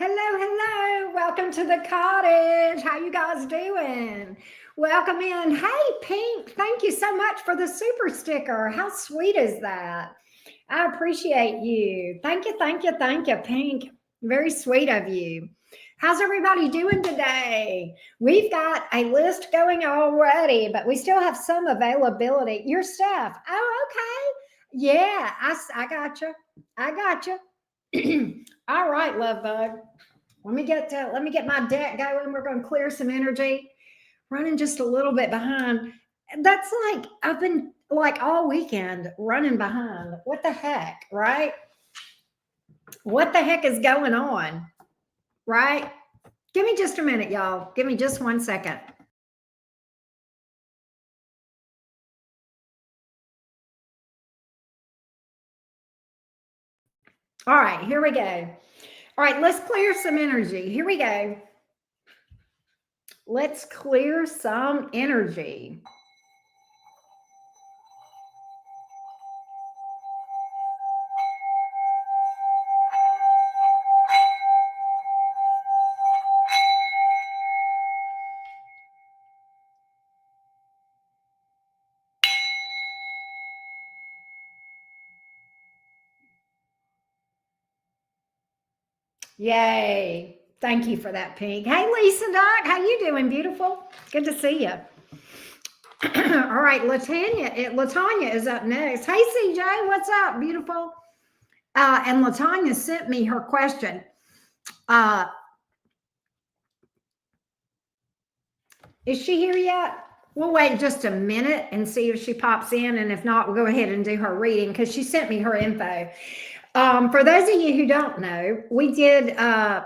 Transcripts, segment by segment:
Hello. Welcome to the cottage. How you guys doing? Welcome in. Hey, Pink, thank you so much for the super sticker. How sweet is that? I appreciate you. Thank you, Pink. Very sweet of you. How's everybody doing today? We've got a list going already, but we still have some availability. Your stuff. Oh, okay. Yeah, I got you. I got you. All right, love bug. Let me get my deck going. We're going to clear some energy. Running just a little bit behind. That's like I've been like all weekend running behind. What the heck, right? What the heck is going on, right? Give me just a minute, y'all. Give me just 1 second. All right, here we go. All right, let's clear some energy. Here we go. Let's clear some energy. Yay. Thank you for that, Pink. Hey, Lisa Doc, how you doing, beautiful? Good to see you. All right, Latanya is up next. Hey, CJ, what's up, beautiful? And Latanya sent me her question. Is she here yet? We'll wait just a minute and see if she pops in, and if not, we'll go ahead and do her reading because she sent me her info. For those of you who don't know, we did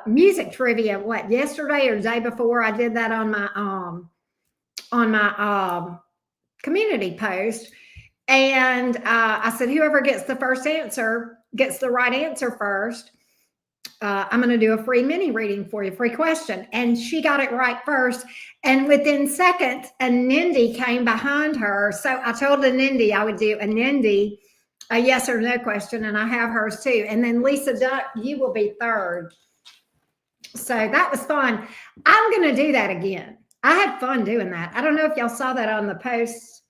music trivia yesterday or the day before. I did that on my community post, and I said whoever gets the first answer gets the right answer first. I'm going to do a free mini reading for you, free question. And she got it right first. And within seconds, a Nindy came behind her. So I told the Nindy I would do a yes or no question, and I have hers too. And then Lisa Duck, you will be third. So that was fun. I'm going to do that again. I had fun doing that. I don't know if y'all saw that on the posts,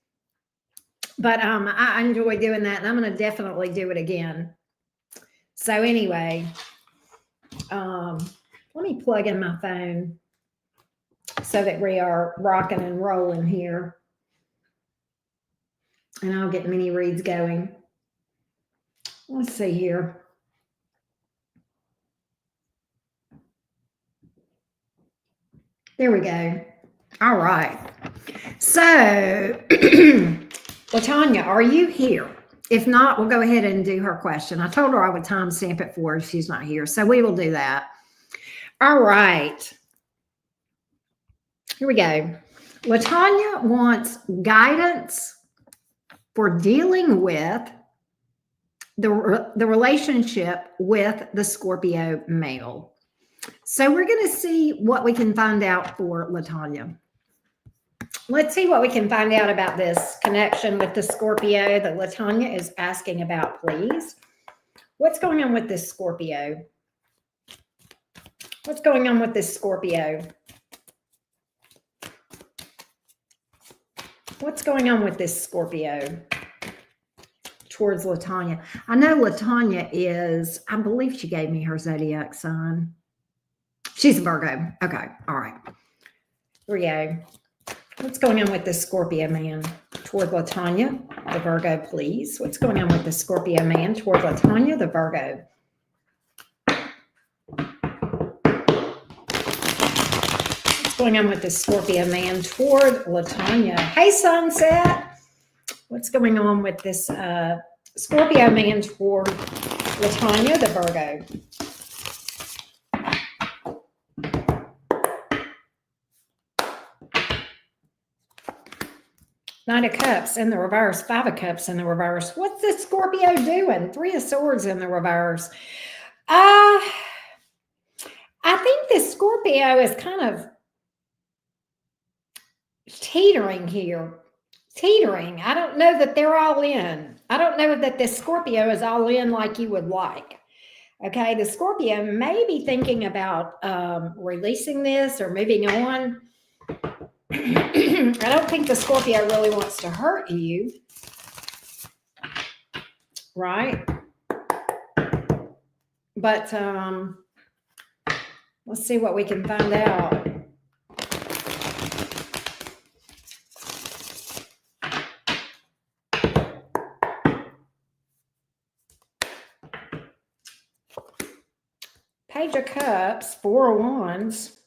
but I enjoy doing that, and I'm going to definitely do it again. So anyway, let me plug in my phone so that we are rocking and rolling here, and I'll get mini reads going. Let's see here. There we go. All right. So, Latanya, are you here? If not, we'll go ahead and do her question. I told her I would timestamp it for her if she's not here. So we will do that. All right. Here we go. Latanya wants guidance for dealing with the relationship with the Scorpio male. So we're going to see what we can find out for Latanya. Let's see what we can find out about this connection with the Scorpio that Latanya is asking about, please. What's going on with this Scorpio? What's going on with this Scorpio? What's going on with this Scorpio towards Latanya? I know Latanya is, I believe she gave me her zodiac sign. She's a Virgo. Okay. All right. Here we go. What's going on with this Scorpio man toward Latanya, the Virgo, please? What's going on with the Scorpio man toward Latanya, the Virgo? What's going on with the Scorpio man toward Latanya? Hey, Sunset. What's going on with this Scorpio man toward Latanya, the Virgo? Knight of Cups in the reverse, Five of Cups in the reverse. What's this Scorpio doing? Three of Swords in the reverse. I think this Scorpio is kind of teetering here. Teetering. I don't know that they're all in. I don't know that this Scorpio is all in like you would like. Okay, the Scorpio may be thinking about releasing this or moving on. I don't think the Scorpio really wants to hurt you, right? But let's see what we can find out. Page of Cups, Four of Wands,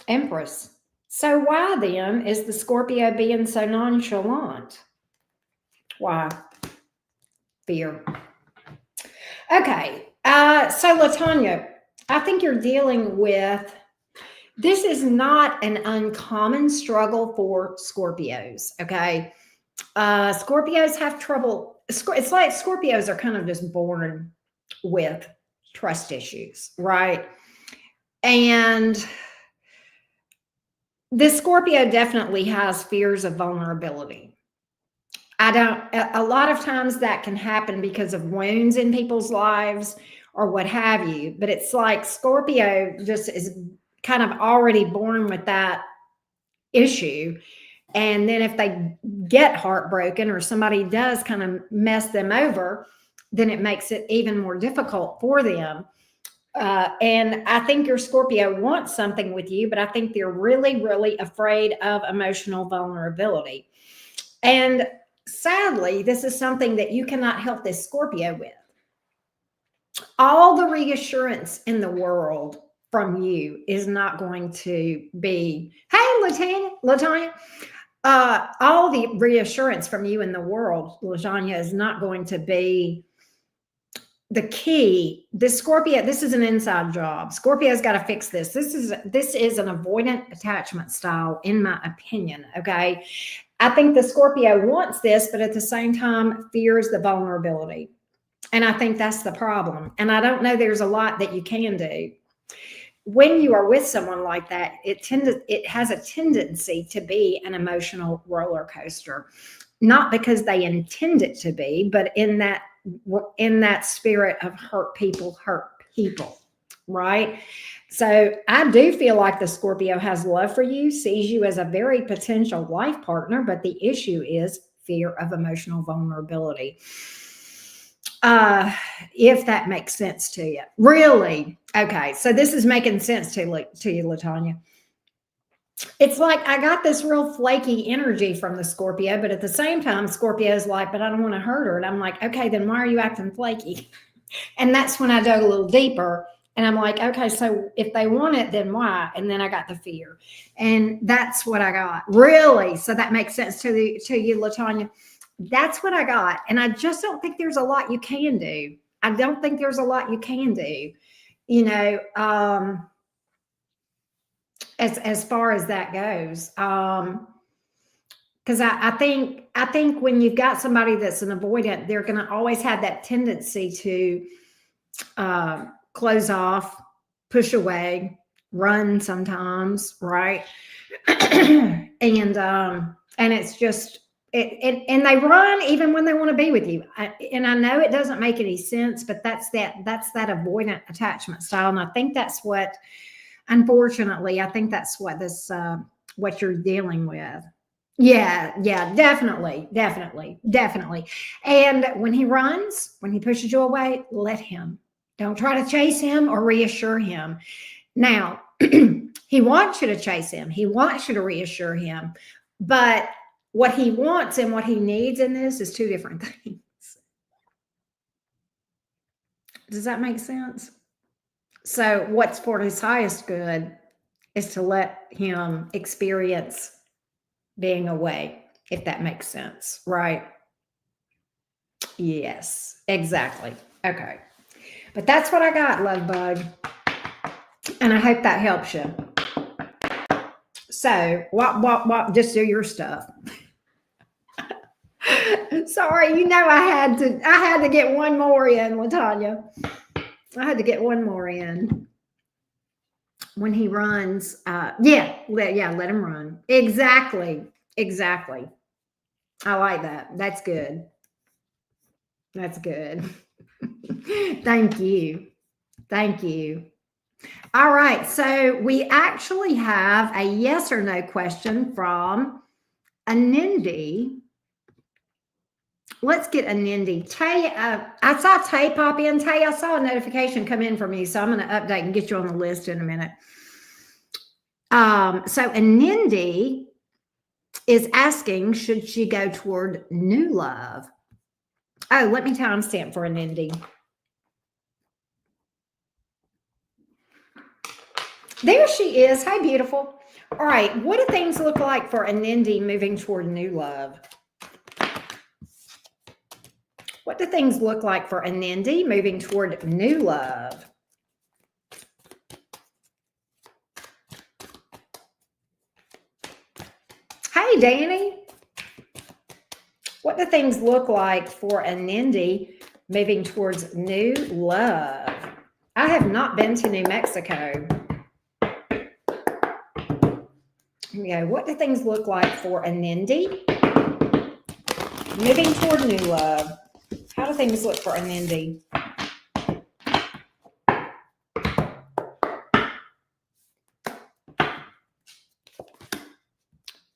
Empress. So why then is the Scorpio being so nonchalant? Why? Fear. Okay, so LaTanya, I think you're dealing with, this is not an uncommon struggle for Scorpios, okay? Scorpios have trouble, it's like Scorpios are kind of just born with trust issues, right? And this Scorpio definitely has fears of vulnerability. A lot of times that can happen because of wounds in people's lives or what have you, but it's like Scorpio just is kind of already born with that issue. And then if they get heartbroken or somebody does kind of mess them over, then it makes it even more difficult for them. And I think your Scorpio wants something with you, but I think they're really, really afraid of emotional vulnerability. And sadly, this is something that you cannot help this Scorpio with. All the reassurance in the world from you is not going to be, hey, LaTanya, all the reassurance from you in the world, LaTanya, is not going to be the key. This Scorpio, this is an inside job. Scorpio's got to fix this. This is an avoidant attachment style, in my opinion. Okay. I think the Scorpio wants this, but at the same time fears the vulnerability. And I think that's the problem. And I don't know there's a lot that you can do. When you are with someone like that, it has a tendency to be an emotional roller coaster. Not because they intend it to be, but in that spirit of hurt people, right? So I do feel like the Scorpio has love for you, sees you as a very potential life partner, but the issue is fear of emotional vulnerability. If that makes sense to you. Really? Okay, so this is making sense to you, LaTanya. It's like I got this real flaky energy from the Scorpio, but at the same time, Scorpio is like, but I don't want to hurt her. And I'm like, okay, then why are you acting flaky? And that's when I dug a little deeper. And I'm like, okay, so if they want it, then why? And then I got the fear. And that's what I got. Really? So that makes sense to you, LaTanya. That's what I got. And I just don't think there's a lot you can do. I don't think there's a lot you can do, you know, as far as that goes. Because I think when you've got somebody that's an avoidant, they're going to always have that tendency to close off, push away, run sometimes, right? And it's just and they run even when they want to be with you. And I know it doesn't make any sense, but that's that avoidant attachment style. And I think that's what, unfortunately, I think that's what this what you're dealing with. Yeah, definitely. And when he runs, when he pushes you away, let him. Don't try to chase him or reassure him. Now, he wants you to chase him. He wants you to reassure him. But what he wants and what he needs in this is two different things. Does that make sense? So what's for his highest good is to let him experience being away, if that makes sense, right? Yes, exactly. Okay. But that's what I got, love bug. And I hope that helps you. So, what, just do your stuff. Sorry, you know I had to get one more in, LaTanya. I had to get one more in. When he runs, let him run. Exactly. I like that. That's good. Thank you. Thank you. All right. So we actually have a yes or no question from Anindi. Let's get Anindi. Tay, I saw Tay pop in. Tay, I saw a notification come in from you, so I'm going to update and get you on the list in a minute. So Anindi is asking, should she go toward new love? Oh, let me timestamp for Anindi. There she is. Hi, beautiful. All right. What do things look like for Anindi moving toward new love? What do things look like for Anindi moving toward new love? Hey, Danny. What do things look like for Anindi moving towards new love? I have not been to New Mexico. Here we go. What do things look like for Anindi moving toward new love? How do things look for Anindi?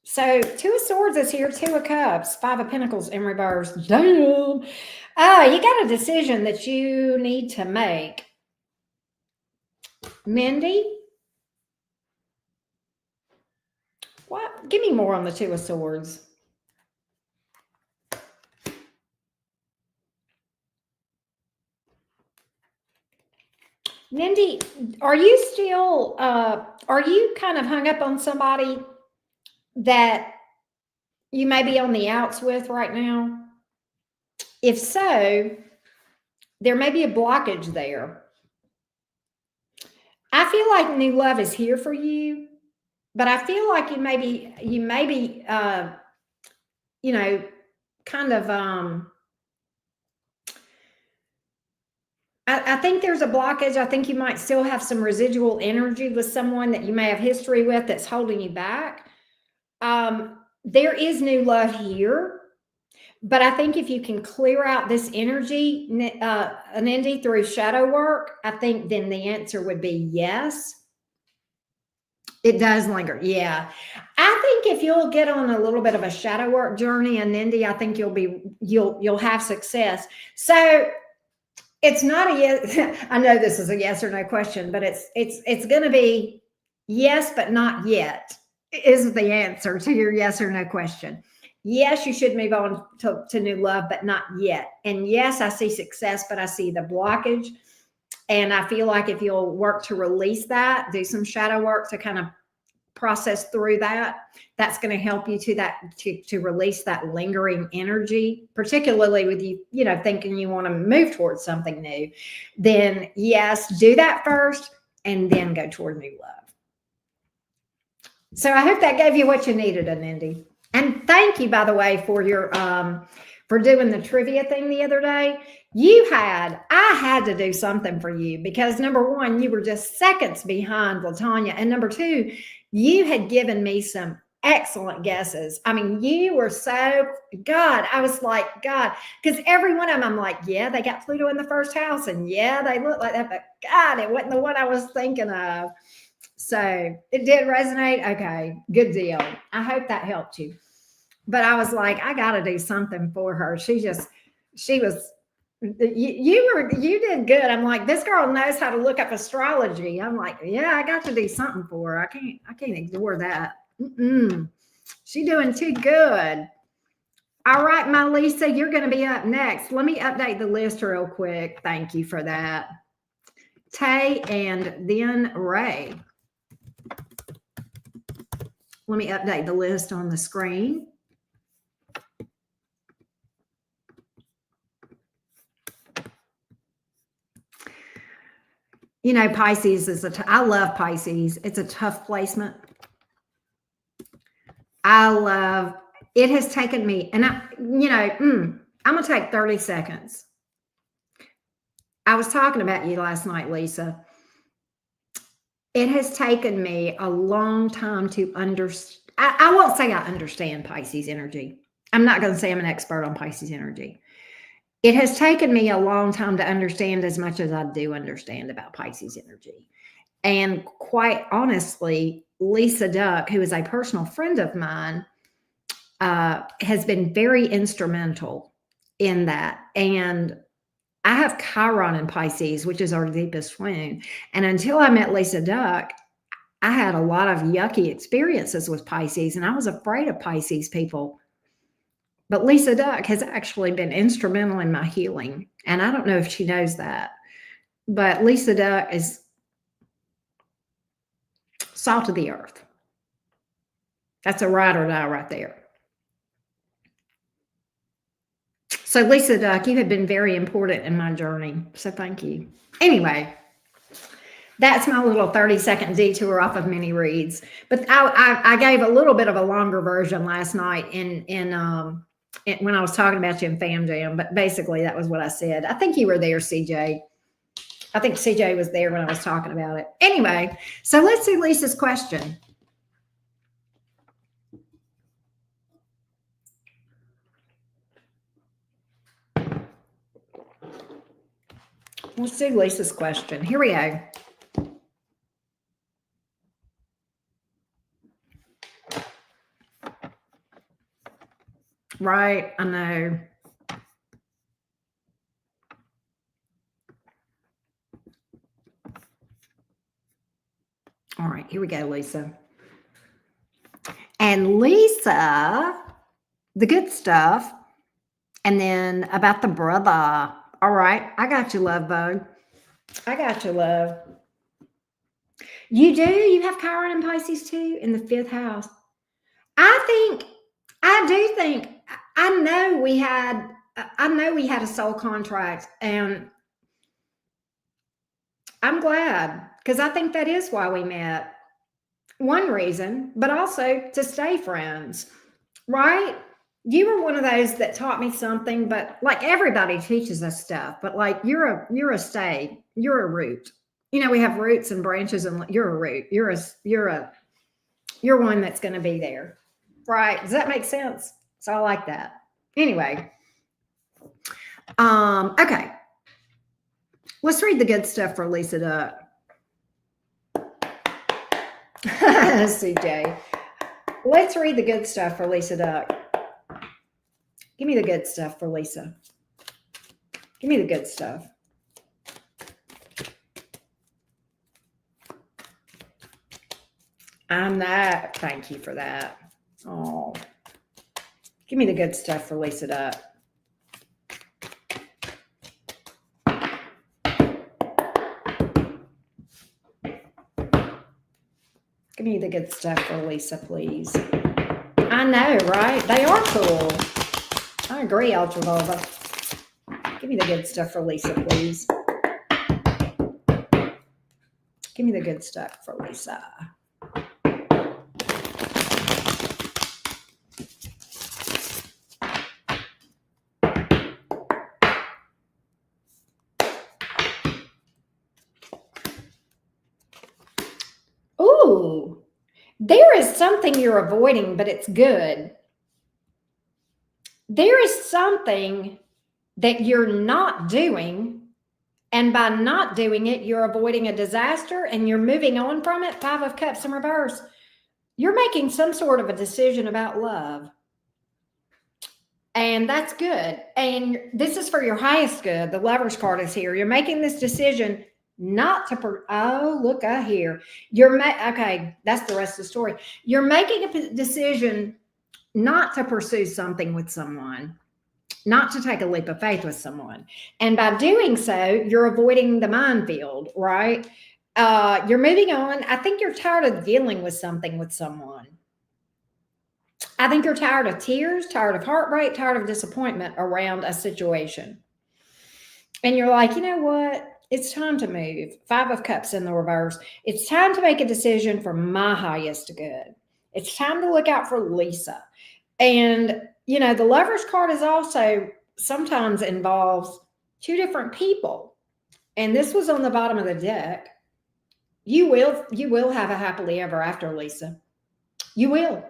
So 2 of Swords is here, 2 of Cups, 5 of Pentacles in reverse. Damn. You got a decision that you need to make. Mindy? What? Give me more on the 2 of Swords. Mindy, are you still, are you kind of hung up on somebody that you may be on the outs with right now? If so, there may be a blockage there. I feel like new love is here for you, but I feel like you may be, you know, kind of, I think there's a blockage. I think you might still have some residual energy with someone that you may have history with that's holding you back. There is new love here, but I think if you can clear out this energy, Anindi, through shadow work, I think then the answer would be yes. It does linger. Yeah. I think if you'll get on a little bit of a shadow work journey, Anindi, I think you'll have success. So it's not a yes. I know this is a yes or no question, but it's going to be yes, but not yet is the answer to your yes or no question. Yes, you should move on to new love, but not yet. And yes, I see success, but I see the blockage. And I feel like if you'll work to release that, do some shadow work to kind of process through that, that's going to help you to release that lingering energy, particularly with you thinking you want to move towards something new. Then yes, do that first and then go toward new love. So I hope that gave you what you needed, Anindi. And thank you, by the way, for your for doing the trivia thing the other day. I had to do something for you because number one, you were just seconds behind LaTanya, and number two, you had given me some excellent guesses. I mean, you were so God. I was like, God, because every one of them, I'm like, yeah, they got Pluto in the first house, and yeah, they look like that, but God, it wasn't the one I was thinking of. So it did resonate. Okay, good deal. I hope that helped you. But I was like, I got to do something for her. You did good. I'm like, this girl knows how to look up astrology. I'm like, yeah, I got to do something for her. I can't ignore that. She's doing too good. All right, my Lisa, you're going to be up next. Let me update the list real quick. Thank you for that. Tay and then Ray. Let me update the list on the screen. Pisces is I love Pisces. It's a tough placement. It has taken me, and I'm going to take 30 seconds. I was talking about you last night, Lisa. It has taken me a long time to understand. I won't say I understand Pisces energy. I'm not going to say I'm an expert on Pisces energy. It has taken me a long time to understand as much as I do understand about Pisces energy. And quite honestly, Lisa Duck, who is a personal friend of mine, has been very instrumental in that. And I have Chiron in Pisces, which is our deepest wound. And until I met Lisa Duck, I had a lot of yucky experiences with Pisces, and I was afraid of Pisces people. But Lisa Duck has actually been instrumental in my healing. And I don't know if she knows that, but Lisa Duck is salt of the earth. That's a ride or die right there. So, Lisa Duck, you have been very important in my journey. So, thank you. Anyway, that's my little 30-second detour off of mini reads. But I gave a little bit of a longer version last night when I was talking about you in Fam Jam. But basically, that was what I said. I think you were there, CJ. I think CJ was there when I was talking about it. Anyway, so let's see Lisa's question. Let's see Lisa's question. Here we go. Right, I know. All right, here we go, Lisa. And Lisa, the good stuff, and then about the brother. All right, I got you, love bug. I got you, love. You do? You have Chiron and Pisces too in the 5th house. I do think, I know we had a soul contract, and I'm glad, because I think that is why we met. One reason, but also to stay friends, right? You were one of those that taught me something, but like everybody teaches us stuff, but like you're a root. You know, we have roots and branches, and you're a root. You're one that's going to be there, right? Does that make sense? So I like that. Anyway, okay, let's read the good stuff for Lisa Duck. CJ, let's read the good stuff for Lisa Duck. Give me the good stuff for Lisa. Give me the good stuff. I'm not. Thank you for that. Oh, give me the good stuff for Lisa Duck. Give me the good stuff for Lisa, please. I know, right? They are cool. I agree, Ultravulva. Give me the good stuff for Lisa, please. Give me the good stuff for Lisa. Ooh, there is something you're avoiding, but it's good. There is something that you're not doing, and by not doing it, you're avoiding a disaster and you're moving on from it. 5 of Cups in reverse. You're making some sort of a decision about love. And that's good. And this is for your highest good. The Lover's card is here. You're making this decision not to, oh, look, I hear. Okay, that's the rest of the story. You're making a decision not to pursue something with someone, not to take a leap of faith with someone. And by doing so, you're avoiding the minefield, right? You're moving on. I think you're tired of dealing with something with someone. I think you're tired of tears, tired of heartbreak, tired of disappointment around a situation. And you're like, you know what? It's time to move. 5 of Cups in the reverse. It's time to make a decision for my highest good. It's time to look out for Lisa. And, you know, the Lover's card is also sometimes involves 2 different people. And this was on the bottom of the deck. You will have a happily ever after, Lisa. You will.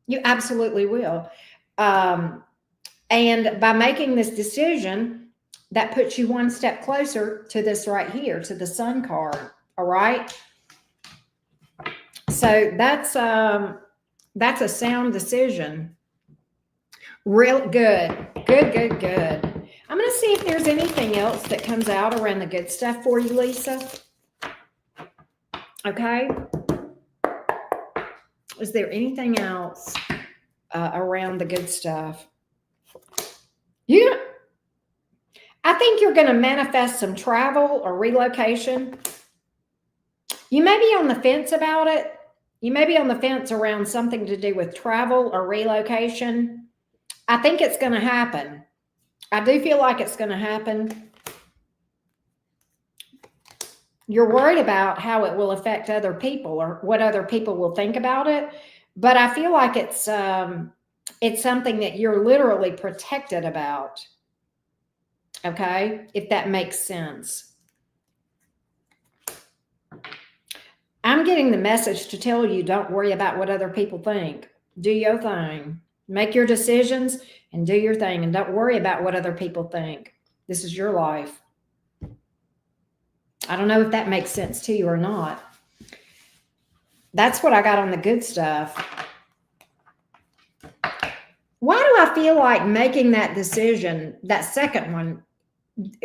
You absolutely will. And by making this decision, that puts you one step closer to this right here, to the Sun card. All right. So that's a sound decision. Real good. Good. I'm going to see if there's anything else that comes out around the good stuff for you, Lisa. Okay. Is there anything else around the good stuff? I think you're going to manifest some travel or relocation. You may be on the fence about it. You may be on the fence around something to do with travel or relocation. I think it's going to happen. I do feel like it's going to happen. You're worried about how it will affect other people or what other people will think about it. But I feel like it's something that you're literally protected about. Okay, if that makes sense. I'm getting the message to tell you, don't worry about what other people think. Do your thing. Make your decisions and do your thing. And don't worry about what other people think. This is your life. I don't know if that makes sense to you or not. That's what I got on the good stuff. Why do I feel like making that decision, that second one,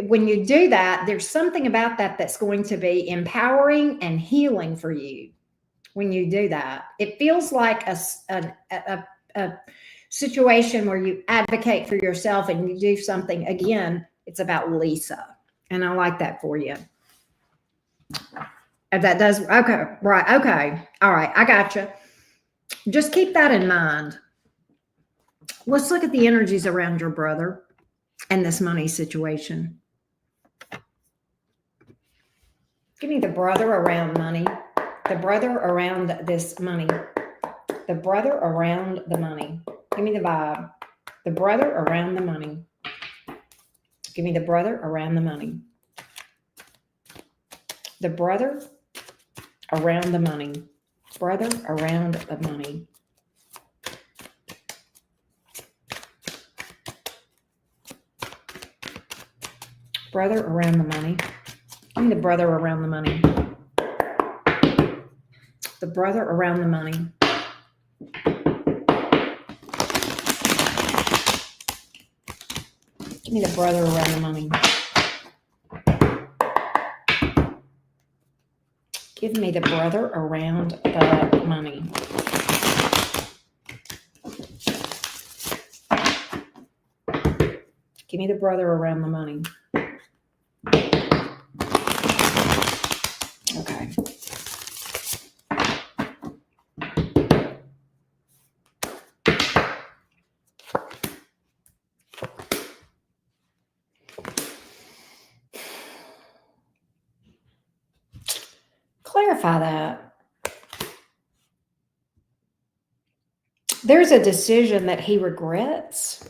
when you do that, there's something about that that's going to be empowering and healing for you when you do that. It feels like a situation where you advocate for yourself and you do something. Again, it's about Lisa. And I like that for you. That does, okay, right, okay. All right, I got you. Just keep that in mind. Let's look at the energies around your brother and this money situation. Give me the brother around money. The brother around this money. The brother around the money. Give me the vibe. The brother around the money. Give me the brother around the money. The brother around the money. Brother around the money. Brother around the money. Give me the brother around the money. The brother around the money. Give me the brother around the money. Give me the brother around the money. Give me the brother around the money. Okay. Clarify that. There's a decision that he regrets.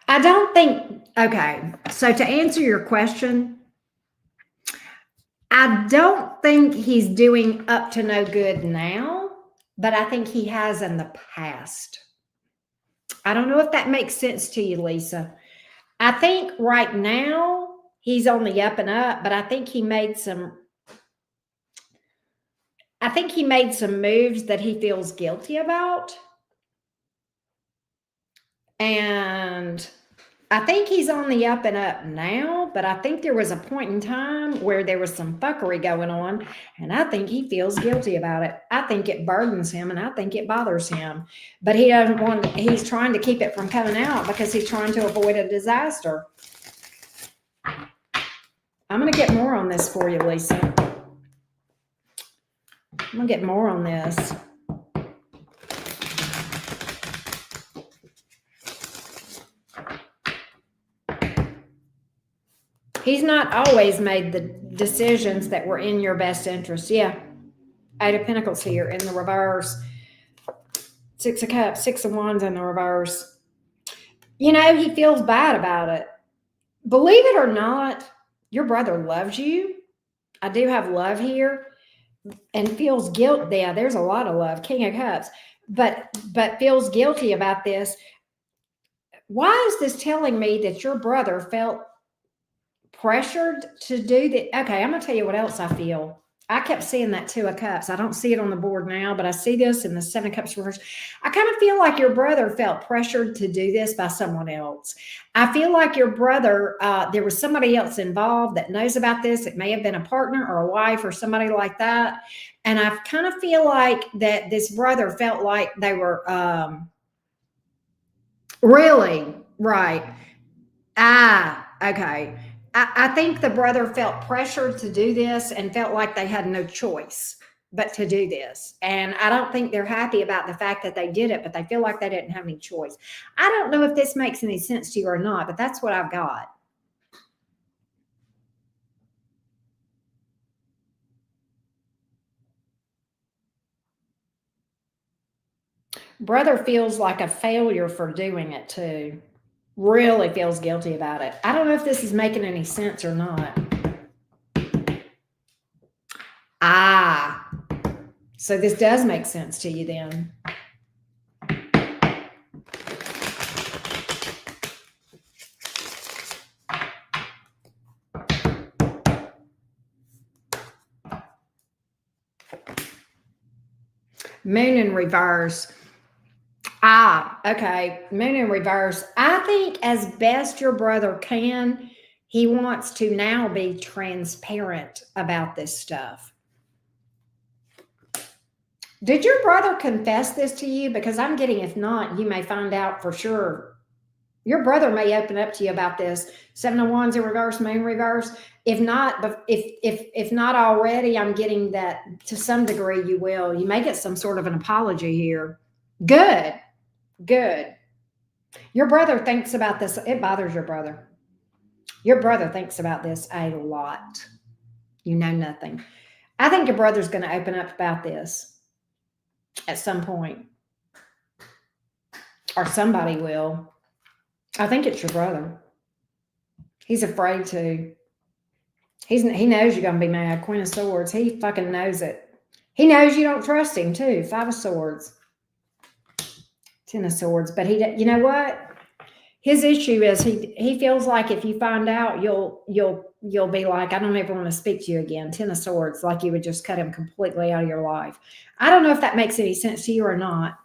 I don't think, okay, so to answer your question, I don't think he's doing up to no good now, but I think he has in the past. I don't know if that makes sense to you, Lisa. I think right now he's on the up and up, but I think he made some moves that he feels guilty about. And I think he's on the up and up now, but I think there was a point in time where there was some fuckery going on, and I think he feels guilty about it. I think it burdens him, and I think it bothers him. But he doesn't want, he's trying to keep it from coming out because he's trying to avoid a disaster. I'm going to get more on this for you, Lisa. I'm going to get more on this. He's not always made the decisions that were in your best interest. Yeah. 8 of Pentacles here in the reverse. 6 of Cups, 6 of Wands in the reverse. You know, he feels bad about it. Believe it or not, your brother loves you. I do have love here. And feels guilt. Yeah, there's a lot of love. King of Cups. But feels guilty about this. Why is this telling me that your brother felt pressured to do that? Okay, I'm going to tell you what else I feel. I kept seeing that Two of Cups. I don't see it on the board now, but I see this in the Seven of Cups reverse. I kind of feel like your brother felt pressured to do this by someone else. I feel like your brother, there was somebody else involved that knows about this. It may have been a partner or a wife or somebody like that. And I kind of feel like that this brother felt like they were really right. Okay. I think the brother felt pressured to do this and felt like they had no choice but to do this. And I don't think they're happy about the fact that they did it, but they feel like they didn't have any choice. I don't know if this makes any sense to you or not, but that's what I've got. Brother feels like a failure for doing it too. Really feels guilty about it. I don't know if this is making any sense or not. Ah, so this does make sense to you then. Moon in reverse. Okay. Moon in reverse. I think as best your brother can, he wants to now be transparent about this stuff. Did your brother confess this to you? Because I'm getting, if not, you may find out for sure. Your brother may open up to you about this. Seven of Wands in reverse, Moon reverse. If not, but if not already, I'm getting that to some degree you will. You may get some sort of an apology here. Good. Good. Your brother thinks about this. It bothers your brother. Your brother thinks about this a lot. You know nothing. I think your brother's going to open up about this at some point, or somebody will. I think it's your brother. He's afraid to. He knows you're going to be mad. Queen of Swords. He fucking knows it. He knows you don't trust him too. Five of Swords. Ten of Swords. But you know what? His issue is he feels like if you find out, you'll be like, I don't ever want to speak to you again. Ten of Swords, like you would just cut him completely out of your life. I don't know if that makes any sense to you or not,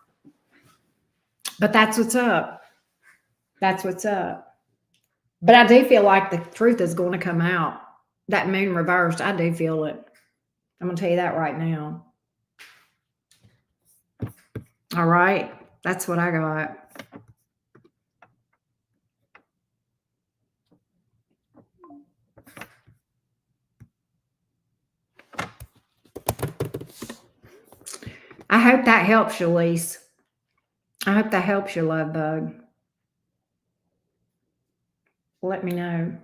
but that's what's up. That's what's up. But I do feel like the truth is going to come out. That Moon reversed, I do feel it. I'm going to tell you that right now. All right. That's what I got. I hope that helps you, Lise. I hope that helps you, love bug. Let me know.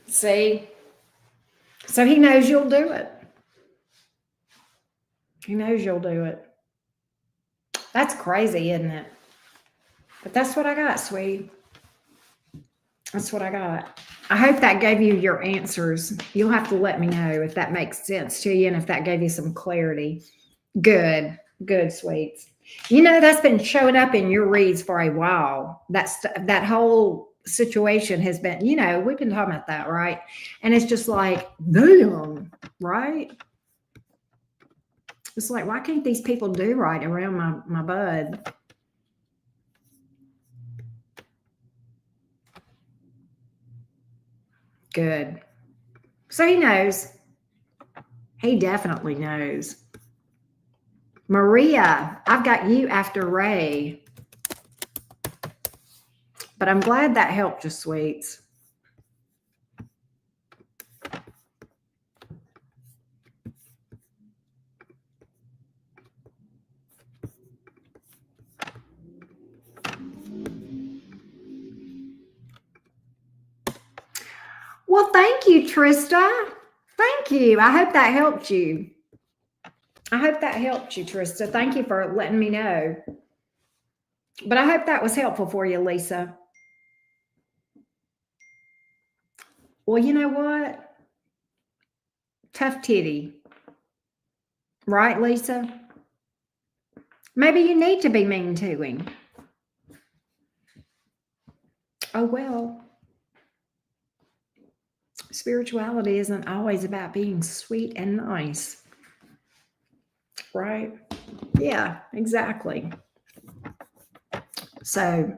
See? So he knows you'll do it. He knows you'll do it. That's crazy, isn't it? But that's what I got, sweetie. That's what I got. I hope that gave you your answers. You'll have to let me know if that makes sense to you and if that gave you some clarity. Good. Good, sweets. You know, that's been showing up in your reads for a while. That whole situation has been, you know, we've been talking about that, right? And it's just like, damn, right? It's like, why can't these people do right around my bud? Good. So he knows. He definitely knows. Maria, I've got you after Ray. But I'm glad that helped you, sweets. Well, thank you, Trista. Thank you. I hope that helped you. I hope that helped you, Trista. Thank you for letting me know. But I hope that was helpful for you, Lisa. Well, you know what? Tough titty. Right, Lisa? Maybe you need to be mean to him. Oh, well, spirituality isn't always about being sweet and nice, right? Yeah, exactly. So,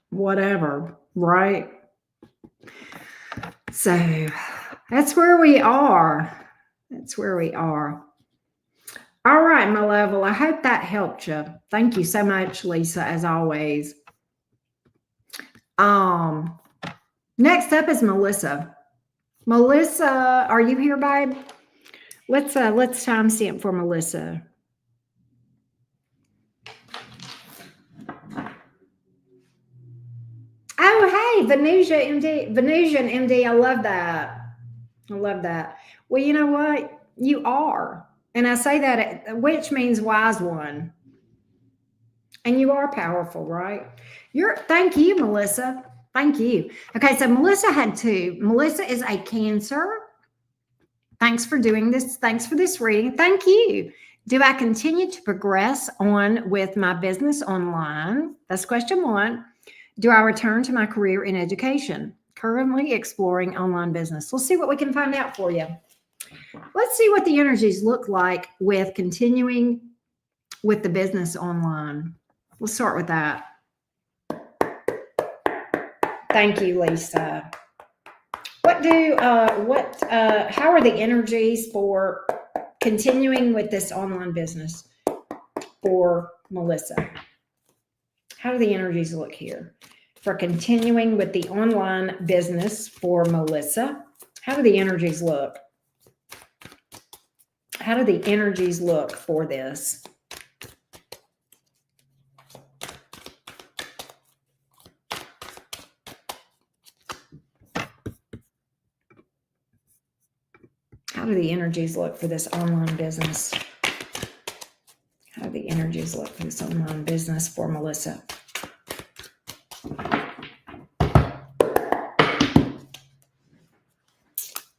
whatever, right? So, that's where we are. That's where we are. All right, my love. Well, I hope that helped you. Thank you so much, Lisa, as always. Um, Next up is Melissa. Melissa, are you here, babe? Let's timestamp for Melissa. Oh, hey, Venusian MD. I love that. I love that. Well, you know what? You are. And I say that, which means wise one. And you are powerful, right? Thank you, Melissa. Thank you. Okay, so Melissa had two. Melissa is a Cancer. Thanks for doing this. Thanks for this reading. Thank you. Do I continue to progress on with my business online? That's question one. Do I return to my career in education? Currently exploring online business. Let's see what we can find out for you. Let's see what the energies look like with continuing with the business online. We'll start with that. Thank you, Lisa. How are the energies for continuing with this online business for Melissa? How do the energies look here for continuing with the online business for Melissa? How do the energies look? How do the energies look for this? How do the energies look for this online business? How do the energies look for this online business for Melissa?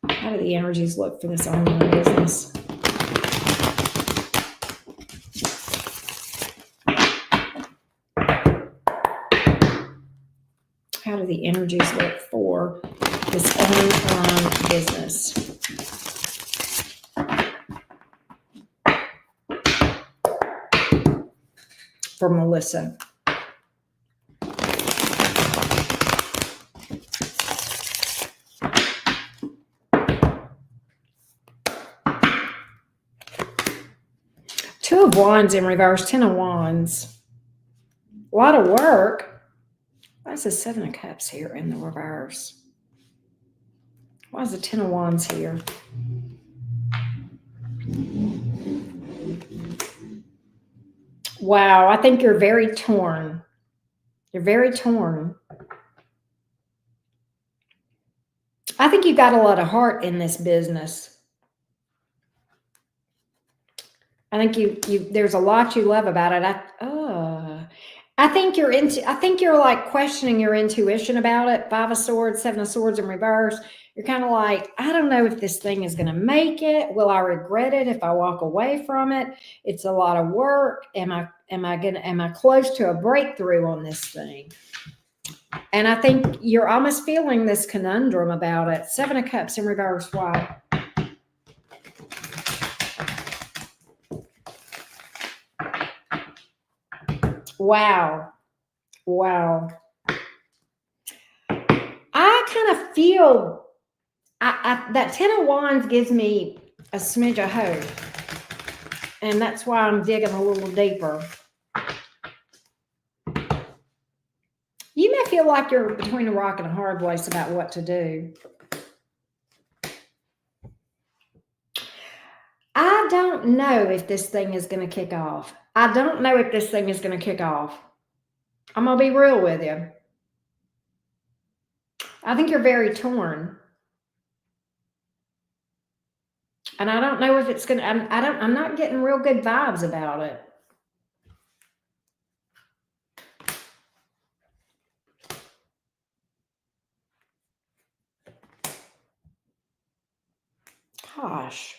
How do the energies look for this online business? How do the energies look for this online business? For Melissa. Two of Wands in reverse, 10 of Wands. A lot of work. Why is the Seven of Cups here in the reverse? Why is the 10 of Wands here? Wow, I think you're very torn. You're very torn. I think you got a lot of heart in this business. I think you there's a lot you love about it. I think you're like questioning your intuition about it. Five of Swords, Seven of Swords in reverse. You're kind of like, I don't know if this thing is going to make it. Will I regret it if I walk away from it? It's a lot of work. Am I close to a breakthrough on this thing? And I think you're almost feeling this conundrum about it. Seven of Cups in reverse. Why? Wow. Wow. I kind of feel that 10 of Wands gives me a smidge of hope. And that's why I'm digging a little deeper. You may feel like you're between a rock and a hard place about what to do. I don't know if this thing is going to kick off. I don't know if this thing is going to kick off. I'm going to be real with you. I think you're very torn. And I don't know if it's going to, I'm not getting real good vibes about it. Gosh.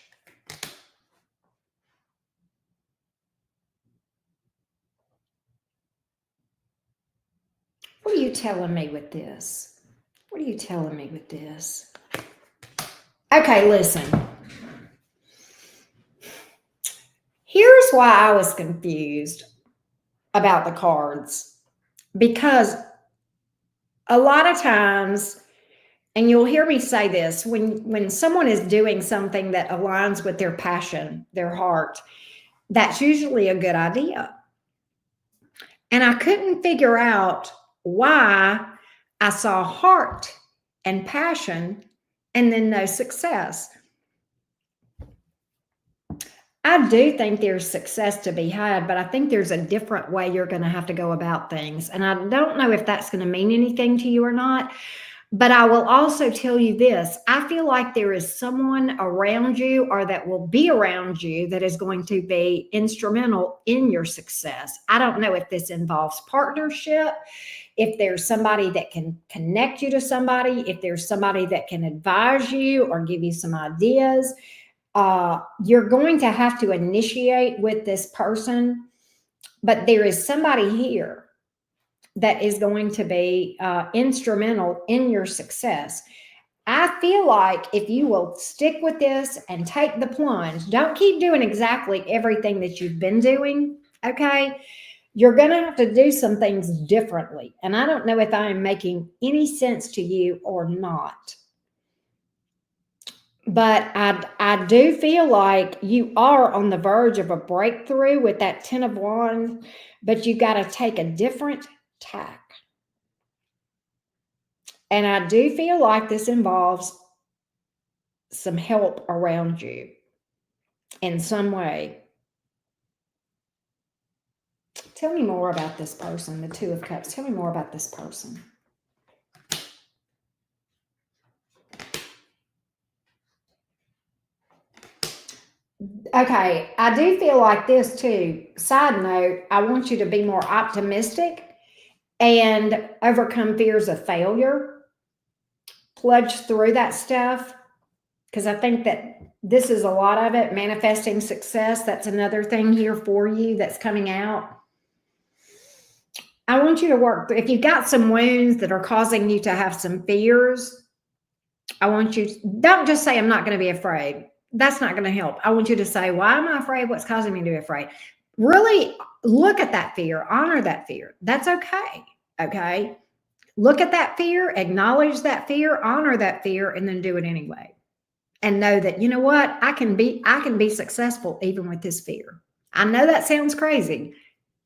What are you telling me with this? What are you telling me with this? Okay, listen. Here's why I was confused about the cards. Because a lot of times, and you'll hear me say this, when someone is doing something that aligns with their passion, their heart, that's usually a good idea. And I couldn't figure out why I saw heart and passion and then no success. I do think there's success to be had, but I think there's a different way you're going to have to go about things. And I don't know if that's going to mean anything to you or not. But I will also tell you this. I feel like there is someone around you or that will be around you that is going to be instrumental in your success. I don't know if this involves partnership, if there's somebody that can connect you to somebody, if there's somebody that can advise you or give you some ideas. You're going to have to initiate with this person, but there is somebody here that is going to be instrumental in your success. I feel like if you will stick with this and take the plunge, don't keep doing exactly everything that you've been doing, okay? You're going to have to do some things differently. And I don't know if I am making any sense to you or not. But I do feel like you are on the verge of a breakthrough with that 10 of Wands, but you got to take a different tack. And I do feel like this involves some help around you in some way. Tell me more about this person, the Two of Cups. Tell me more about this person. Okay, I do feel like this too. Side note, I want you to be more optimistic and overcome fears of failure. Plunge through that stuff, because I think that this is a lot of it. Manifesting success, that's another thing here for you that's coming out. I want you to work, if you've got some wounds that are causing you to have some fears, I want you, don't just say, I'm not going to be afraid. That's not going to help. I want you to say, why am I afraid? What's causing me to be afraid? Really look at that fear, honor that fear. That's okay. Okay. Look at that fear, acknowledge that fear, honor that fear, and then do it anyway. And know that, you know what, I can be successful even with this fear. I know that sounds crazy.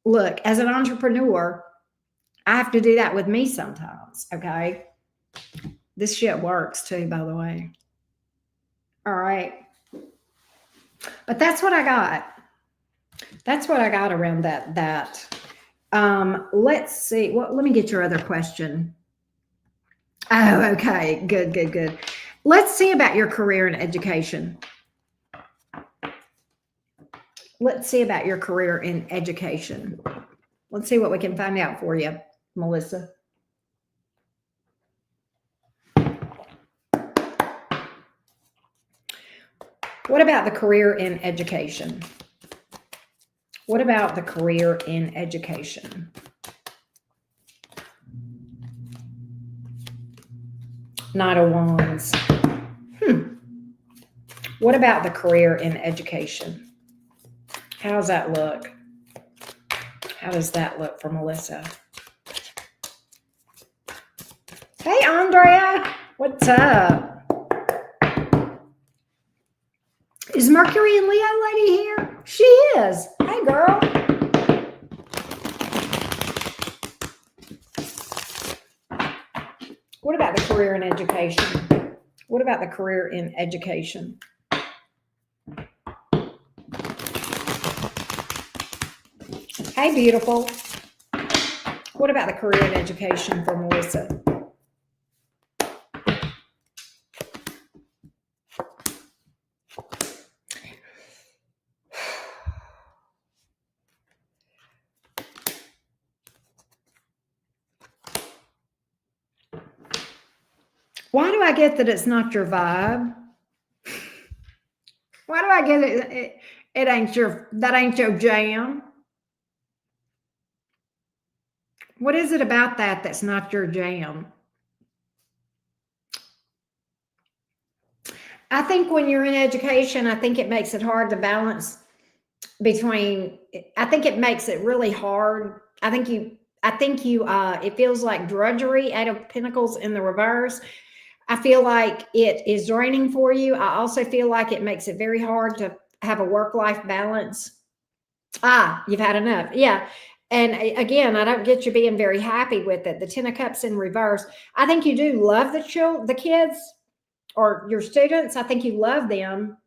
Look, as an entrepreneur, I have to do that with me sometimes. Okay. This shit works too, by the way. All right. But that's what I got. That's what I got around that. Let's see. Well, let me get your other question. Oh, okay. Good. Let's see about your career and education. Let's see about your career in education. Let's see what we can find out for you, Melissa. What about the career in education? What about the career in education? Knight of Wands. What about the career in education? How does that look? How does that look for Melissa? Hey, Andrea. What's up? Is Mercury and Leo lady here? She is. Hey, girl. What about the career in education? What about the career in education? Hey, beautiful. What about the career in education for Melissa? Why do I get that it's not your vibe? Why do I get it? That ain't your jam. What is it about that that's not your jam? I think when you're in education, I think it makes it hard to balance between, I think it makes it really hard. It feels like drudgery, Eight of Pentacles in the reverse. I feel like it is draining for you. I also feel like it makes it very hard to have a work-life balance. You've had enough. Yeah. And again, I don't get you being very happy with it. The Ten of Cups in reverse. I think you do love the kids or your students. I think you love them.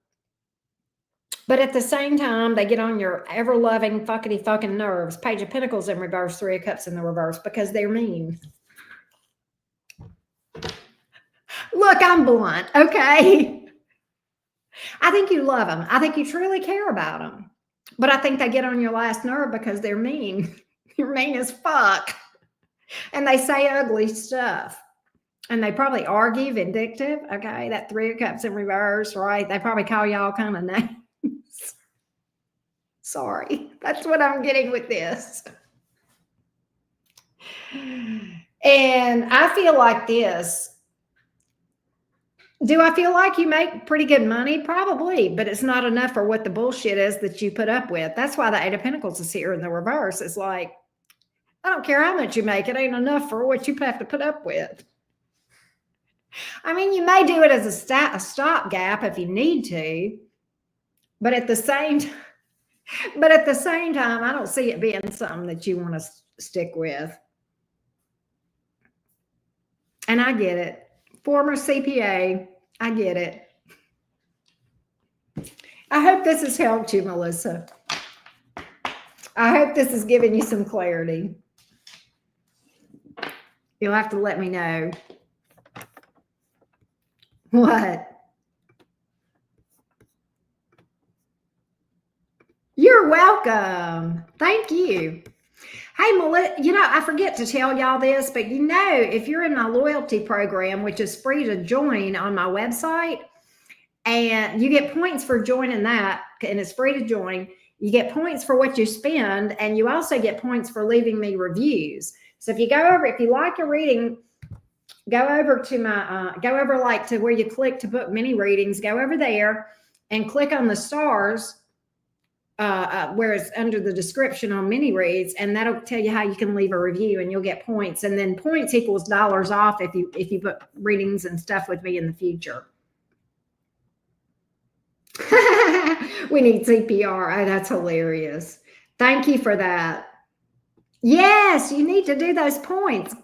But at the same time, they get on your ever-loving fuckity fucking nerves. Page of Pentacles in reverse, Three of Cups in the reverse, because they're mean. Look, I'm blunt, okay? I think you love them. I think you truly care about them. But I think they get on your last nerve because they're mean. They're mean as fuck. And they say ugly stuff. And they probably argue, vindictive, okay? That Three of Cups in reverse, right? They probably call you all kind of names. Sorry, that's what I'm getting with this. And I feel like this. Do I feel like you make pretty good money? Probably, but it's not enough for what the bullshit is that you put up with. That's why the Eight of Pentacles is here in the reverse. It's like, I don't care how much you make. It ain't enough for what you have to put up with. I mean, you may do it as a stopgap if you need to, but at the same time, I don't see it being something that you want to stick with. And I get it. Former CPA, I get it. I hope this has helped you, Melissa. I hope this has given you some clarity. You'll have to let me know. What? You're welcome. Thank you. Hey, Melissa, I forget to tell y'all this, but if you're in my loyalty program, which is free to join on my website, and you get points for joining that, and it's free to join, you get points for what you spend, and you also get points for leaving me reviews. So if you like a reading, go over to where you click to book mini readings, go over there and click on the stars where it's under the description on mini reads, and that'll tell you how you can leave a review and you'll get points. And then points equals dollars off if you book readings and stuff with me in the future. We need CPR. Oh, that's hilarious. Thank you for that. Yes, you need to do those points.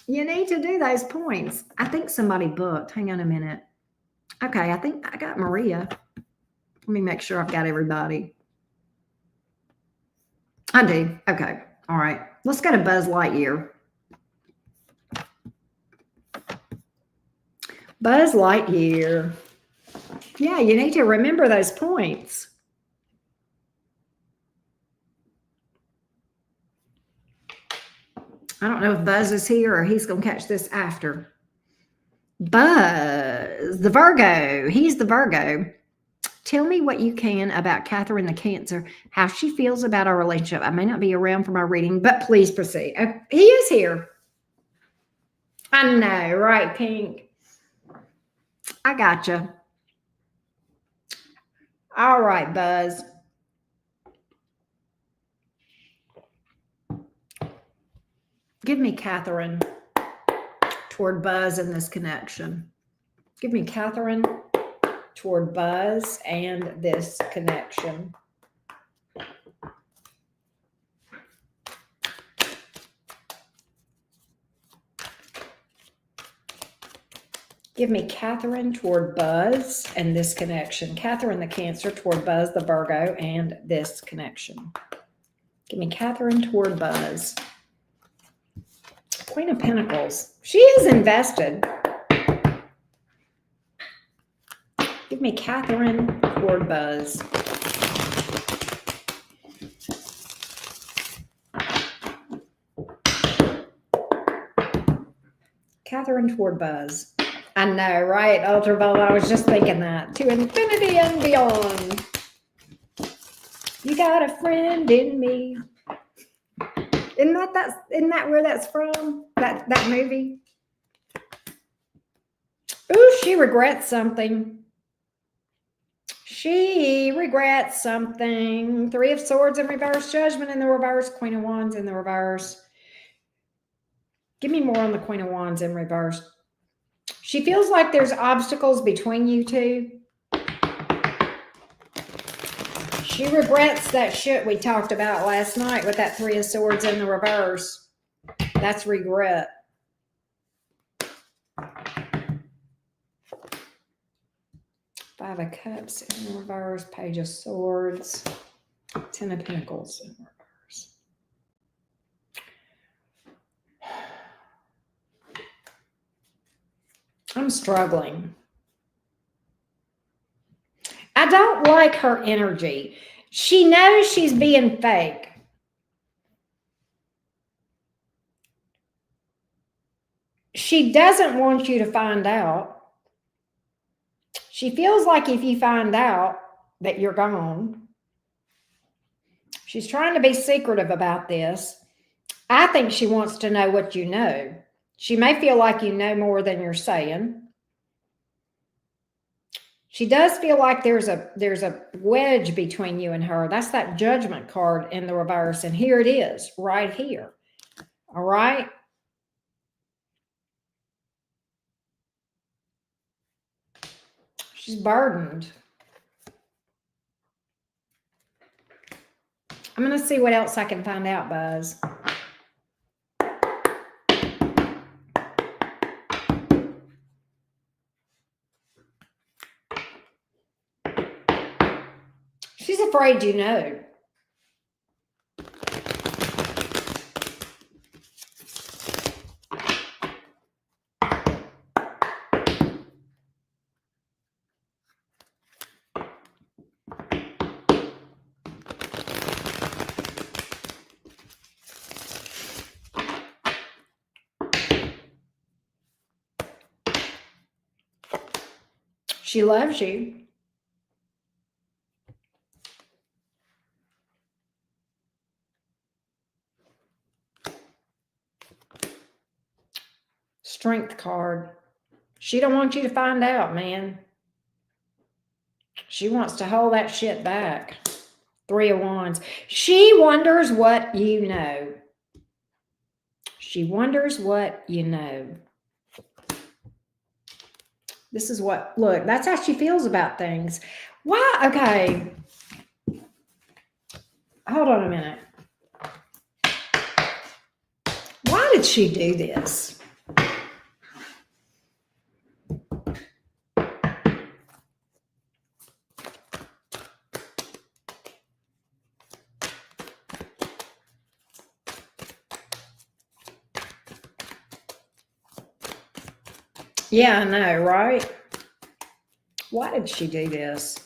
You need to do those points. I think somebody booked. Hang on a minute. Okay, I think I got Maria. Let me make sure I've got everybody. I do. Okay. All right. Let's go to Buzz Lightyear. Buzz Lightyear. Yeah, you need to remember those points. I don't know if Buzz is here or he's going to catch this after. Buzz, the Virgo. He's the Virgo. Tell me what you can about Catherine the Cancer, how she feels about our relationship. I may not be around for my reading, but please proceed. He is here. I know, right, Pink? I gotcha. All right, Buzz. Give me Catherine toward Buzz in this connection. Give me Catherine toward Buzz and this connection. Give me Catherine toward Buzz and this connection. Catherine the Cancer toward Buzz the Virgo and this connection. Give me Catherine toward Buzz. Queen of Pentacles. She is invested. Give me Catherine toward Buzz. Catherine toward Buzz. I know, right, Ultraviolet? I was just thinking that. To infinity and beyond. You got a friend in me. Isn't that where that's from? That movie? Ooh, she regrets something. She regrets something. Three of Swords in reverse, Judgment in the reverse, Queen of Wands in the reverse. Give me more on the Queen of Wands in reverse. She feels like there's obstacles between you two. She regrets that shit we talked about last night with that Three of Swords in the reverse. That's regret. Five of Cups in the reverse, Page of Swords, Ten of Pentacles in reverse. I'm struggling. I don't like her energy. She knows she's being fake. She doesn't want you to find out. She feels like if you find out that you're gone, she's trying to be secretive about this. I think she wants to know what you know. She may feel like you know more than you're saying. She does feel like there's a wedge between you and her. That's that Judgment card in the reverse. And here it is, right here. All right. She's burdened. I'm going to see what else I can find out, Buzz. She's afraid you know. She loves you. Strength card. She don't want you to find out, man. She wants to hold that shit back. Three of Wands. She wonders what you know. She wonders what you know. This is what, look, that's how she feels about things. Why? Okay. Hold on a minute. Why did she do this? Yeah, I know, right? Why did she do this?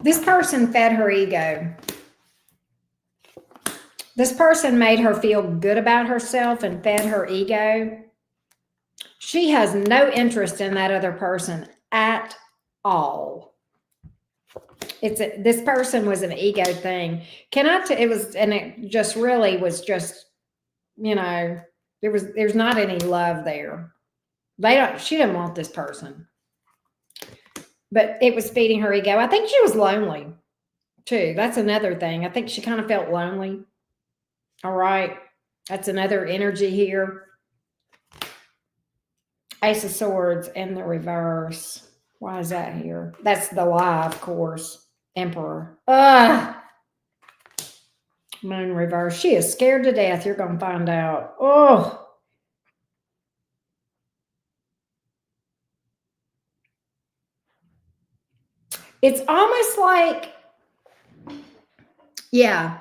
This person fed her ego. This person made her feel good about herself and fed her ego. She has no interest in that other person at all. This person was an ego thing. It just really was just, there's not any love there. She didn't want this person. But it was feeding her ego. I think she was lonely too. That's another thing. I think she kind of felt lonely. All right. That's another energy here. Ace of Swords in the reverse. Why is that here? That's the lie, of course. Emperor. Moon reverse. She is scared to death. You're going to find out. Oh. It's almost like, yeah.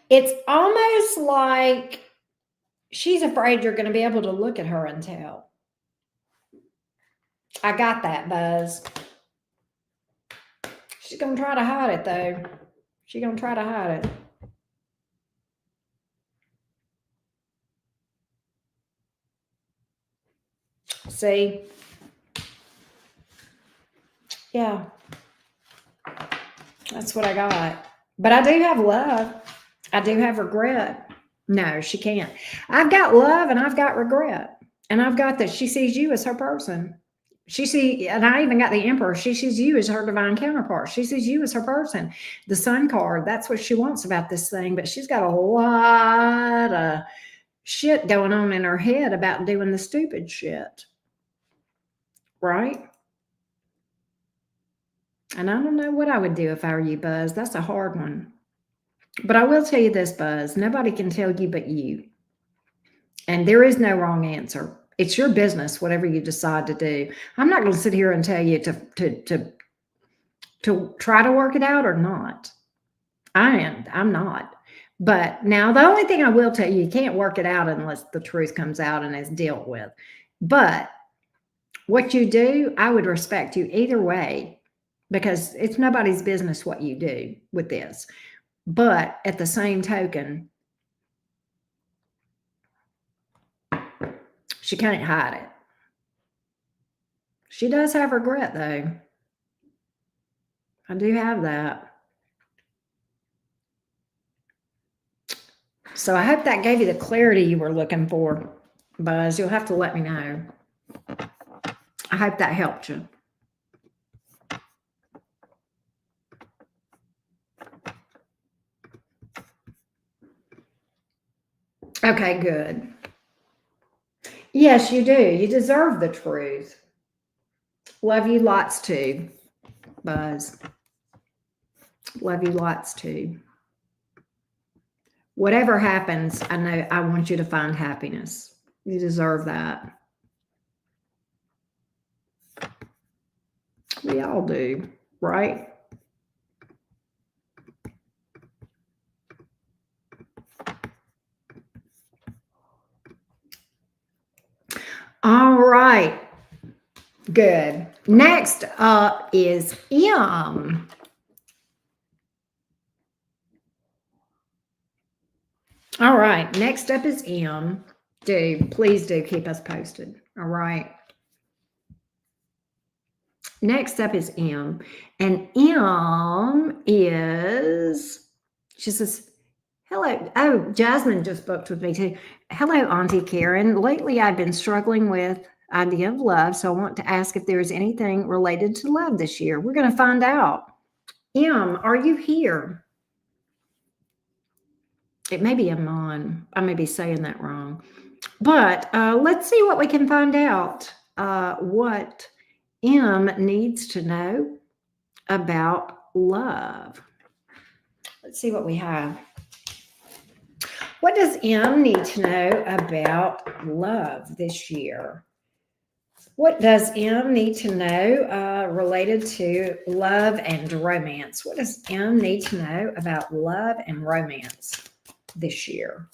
It's almost like she's afraid you're going to be able to look at her and tell. I got that, Buzz. She's going to try to hide it, though. She's going to try to hide it. See? Yeah. That's what I got. But I do have love. I do have regret. No, she can't. I've got love and I've got regret. And I've got that she sees you as her person. And I even got the Emperor. She sees you as her divine counterpart. She sees you as her person. The Sun card, that's what she wants about this thing. But she's got a lot of shit going on in her head about doing the stupid shit. Right? And I don't know what I would do if I were you, Buzz. That's a hard one. But I will tell you this, Buzz. Nobody can tell you but you. And there is no wrong answer. It's your business, whatever you decide to do. I'm not going to sit here and tell you to try to work it out or not. I'm not. But now the only thing I will tell you can't work it out unless the truth comes out and is dealt with. But what you do, I would respect you either way, because it's nobody's business what you do with this. But at the same token, she can't hide it. She does have regret, though. I do have that. So I hope that gave you the clarity you were looking for, Buzz. You'll have to let me know. I hope that helped you. Okay, good. Yes, you do. You deserve the truth. Love you lots too, Buzz. Love you lots too. Whatever happens, I know I want you to find happiness. You deserve that. We all do, right? All right. Good. Next up is M. All right. Next up is M. Please do keep us posted. All right. Next up is M. And M is, she says, hello. Oh, Jasmine just booked with me too. Hello, Auntie Karen. Lately, I've been struggling with idea of love, so I want to ask if there is anything related to love this year. We're going to find out. M, are you here? It may be Amon. I may be saying that wrong. But let's see what we can find out. What M needs to know about love. Let's see what we have. What does M need to know about love this year? What does M need to know related to love and romance? What does M need to know about love and romance this year?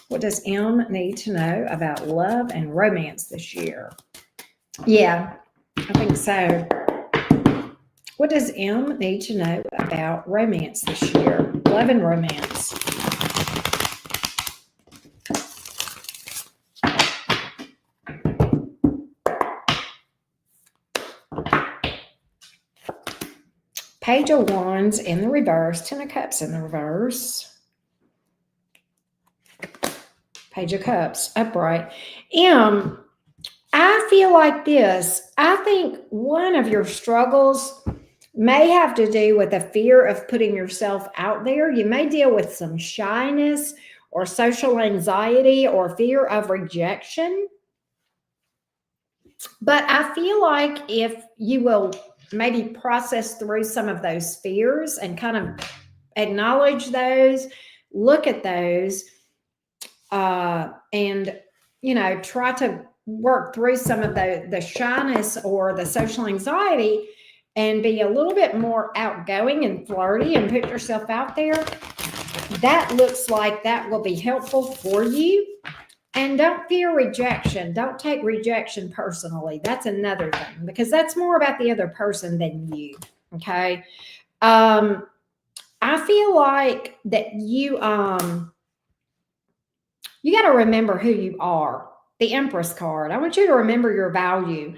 What does M need to know about love and romance this year? Yeah, I think so. What does M need to know about romance this year? Love and romance. Page of Wands in the reverse, Ten of Cups in the reverse. Page of Cups, upright. M, I feel like this. I think one of your struggles may have to do with a fear of putting yourself out there. You may deal with some shyness or social anxiety or fear of rejection. But I feel like if you will maybe process through some of those fears and kind of acknowledge those, look at those, and, you know, try to work through some of the shyness or the social anxiety and be a little bit more outgoing and flirty and put yourself out there, that looks like that will be helpful for you. And don't fear rejection. Don't take rejection personally. That's another thing, because that's more about the other person than you. Okay. I feel like that you got to remember who you are. The Empress card. I want you to remember your value.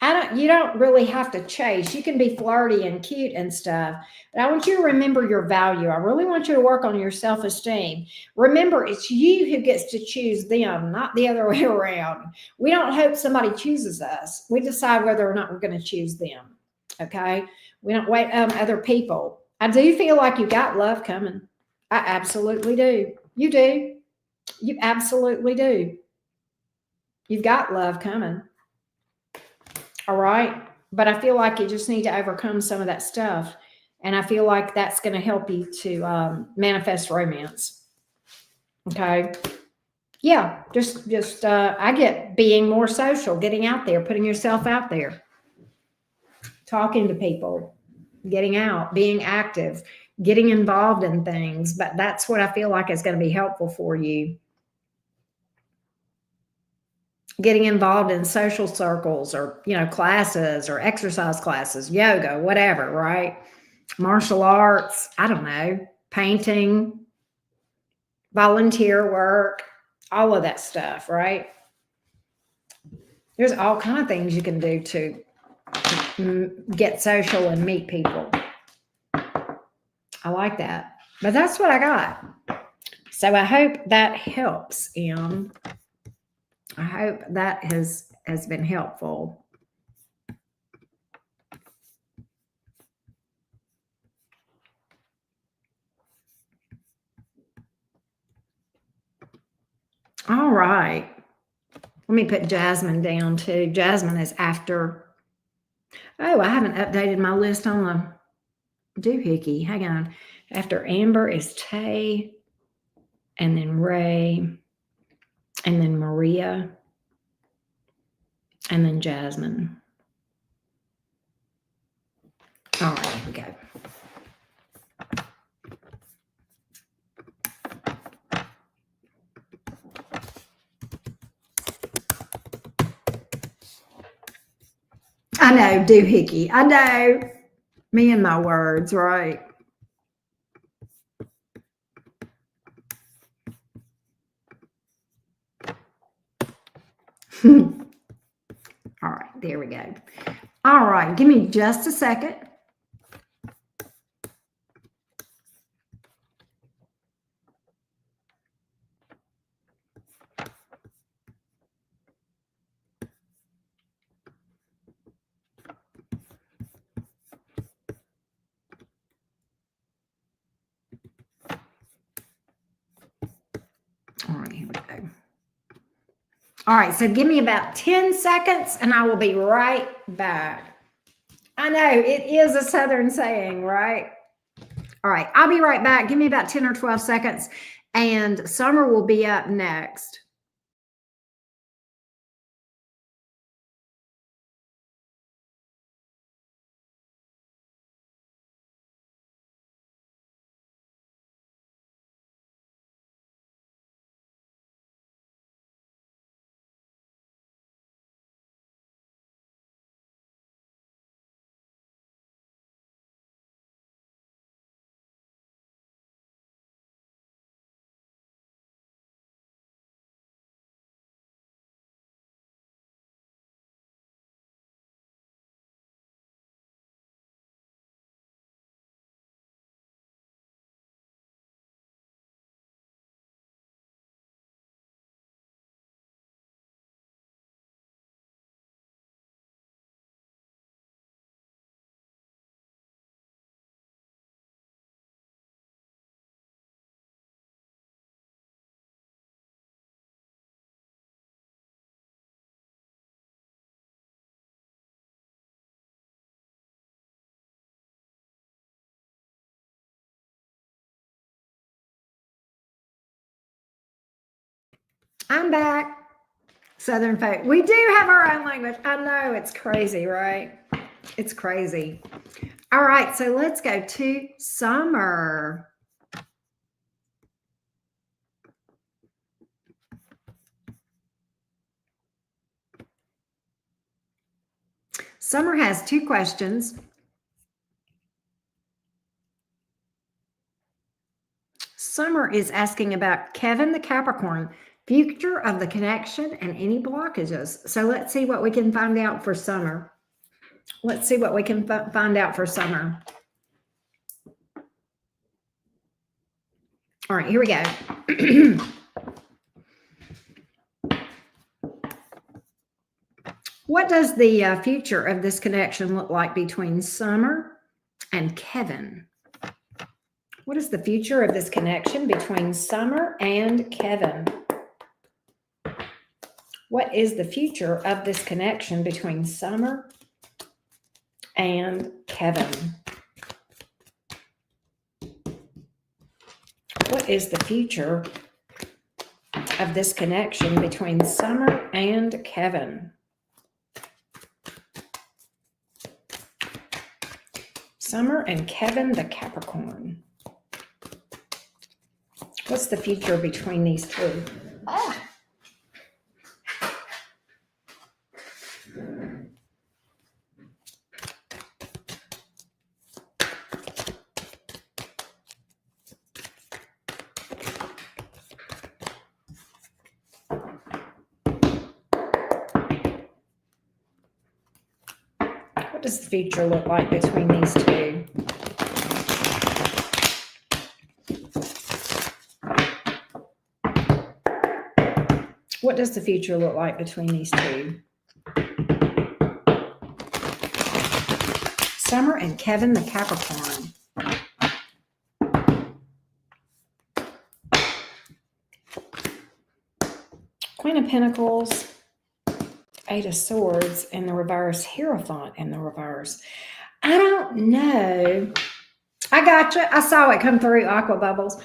You don't really have to chase. You can be flirty and cute and stuff, but I want you to remember your value. I really want you to work on your self-esteem. Remember, it's you who gets to choose them, not the other way around. We don't hope somebody chooses us. We decide whether or not we're going to choose them. Okay? We don't wait other people. I do feel like you got love coming. I absolutely do. You do. You absolutely do. You've got love coming. All right. But I feel like you just need to overcome some of that stuff. And I feel like that's going to help you to manifest romance. Okay. Yeah. I get being more social, getting out there, putting yourself out there, talking to people, getting out, being active, getting involved in things. But that's what I feel like is going to be helpful for you. Getting involved in social circles or, classes or exercise classes, yoga, whatever, right? Martial arts, I don't know, painting, volunteer work, all of that stuff, right? There's all kind of things you can do to get social and meet people. I like that. But that's what I got. So I hope that helps, Em. I hope that has been helpful. All right. Let me put Jasmine down too. Jasmine is after. Oh, I haven't updated my list on the doohickey. Hang on. After Amber is Tay, and then Ray, and then Maria, and then Jasmine. All right, here we go. I know, doohickey. I know. Me and my words, right? All right, there we go. All right, give me just a second. All right, here we go. All right, so give me about 10 seconds and I will be right back. I know, it is a Southern saying, right? All right, I'll be right back. Give me about 10 or 12 seconds and Summer will be up next. I'm back. Southern folk. We do have our own language. I know, it's crazy, right? It's crazy. All right, so let's go to Summer. Summer has two questions. Summer is asking about Kevin the Capricorn, future of the connection and any blockages. So let's see what we can find out for Summer. Let's see what we can find out for Summer. All right, here we go. What does the future of this connection look like between Summer and Kevin? What is the future of this connection between Summer and Kevin? What is the future of this connection between Summer and Kevin? What is the future of this connection between Summer and Kevin? Summer and Kevin the Capricorn. What's the future between these two? What does the future look like between these two? What does the future look like between these two? Summer and Kevin the Capricorn. Queen of Pentacles, Eight of Swords in the reverse, Hierophant in the reverse. I don't know. I gotcha. I saw it come through, Aqua Bubbles.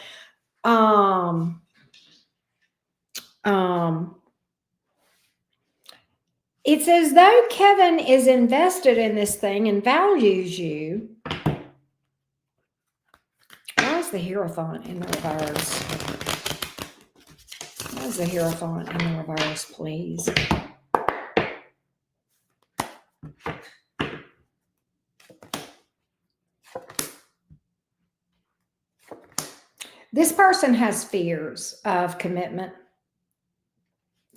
It's as though Kevin is invested in this thing and values you. Why is the Hierophant in the reverse? Why is the Hierophant in the reverse, please? This person has fears of commitment.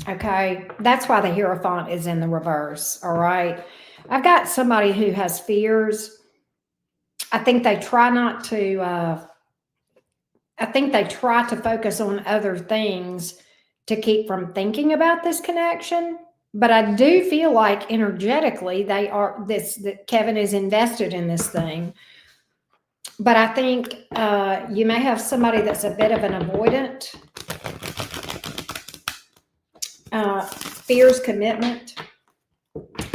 Okay, that's why the Hierophant is in the reverse. All right, I've got somebody who has fears. I think they try not to. I think they try to focus on other things to keep from thinking about this connection. But I do feel like energetically that Kevin is invested in this thing. But I think you may have somebody that's a bit of an avoidant. Fears commitment,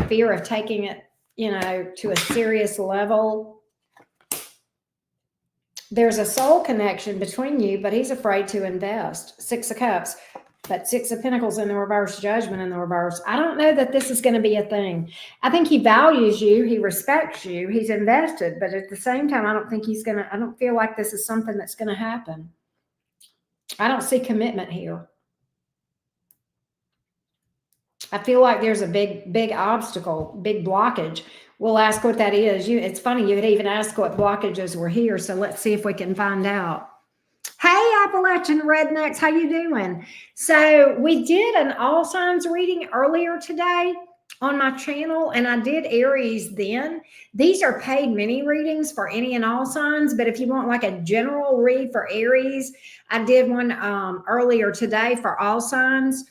fear of taking it, to a serious level. There's a soul connection between you, but he's afraid to invest. Six of Cups, but Six of Pentacles in the reverse, Judgment in the reverse. I don't know that this is going to be a thing. I think he values you. He respects you. He's invested, but at the same time, I don't feel like this is something that's going to happen. I don't see commitment here. I feel like there's a big obstacle, big blockage. We'll ask what that is. It's funny, you could even ask what blockages were here. So let's see if we can find out. Hey, Appalachian Rednecks, how you doing? So we did an all signs reading earlier today on my channel, and I did Aries then. These are paid mini readings for any and all signs, but if you want like a general read for Aries, I did one earlier today for all signs.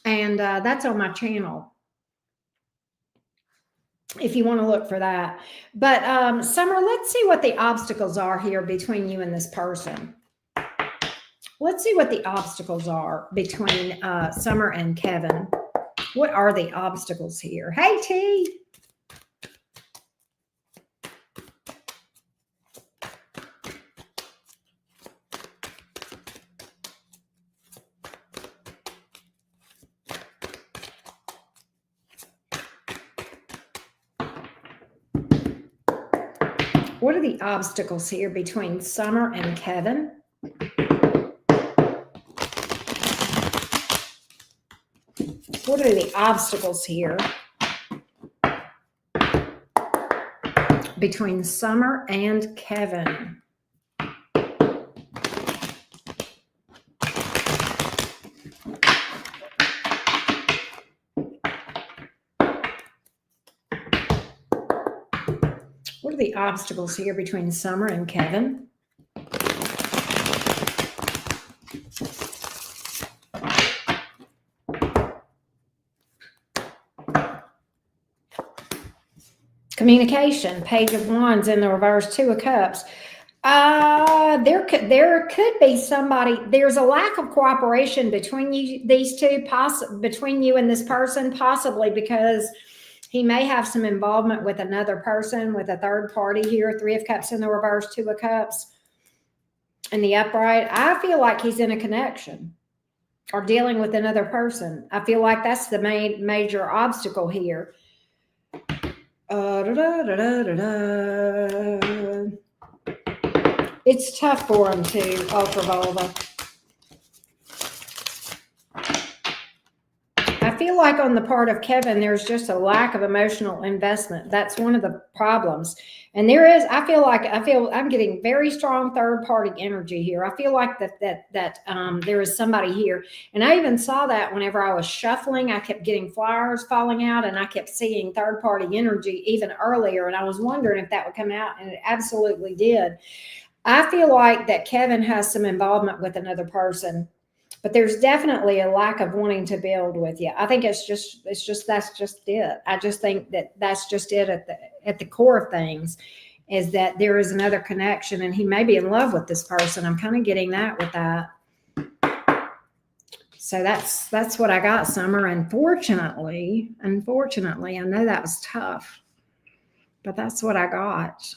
And that's on my channel if you want to look for that. But Summer, let's see what the obstacles are here between you and this person. Let's see what the obstacles are between Summer and Kevin. What are the obstacles here? Hey, T. What are the obstacles here between Summer and Kevin? What are the obstacles here between Summer and Kevin? the obstacles here between Summer and Kevin? Communication, Page of Wands in the reverse, Two of Cups. There could be somebody. There's a lack of cooperation between these two, between you and this person, possibly because he may have some involvement with another person, with a third party here. Three of Cups in the reverse, Two of Cups in the upright. I feel like he's in a connection or dealing with another person. I feel like that's the major obstacle here. It's tough for him to ultraviolet. I feel like on the part of Kevin, there's just a lack of emotional investment. That's one of the problems. And there is, I feel I'm getting very strong third party energy here. I feel like that there is somebody here. And I even saw that whenever I was shuffling, I kept getting flowers falling out and I kept seeing third party energy even earlier. And I was wondering if that would come out, and it absolutely did. I feel like that Kevin has some involvement with another person, but there's definitely a lack of wanting to build with you. I think that's just it. I just think that's just it at the core of things, is that there is another connection and he may be in love with this person. I'm kind of getting that with that. So that's what I got, Summer. Unfortunately, I know that was tough, but that's what I got.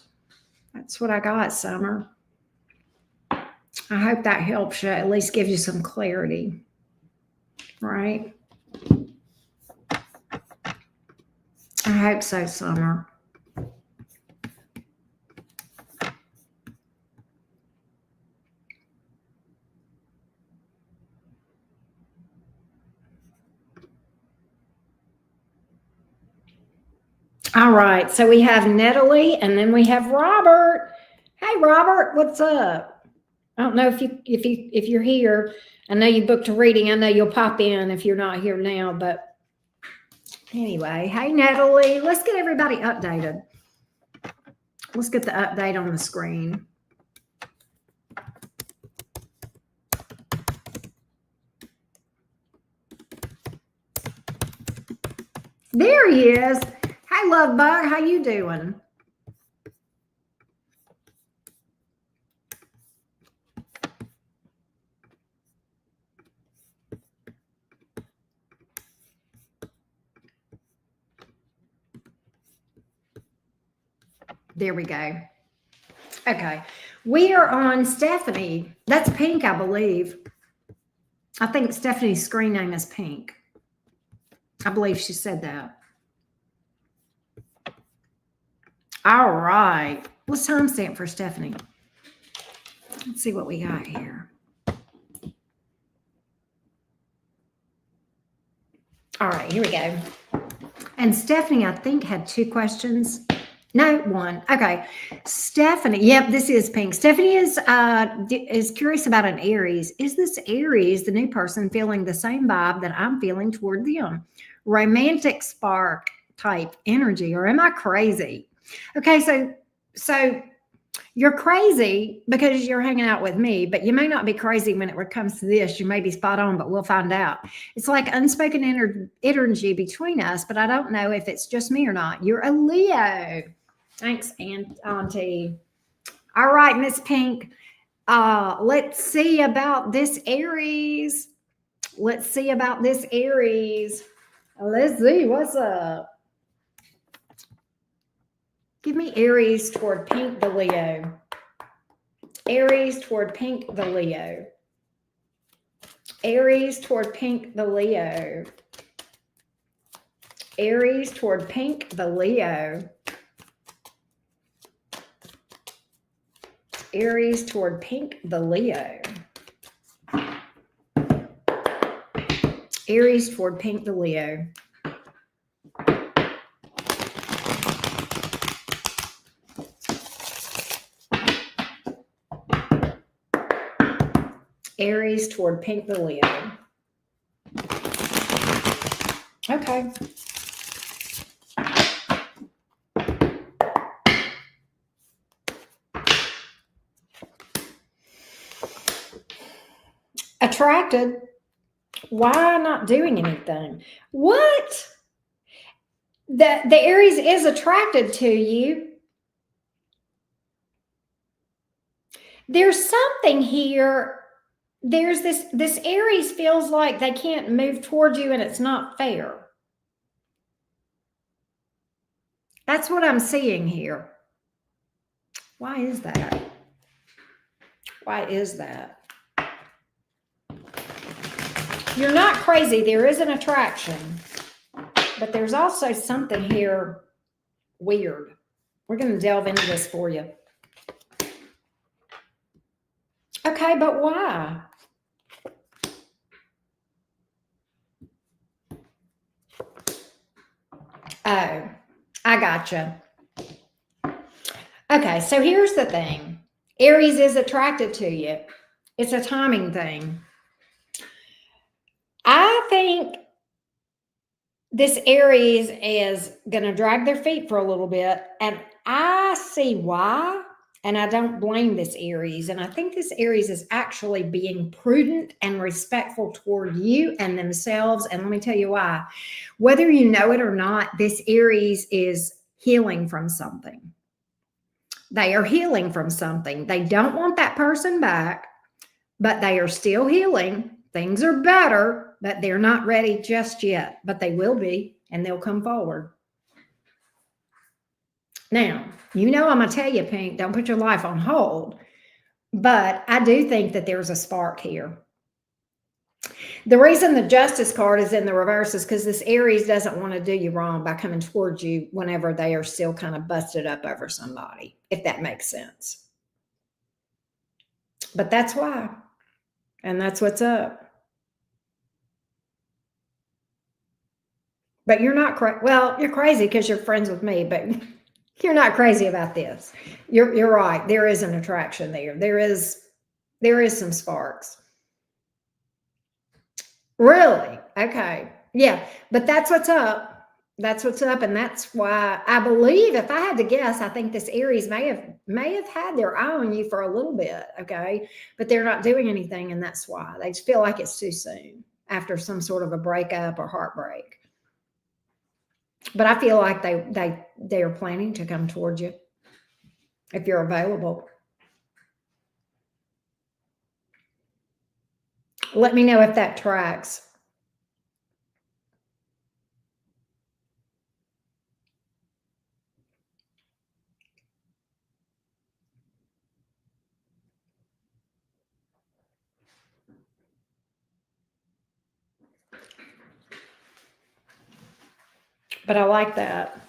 That's what I got, Summer. I hope that helps you, at least gives you some clarity, right? I hope so, Summer. All right, so we have Natalie and then we have Robert. Hey, Robert, what's up? I don't know if you're here. I know you booked a reading. I know you'll pop in if you're not here now, but anyway, hey, Natalie, let's get everybody updated. Let's get the update on the screen. There he is. Hey, Love Bug, how you doing? There we go. Okay. We are on Stephanie. That's Pink, I believe. I think Stephanie's screen name is Pink. I believe she said that. All right. What's timestamp for Stephanie? Let's see what we got here. All right, here we go. And Stephanie, I think, had 2 questions. No, 1. Okay. Stephanie. Yep, this is Pink. Stephanie is curious about an Aries. Is this Aries, the new person, feeling the same vibe that I'm feeling toward them? Romantic spark type energy, or am I crazy? Okay, so you're crazy because you're hanging out with me, but you may not be crazy when it comes to this. You may be spot on, but we'll find out. It's like unspoken energy between us, but I don't know if it's just me or not. You're a Leo. Thanks, Auntie. All right, Miss Pink. Let's see about this Aries. Let's see what's up. Give me Aries toward Pink the Leo. Aries toward Pink the Leo. Aries toward Pink the Leo. Aries toward Pink the Leo. Aries toward Pink the Leo. Aries toward Pink the Leo. Aries toward Pink the Leo. Okay. attracted. Why not doing anything? What? The Aries is attracted to you. There's something here. There's this Aries feels like they can't move towards you and it's not fair. That's what I'm seeing here. Why is that? Why is that? You're not crazy. There is an attraction, but there's also something here weird. We're going to delve into this for you. Okay, but why? Oh, I gotcha. Okay, so here's the thing. Aries is attracted to you. It's a timing thing. I think this Aries is going to drag their feet for a little bit, and I see why, and I don't blame this Aries. And I think this Aries is actually being prudent and respectful toward you and themselves. And let me tell you why. Whether you know it or not, this Aries is healing from something. They are healing from something. They don't want that person back, but they are still healing. Things are better, but they're not ready just yet, but they will be, and they'll come forward. Now, you know I'm going to tell you, Pink, don't put your life on hold, but I do think that there's a spark here. The reason the Justice card is in the reverse is because this Aries doesn't want to do you wrong by coming towards you whenever they are still kind of busted up over somebody, if that makes sense. But that's why. And that's what's up. But you're not crazy. Well, you're crazy because you're friends with me, but you're not crazy about this. You're right. There is an attraction there. There is some sparks. Really? Okay. Yeah. But that's what's up. That's what's up. And that's why I believe, if I had to guess, I think this Aries may have had their eye on you for a little bit. Okay. But they're not doing anything. And that's why they just feel like it's too soon after some sort of a breakup or heartbreak. But I feel like they are planning to come towards you if you're available. Let me know if that tracks. But I like that.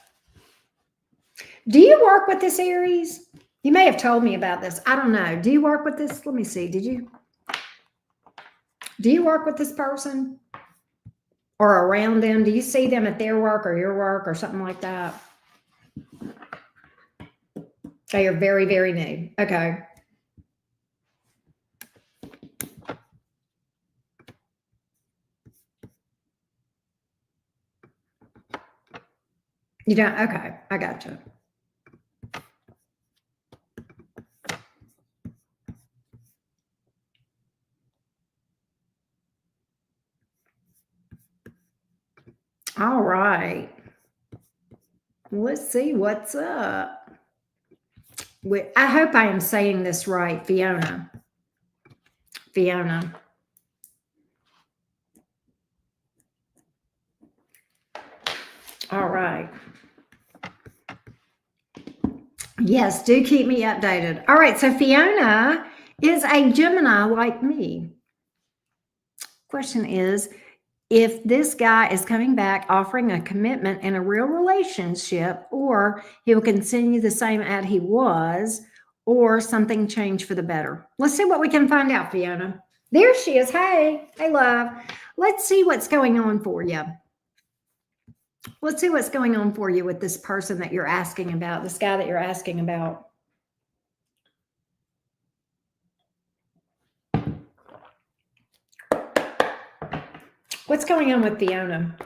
Do you work with this Aries? You may have told me about this. I don't know. Do you work with this? Let me see. Do you work with this person or around them? Do you see them at their work or your work or something like that? They are very, very new. Okay. You don't? Okay. I got you. All right. Let's see what's up. I hope I am saying this right, Fiona. Fiona. All right. Yes, do keep me updated. All right, so Fiona is a Gemini like me. Question is, if this guy is coming back offering a commitment in a real relationship, or he will continue the same as he was, or something changed for the better. Let's see what we can find out, Fiona. There she is. Hey, love. Let's see what's going on for you. Let's see what's going on for you with this person that you're asking about, this guy that you're asking about. What's going on with Fiona?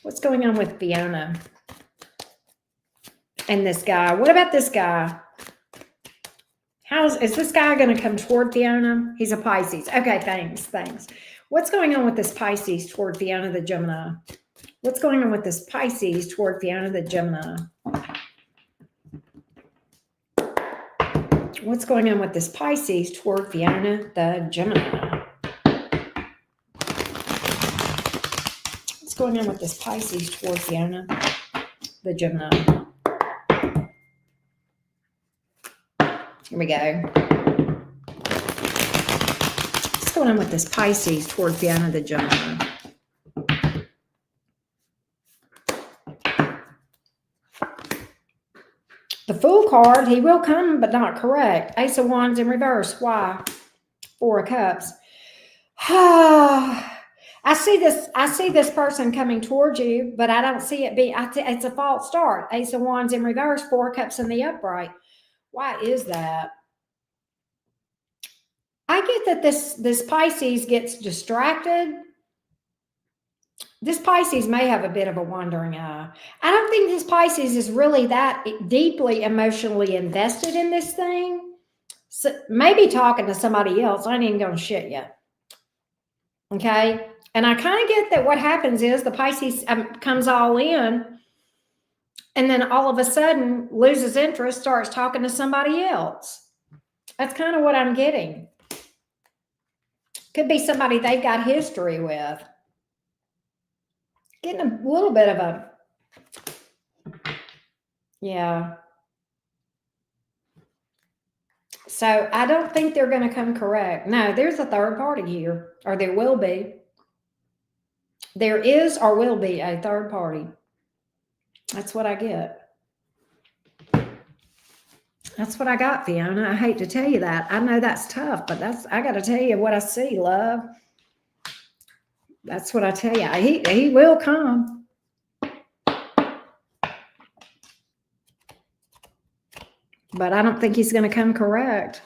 What's going on with Fiona and this guy? What about this guy? Is this guy going to come toward Fiona? He's a Pisces. Okay, thanks. What's going on with this Pisces toward Fiona the Gemini? What's going on with this Pisces toward Fiona the Gemini? What's going on with this Pisces toward Fiona the Gemini? What's going on with this Pisces toward Fiona the Gemini? Here we go. What's going on with this Pisces toward Fiona the Gemini? The Fool card, he will come, but not correct. Ace of Wands in reverse. Why? Four of Cups. I see this person coming towards you, but I don't see it be. It's a false start. Ace of Wands in reverse, Four of Cups in the upright. Why is that? I get that this Pisces gets distracted. This Pisces may have a bit of a wandering eye. I don't think this Pisces is really that deeply emotionally invested in this thing. So maybe talking to somebody else. I ain't even going to shit you. Okay? And I kind of get that what happens is the Pisces comes all in and then all of a sudden loses interest, starts talking to somebody else. That's kind of what I'm getting. Could be somebody they've got history with. Getting a little bit of a, yeah. So I don't think they're going to come correct. No, there's a third party here, or there will be. There is or will be a third party. That's what I get. That's what I got, Fiona. I hate to tell you that. I know that's tough, but I got to tell you what I see, love. That's what I tell you. He will come. But I don't think he's going to come correct.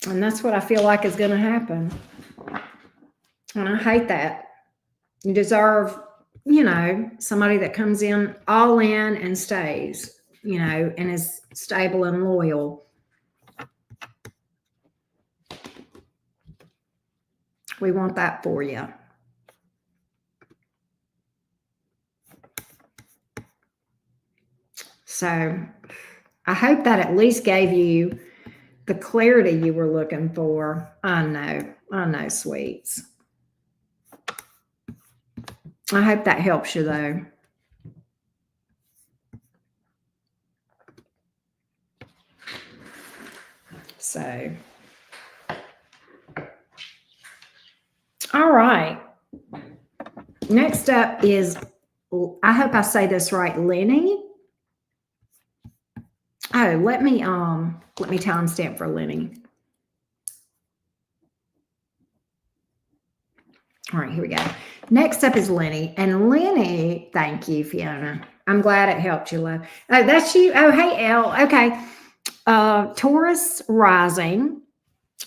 And that's what I feel like is going to happen. And I hate that. You deserve, somebody that comes in all in and stays, and is stable and loyal. We want that for you. So I hope that at least gave you the clarity you were looking for. I know, sweets. I hope that helps you, though. So, all right. Next up is, I hope I say this right, Lenny. Oh, let me timestamp for Lenny. All right, here we go. Next up is Lenny. And Lenny, thank you, Fiona. I'm glad it helped you, love. Oh, that's you. Oh, hey, Elle. Okay. Taurus rising,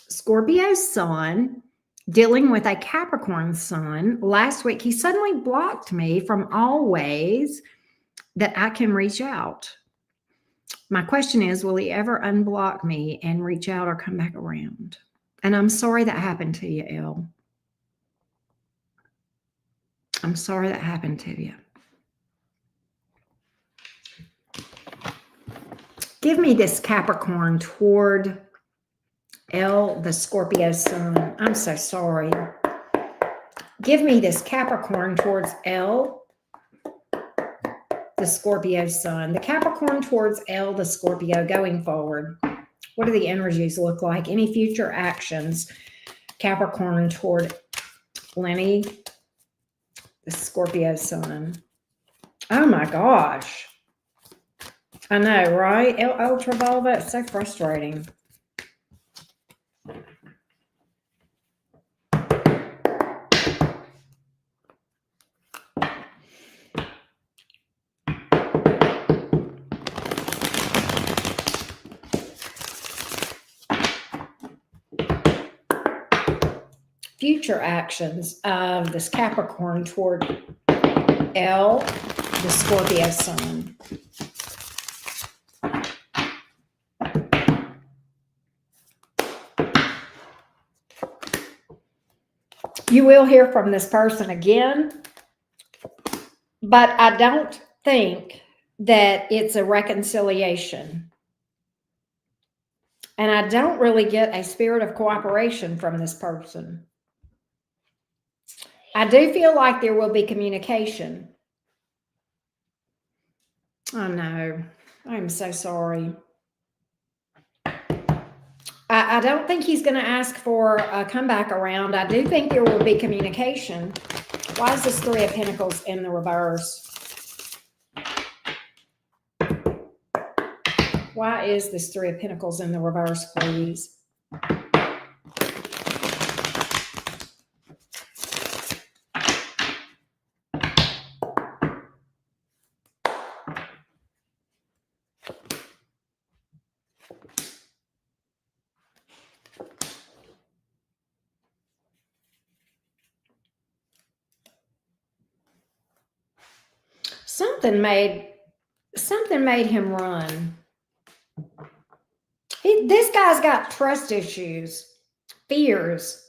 Scorpio sun, dealing with a Capricorn sun. Last week, he suddenly blocked me from all ways that I can reach out. My question is, will he ever unblock me and reach out or come back around? And I'm sorry that happened to you, Elle. I'm sorry that happened to you. Give me this Capricorn toward Elle, the Scorpio sun. I'm so sorry. Give me this Capricorn towards Elle, the Scorpio sun. The Capricorn towards Elle, the Scorpio, going forward. What do the energies look like? Any future actions? Capricorn toward Lenny, the Scorpio sun. Oh my gosh. I know, right? Ultraviolet, it's so frustrating. Future actions of this Capricorn toward Elle, the Scorpio sun. You will hear from this person again, but I don't think that it's a reconciliation. And I don't really get a spirit of cooperation from this person. I do feel like there will be communication. Oh no, I'm so sorry. I don't think he's going to ask for a comeback around. I do think there will be communication. Why is this Three of Pentacles in the reverse? Why is this Three of Pentacles in the reverse, please? Something made him run. This guy's got trust issues, fears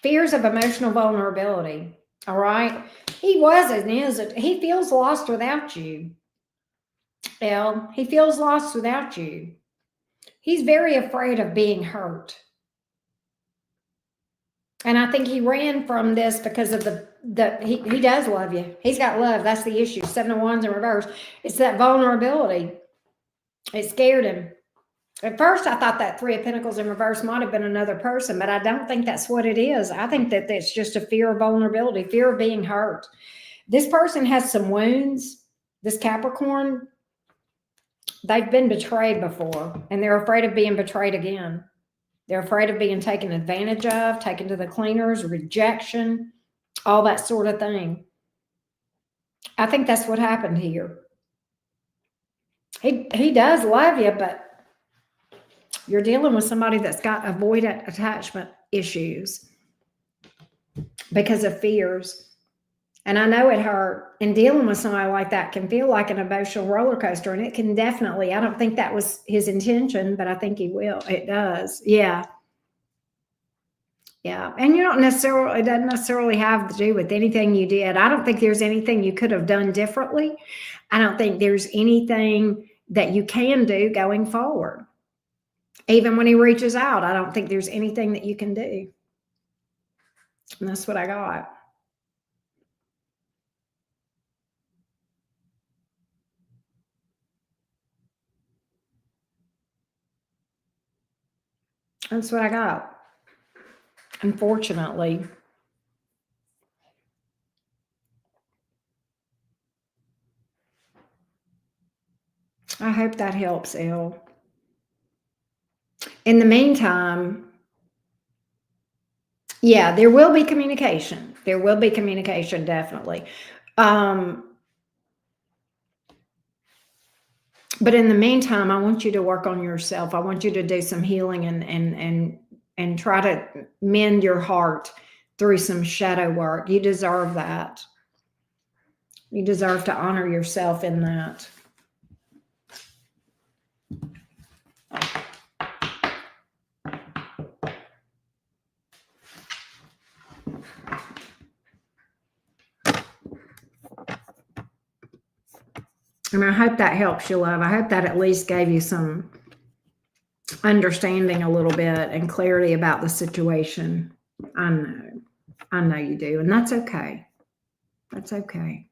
of emotional vulnerability. All right. He was and is. He feels lost without you. He feels lost without you. He's very afraid of being hurt. And I think he ran from this because of he does love you. He's got love. That's the issue. Seven of Wands in reverse. It's that vulnerability. It scared him. At first, I thought that Three of Pentacles in reverse might have been another person, but I don't think that's what it is. I think that it's just a fear of vulnerability, fear of being hurt. This person has some wounds. This Capricorn, they've been betrayed before, and they're afraid of being betrayed again. They're afraid of being taken advantage of, taken to the cleaners, rejection, all that sort of thing. I think that's what happened here. He does love you, but you're dealing with somebody that's got avoidant attachment issues because of fears. And I know it hurt. And dealing with somebody like that can feel like an emotional roller coaster. And it can definitely, I don't think that was his intention, but I think he will. It does. Yeah. Yeah. And you don't necessarily, it doesn't necessarily have to do with anything you did. I don't think there's anything you could have done differently. I don't think there's anything that you can do going forward. Even when he reaches out, I don't think there's anything that you can do. And that's what I got. That's what I got. Unfortunately. I hope that helps, Elle. In the meantime, yeah, there will be communication. There will be communication, definitely. But in the meantime, I want you to work on yourself. I want you to do some healing and try to mend your heart through some shadow work. You deserve that. You deserve to honor yourself in that. And I hope that helps you, love. I hope that at least gave you some understanding a little bit and clarity about the situation. I know you do. And that's okay. That's okay.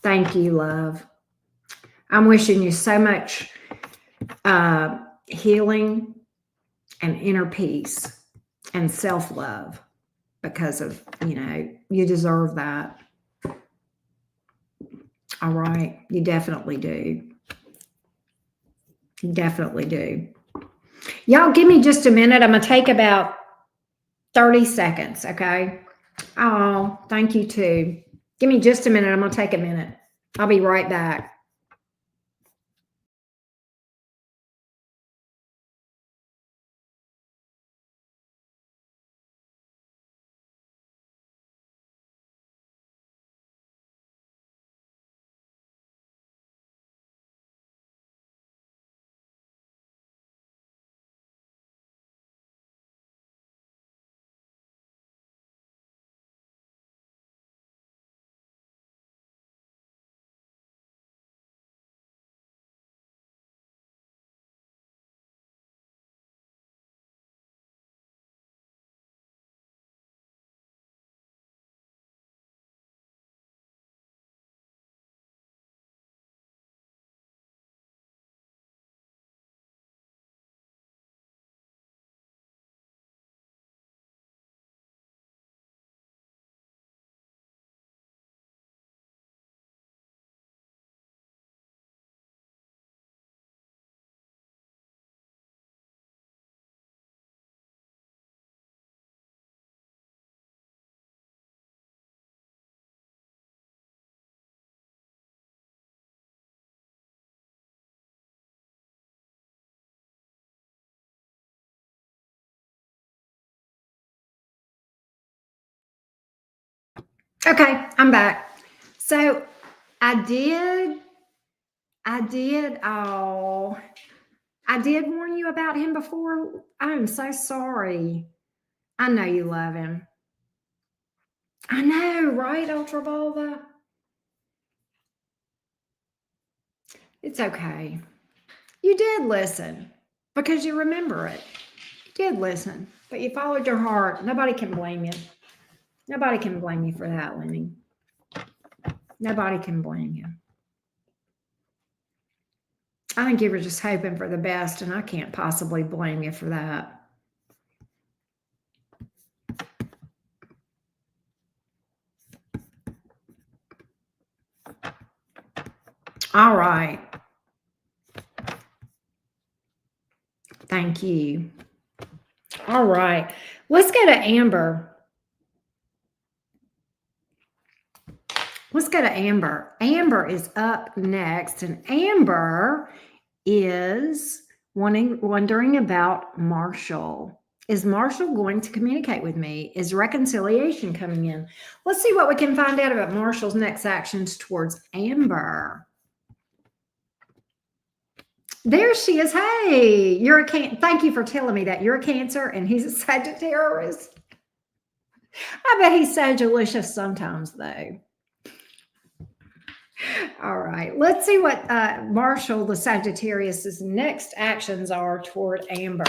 Thank you, love. I'm wishing you so much healing and inner peace and self-love because of, you deserve that. All right. You definitely do. You definitely do. Y'all give me just a minute. I'm going to take about 30 seconds. Okay. Oh, thank you too. Give me just a minute. I'm going to take a minute. I'll be right back. Okay, I'm back. So I did, oh, I did warn you about him before. I'm so sorry. I know you love him. I know, right, Ultraviola? It's okay. You did listen because you remember it. You did listen, but you followed your heart. Nobody can blame you. Nobody can blame you for that, Lenny. Nobody can blame you. I think you were just hoping for the best, and I can't possibly blame you for that. All right. Thank you. All right. Let's go to Amber. Let's go to Amber. Amber is up next, and Amber is wondering about Marshall. Is Marshall going to communicate with me? Is reconciliation coming in? Let's see what we can find out about Marshall's next actions towards Amber. There she is. Hey, you're a thank you for telling me that. You're a Cancer and he's a Sagittarius. I bet he's Sagittarius sometimes, though. All right, let's see what Marshall the Sagittarius's next actions are toward Amber.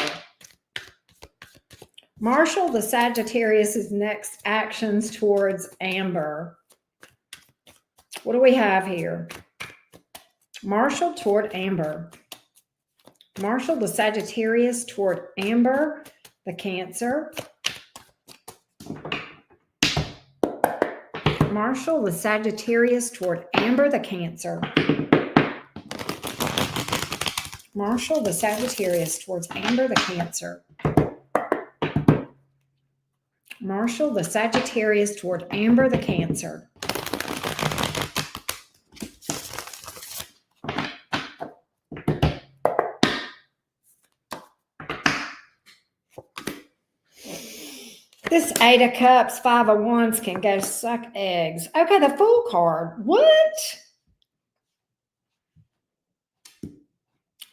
Marshall the Sagittarius's next actions towards Amber. What do we have here? Marshall toward Amber. Marshall the Sagittarius toward Amber the Cancer. Marshall the Sagittarius toward Amber the Cancer. Marshall the Sagittarius towards Amber the Cancer. Marshall the Sagittarius toward Amber the Cancer. This Eight of Cups, Five of Wands can go suck eggs. Okay, the Fool card. What?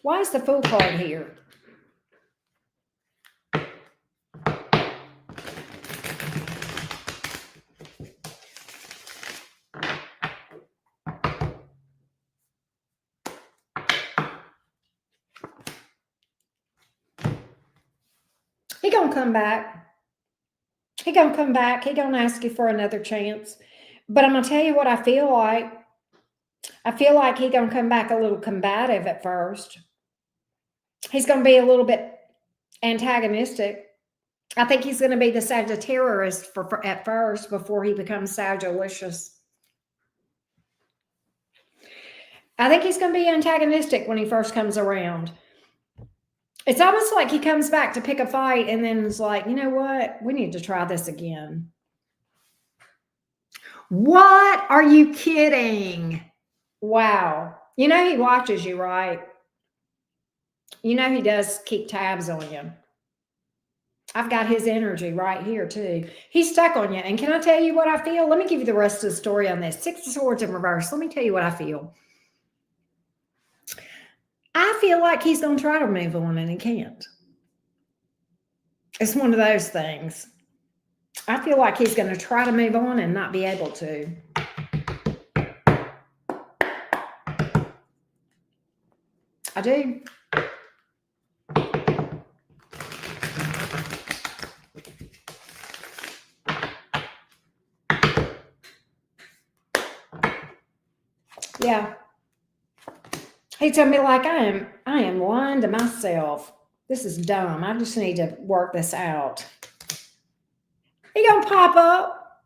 Why is the Fool card here? He gonna come back. He gonna come back. He gonna ask you for another chance. But I'm gonna tell you what I feel like. I feel like he gonna come back a little combative at first. He's gonna be a little bit antagonistic. I think he's gonna be the Sagittarius for at first before he becomes Sagittarius. I think he's gonna be antagonistic when he first comes around. It's almost like he comes back to pick a fight and then is like, you know what? We need to try this again. What? Are you kidding? Wow. You know he watches you, right? You know he does keep tabs on you. I've got his energy right here, too. He's stuck on you. And can I tell you what I feel? Let me give you the rest of the story on this. Six of Swords in reverse. Let me tell you what I feel. I feel like he's going to try to move on and he can't. It's one of those things. I feel like he's going to try to move on and not be able to. I do. Yeah. He told me like I am lying to myself. This is dumb. I just need to work this out. He gonna pop up.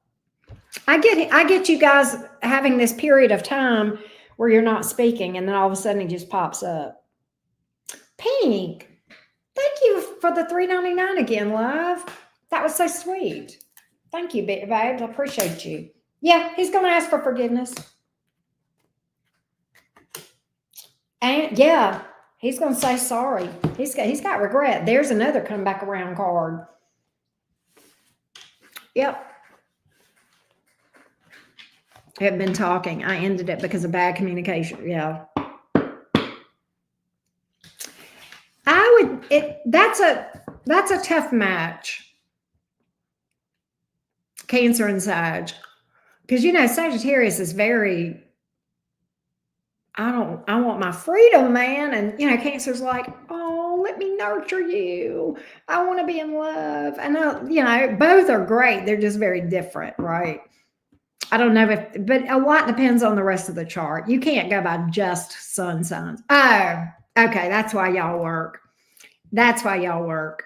I get you guys having this period of time where you're not speaking, and then all of a sudden he just pops up. Pink, thank you for the $3.99 again, love. That was so sweet. Thank you, babes. I appreciate you. Yeah, he's gonna ask for forgiveness. And yeah, he's going to say sorry. He's got regret. There's another come back around card. Yep. have been talking. I ended it because of bad communication. Yeah. That's a tough match. Cancer and Sag. Because Sagittarius is very, I want my freedom, man. And Cancer's like, oh, let me nurture you. I want to be in love. And both are great. They're just very different, right? I don't know but a lot depends on the rest of the chart. You can't go by just sun signs. Oh, okay. That's why y'all work. That's why y'all work.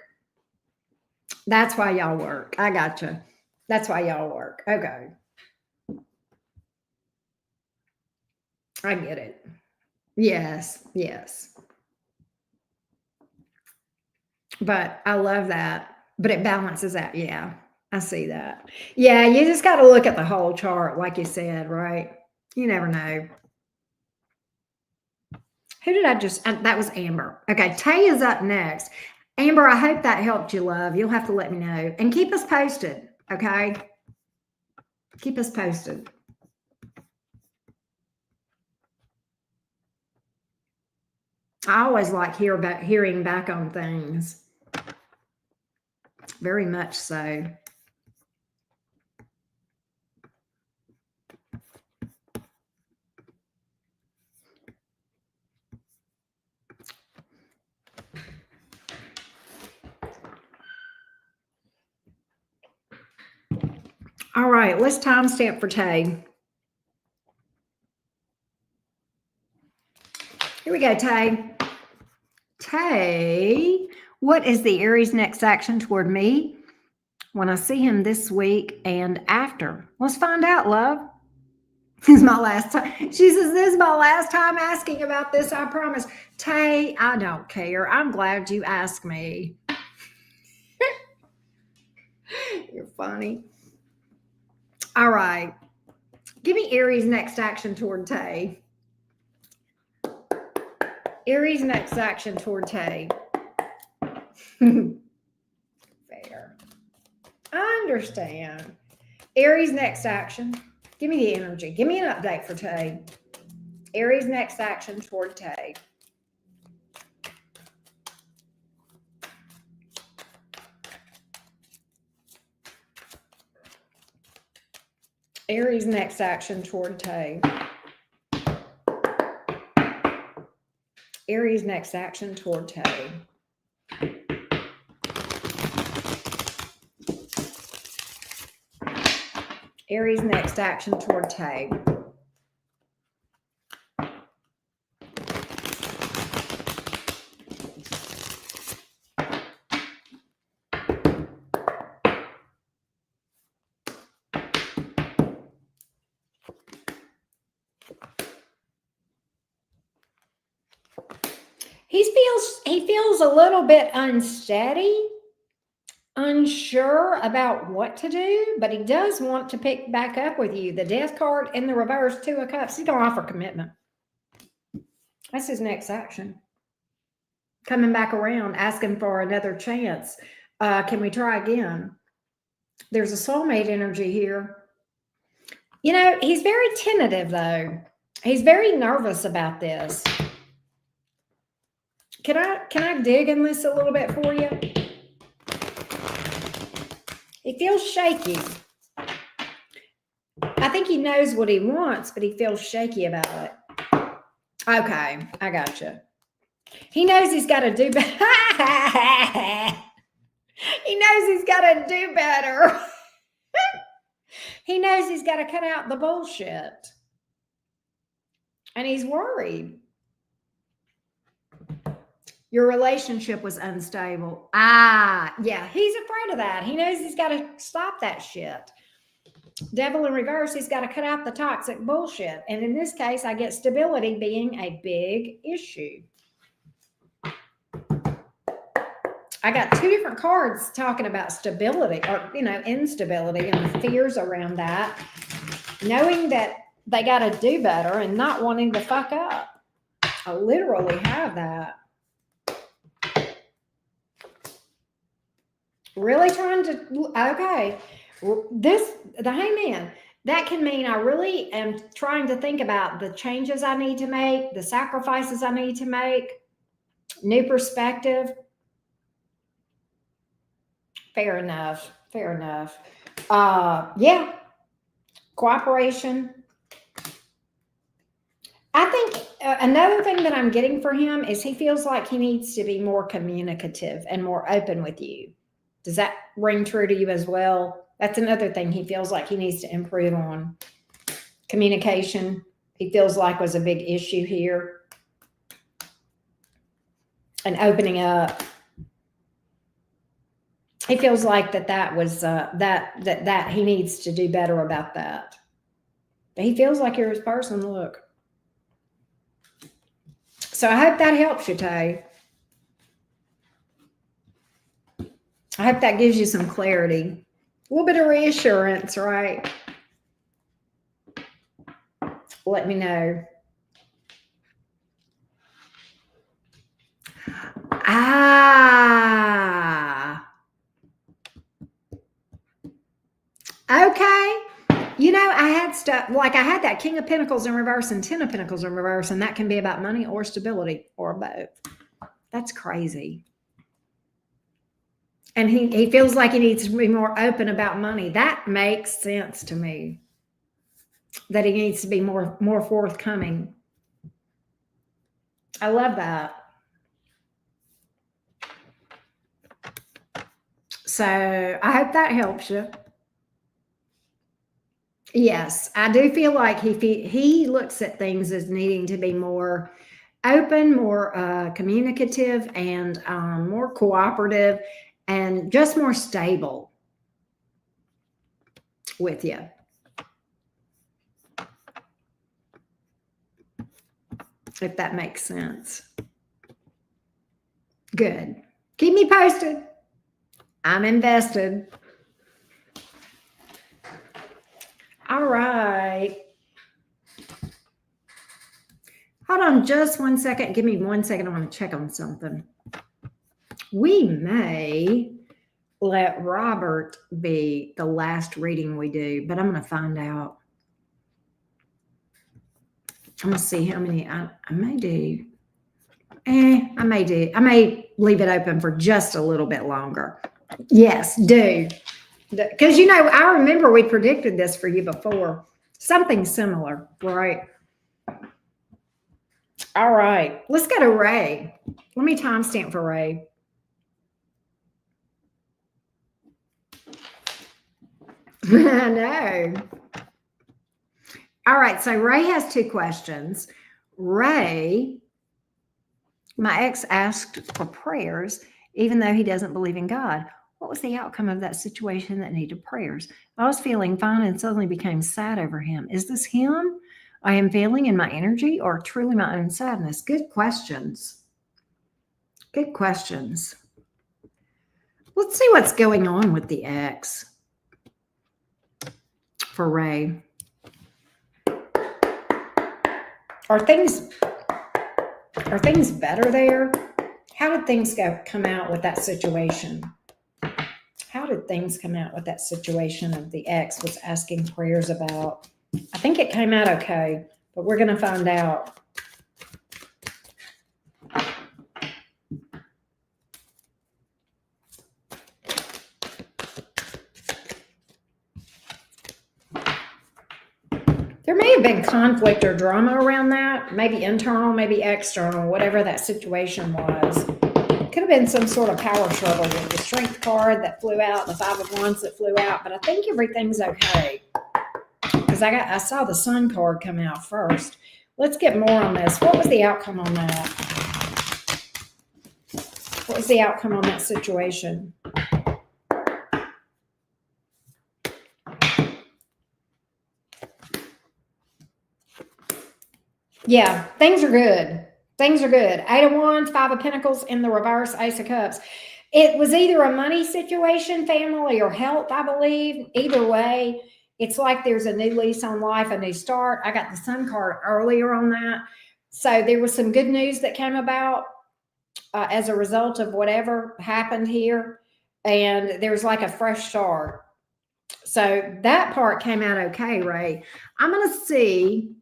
That's why y'all work. I gotcha. That's why y'all work. Okay. I get it. Yes. Yes. But I love that. But it balances out. Yeah. I see that. Yeah. You just got to look at the whole chart, like you said, right? You never know. Who did I just? That was Amber. Okay. Tay is up next. Amber, I hope that helped you, love. You'll have to let me know. And keep us posted. Okay. Keep us posted. I always like hearing back on things. Very much so. All right, let's timestamp for Tay. Here we go, Tay. Tay, what is the Aries next action toward me when I see him this week and after? Let's find out, love. This is my last time. She says, this is my last time asking about this, I promise. Tay, I don't care. I'm glad you asked me. You're funny. All right. Give me Aries next action toward Tay. Aries next action toward Tay. Fair. I understand. Aries next action. Give me the energy. Give me an update for Tay. Aries next action toward Tay. Aries next action toward Tay. Aries next action toward Tay. Aries next action toward Tay. He feels a little bit unsteady, unsure about what to do, but he does want to pick back up with you. The Death card in the reverse, 2 of Cups. He's going to offer commitment. That's his next action. Coming back around, asking for another chance. Can we try again? There's a soulmate energy here. He's very tentative, though. He's very nervous about this. Can I dig in this a little bit for you? He feels shaky. I think he knows what he wants, but he feels shaky about it. Okay, I gotcha. He knows he's got to do better. He knows he's got to do better. He knows he's got to cut out the bullshit. And he's worried. Your relationship was unstable. Yeah, he's afraid of that. He knows he's got to stop that shit. Devil in reverse, he's got to cut out the toxic bullshit. And in this case, I get stability being a big issue. I got 2 different cards talking about stability or, instability and the fears around that. Knowing that they got to do better and not wanting to fuck up. I literally have that. Really trying to, okay. The Hangman. That can mean I really am trying to think about the changes I need to make, the sacrifices I need to make, new perspective. Fair enough. Fair enough. Yeah, cooperation. I think another thing that I'm getting for him is he feels like he needs to be more communicative and more open with you. Does that ring true to you as well? That's another thing he feels like he needs to improve on. Communication, he feels like was a big issue here. And opening up. He feels like that was that he needs to do better about that. But he feels like you're his person. Look. So I hope that helps you, Tay. I hope that gives you some clarity. A little bit of reassurance, right? Let me know. Okay. You know, I had stuff, like I had that King of Pentacles in reverse and 10 of Pentacles in reverse, and that can be about money or stability or both. That's crazy. And he feels like he needs to be more open about money. That makes sense to me. That he needs to be more forthcoming. I love that. So I hope that helps you. Yes, I do feel like he looks at things as needing to be more open, more communicative, and more cooperative, and just more stable with you. If that makes sense. Good. Keep me posted. I'm invested. All right. Hold on just 1 second. Give me 1 second. I want to check on something. We may let Robert be the last reading we do, but I'm going to find out. I'm going to see how many I may do. I may leave it open for just a little bit longer. Yes, do. Because, you know, I remember we predicted this for you before. Something similar, right? All right. Let's go to Ray. Let me timestamp for Ray. I know. All right. So Ray has 2 questions. Ray, my ex asked for prayers, even though he doesn't believe in God. What was the outcome of that situation that needed prayers? I was feeling fine and suddenly became sad over him. Is this him I am feeling in my energy, or truly my own sadness? Good questions. Good questions. Let's see what's going on with the ex for Ray. Are things better there? How did things come out with that situation? How did things come out with that situation of the ex was asking prayers about? I think it came out okay, but we're going to find out. There may have been conflict or drama around that, maybe internal, maybe external, whatever that situation was. Could have been some sort of power struggle with the Strength card that flew out, the 5 of Wands that flew out, but I think everything's okay. Because I saw the Sun card come out first. Let's get more on this. What was the outcome on that? What was the outcome on that situation? Yeah, things are good. Things are good. 8 of Wands, 5 of Pentacles in the reverse, Ace of Cups. It was either a money situation, family, or health, I believe. Either way, it's like there's a new lease on life, a new start. I got the Sun card earlier on that. So there was some good news that came about as a result of whatever happened here. And there's like a fresh start. So that part came out okay, Ray. I'm going to see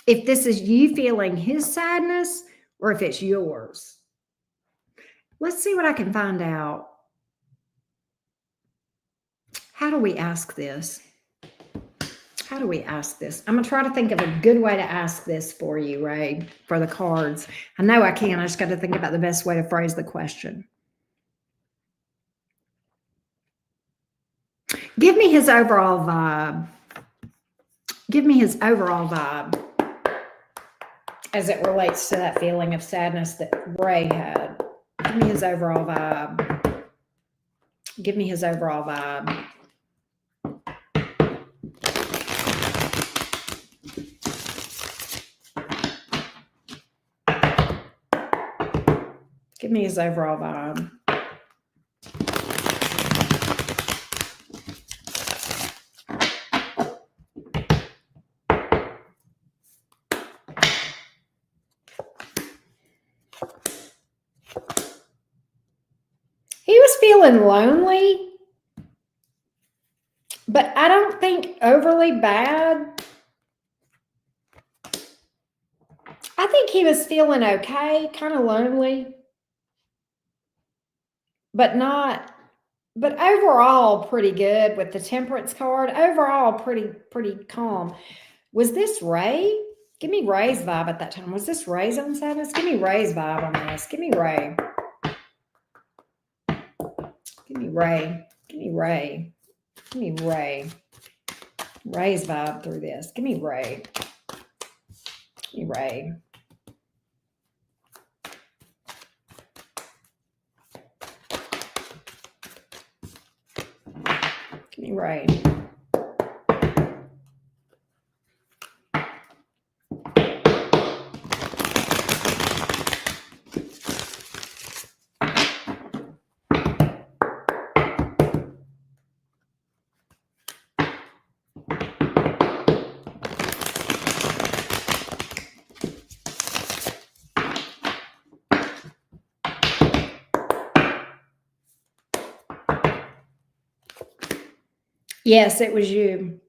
if this is you feeling his sadness or if it's yours. Let's see what I can find out. How do we ask this? How do we ask this? I'm going to try to think of a good way to ask this for you, Ray, for the cards. I know I can. I just got to think about the best way to phrase the question. Give me his overall vibe. Give me his overall vibe as it relates to that feeling of sadness that Ray had. Give me his overall vibe. Give me his overall vibe. Give me his overall vibe. He was feeling lonely, but I don't think overly bad. I think he was feeling okay, kind of lonely, but overall pretty good with the Temperance card. Overall pretty calm. Was this Ray? Give me Ray's vibe at that time. Was this Ray's own sadness? Give me Ray's vibe on this. Give me Ray. Give me Ray. Give me Ray. Give me Ray. Ray's vibe through this. Give me Ray. Give me Ray. Give me Ray. Yes, it was you.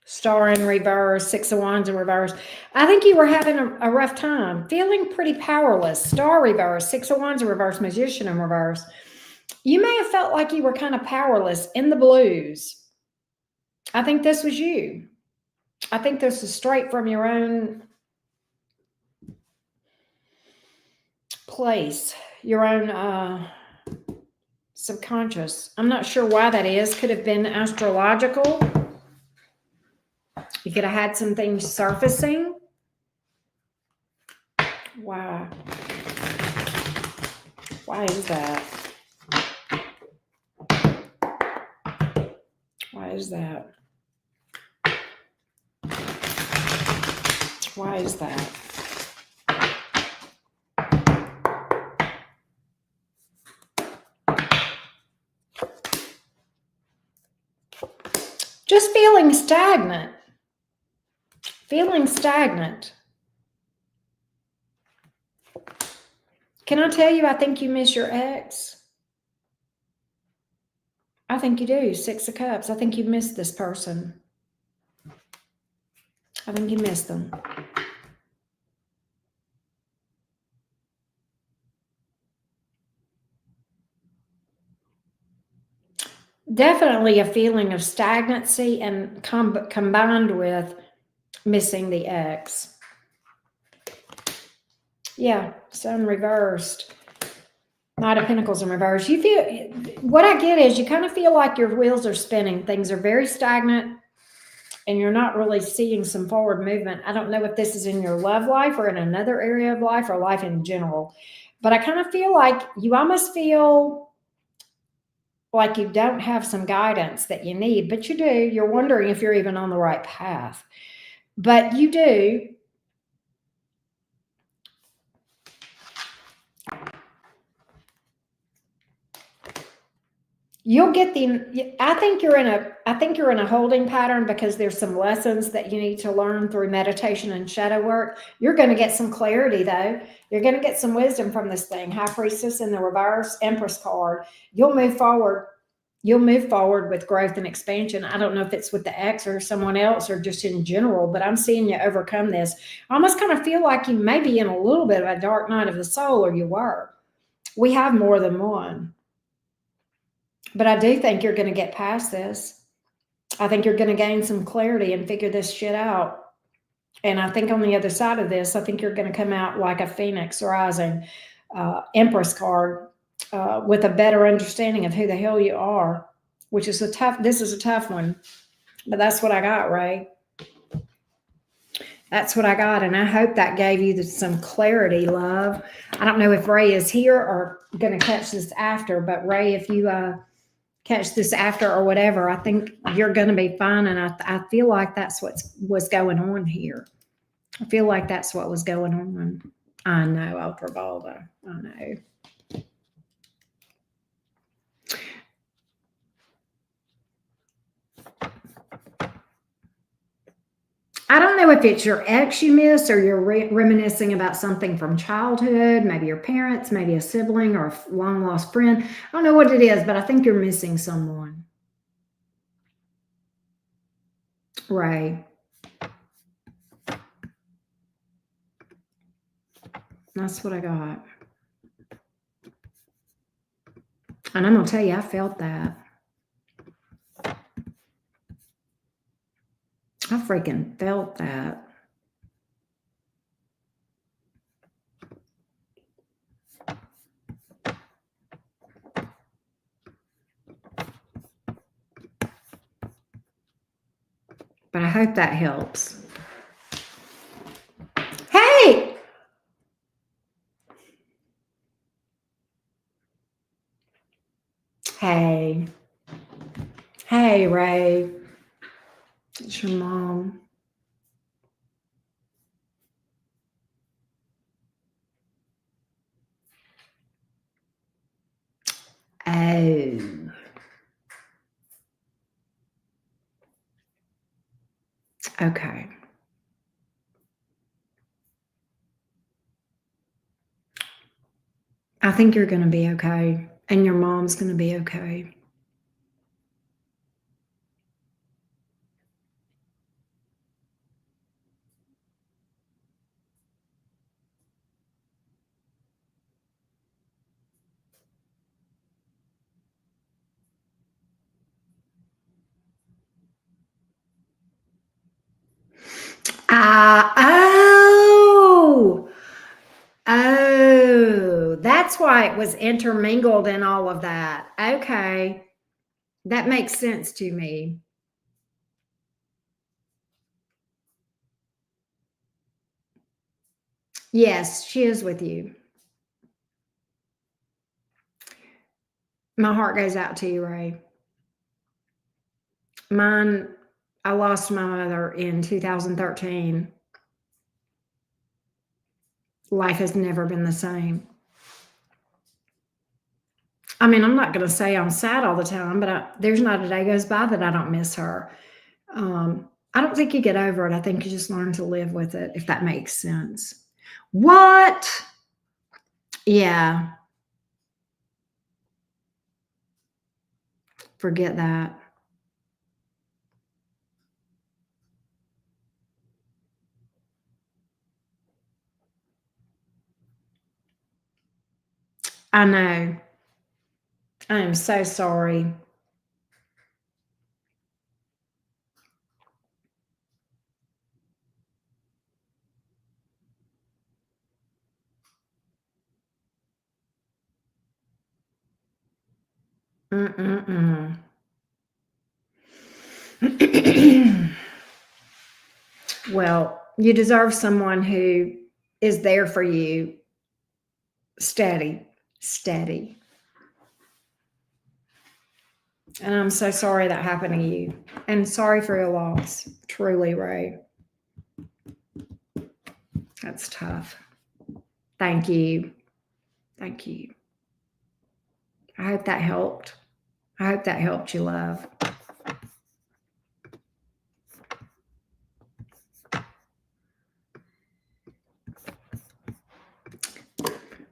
Star in reverse, Six of Wands in reverse. I think you were having a rough time, feeling pretty powerless. Star reverse, Six of Wands in reverse, Magician in reverse. You may have felt like you were kind of powerless in the blues. I think this was you. I think this is straight from your own place, your own subconscious. I'm not sure why that is. Could have been astrological. You could have had some things surfacing. Why? Why is that? Why is that? Why is that? Just feeling stagnant. Feeling stagnant. Can I tell you, I think you miss your ex. I think you do. Six of Cups. I think you miss this person. I think you miss them. Definitely a feeling of stagnancy and combined with missing the ex. Yeah, Sun reversed. Knight of Pentacles in reverse. You feel, what I get is you kind of feel like your wheels are spinning. Things are very stagnant and you're not really seeing some forward movement. I don't know if this is in your love life or in another area of life or life in general, but I kind of feel like you almost feel like you don't have some guidance that you need, but you do. You're wondering if you're even on the right path, but you do. You'll get I think you're in a holding pattern because there's some lessons that you need to learn through meditation and shadow work. You're going to get some clarity though. You're going to get some wisdom from this thing. High Priestess in the reverse, Empress card. You'll move forward You'll move forward with growth and expansion. I don't know if it's with the ex or someone else or just in general, but I'm seeing you overcome this. I almost kind of feel like you may be in a little bit of a dark night of the soul, or you were. We have more than one. But I do think you're going to get past this. I think you're going to gain some clarity and figure this shit out. And I think on the other side of this, I think you're going to come out like a phoenix rising, Empress card, with a better understanding of who the hell you are, which is this is a tough one, but that's what I got, Ray. That's what I got. And I hope that gave you some clarity, love. I don't know if Ray is here or going to catch this after, but Ray, if you, catch this after or whatever, I think you're going to be fine. And I feel like that's what's going on here. I feel like that's what was going on. I know, Ultra Balda. I know. I don't know if it's your ex you miss or you're reminiscing about something from childhood, maybe your parents, maybe a sibling or a long lost friend. I don't know what it is, but I think you're missing someone. Right. That's what I got. And I'm going to tell you, I felt that. I freaking felt that. But I hope that helps. Hey! Hey. Hey, Ray. It's your mom. Oh. Okay. I think you're going to be okay. And your mom's going to be okay. Oh, that's why it was intermingled in all of that. Okay. That makes sense to me. Yes, she is with you. My heart goes out to you, Ray. Mine, I lost my mother in 2013. Life has never been the same. I mean, I'm not going to say I'm sad all the time, but there's not a day goes by that I don't miss her. I don't think you get over it. I think you just learn to live with it, if that makes sense. What? Yeah. Forget that. I know. I am so sorry. Mm-mm-mm. Well, you deserve someone who is there for you, steady, steady. And I'm so sorry that happened to you. And sorry for your loss. Truly, Ray. That's tough. Thank you. Thank you. I hope that helped. I hope that helped you, love.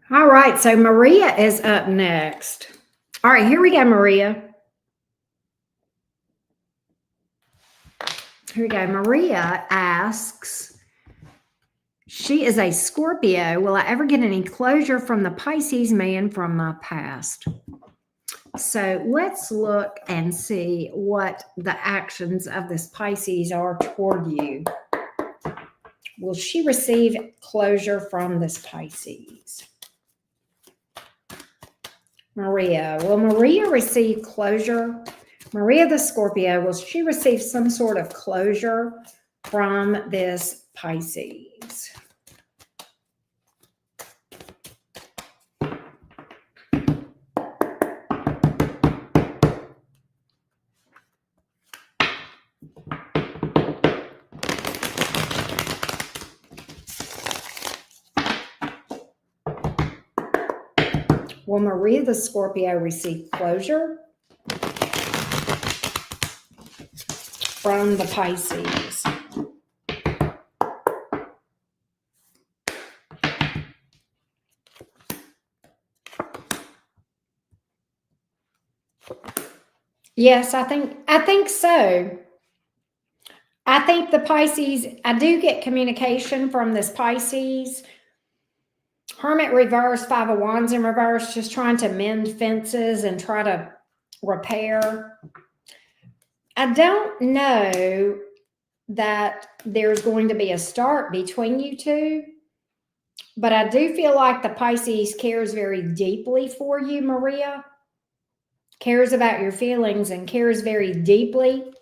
All right, so Maria is up next. All right, here we go, Maria. Here we go. Maria asks, she is a Scorpio. Will I ever get any closure from the Pisces man from my past? So let's look and see what the actions of this Pisces are toward you. Will she receive closure from this Pisces? Maria, will Maria receive closure? Maria the Scorpio, will she receive some sort of closure from this Pisces? Will Maria the Scorpio receive closure from the Pisces? Yes, I think so. I think the Pisces, I do get communication from this Pisces. Hermit reverse, Five of Wands in reverse, just trying to mend fences and try to repair. I don't know that there's going to be a start between you two, but I do feel like the Pisces cares very deeply for you, Maria. Cares about your feelings and cares very deeply.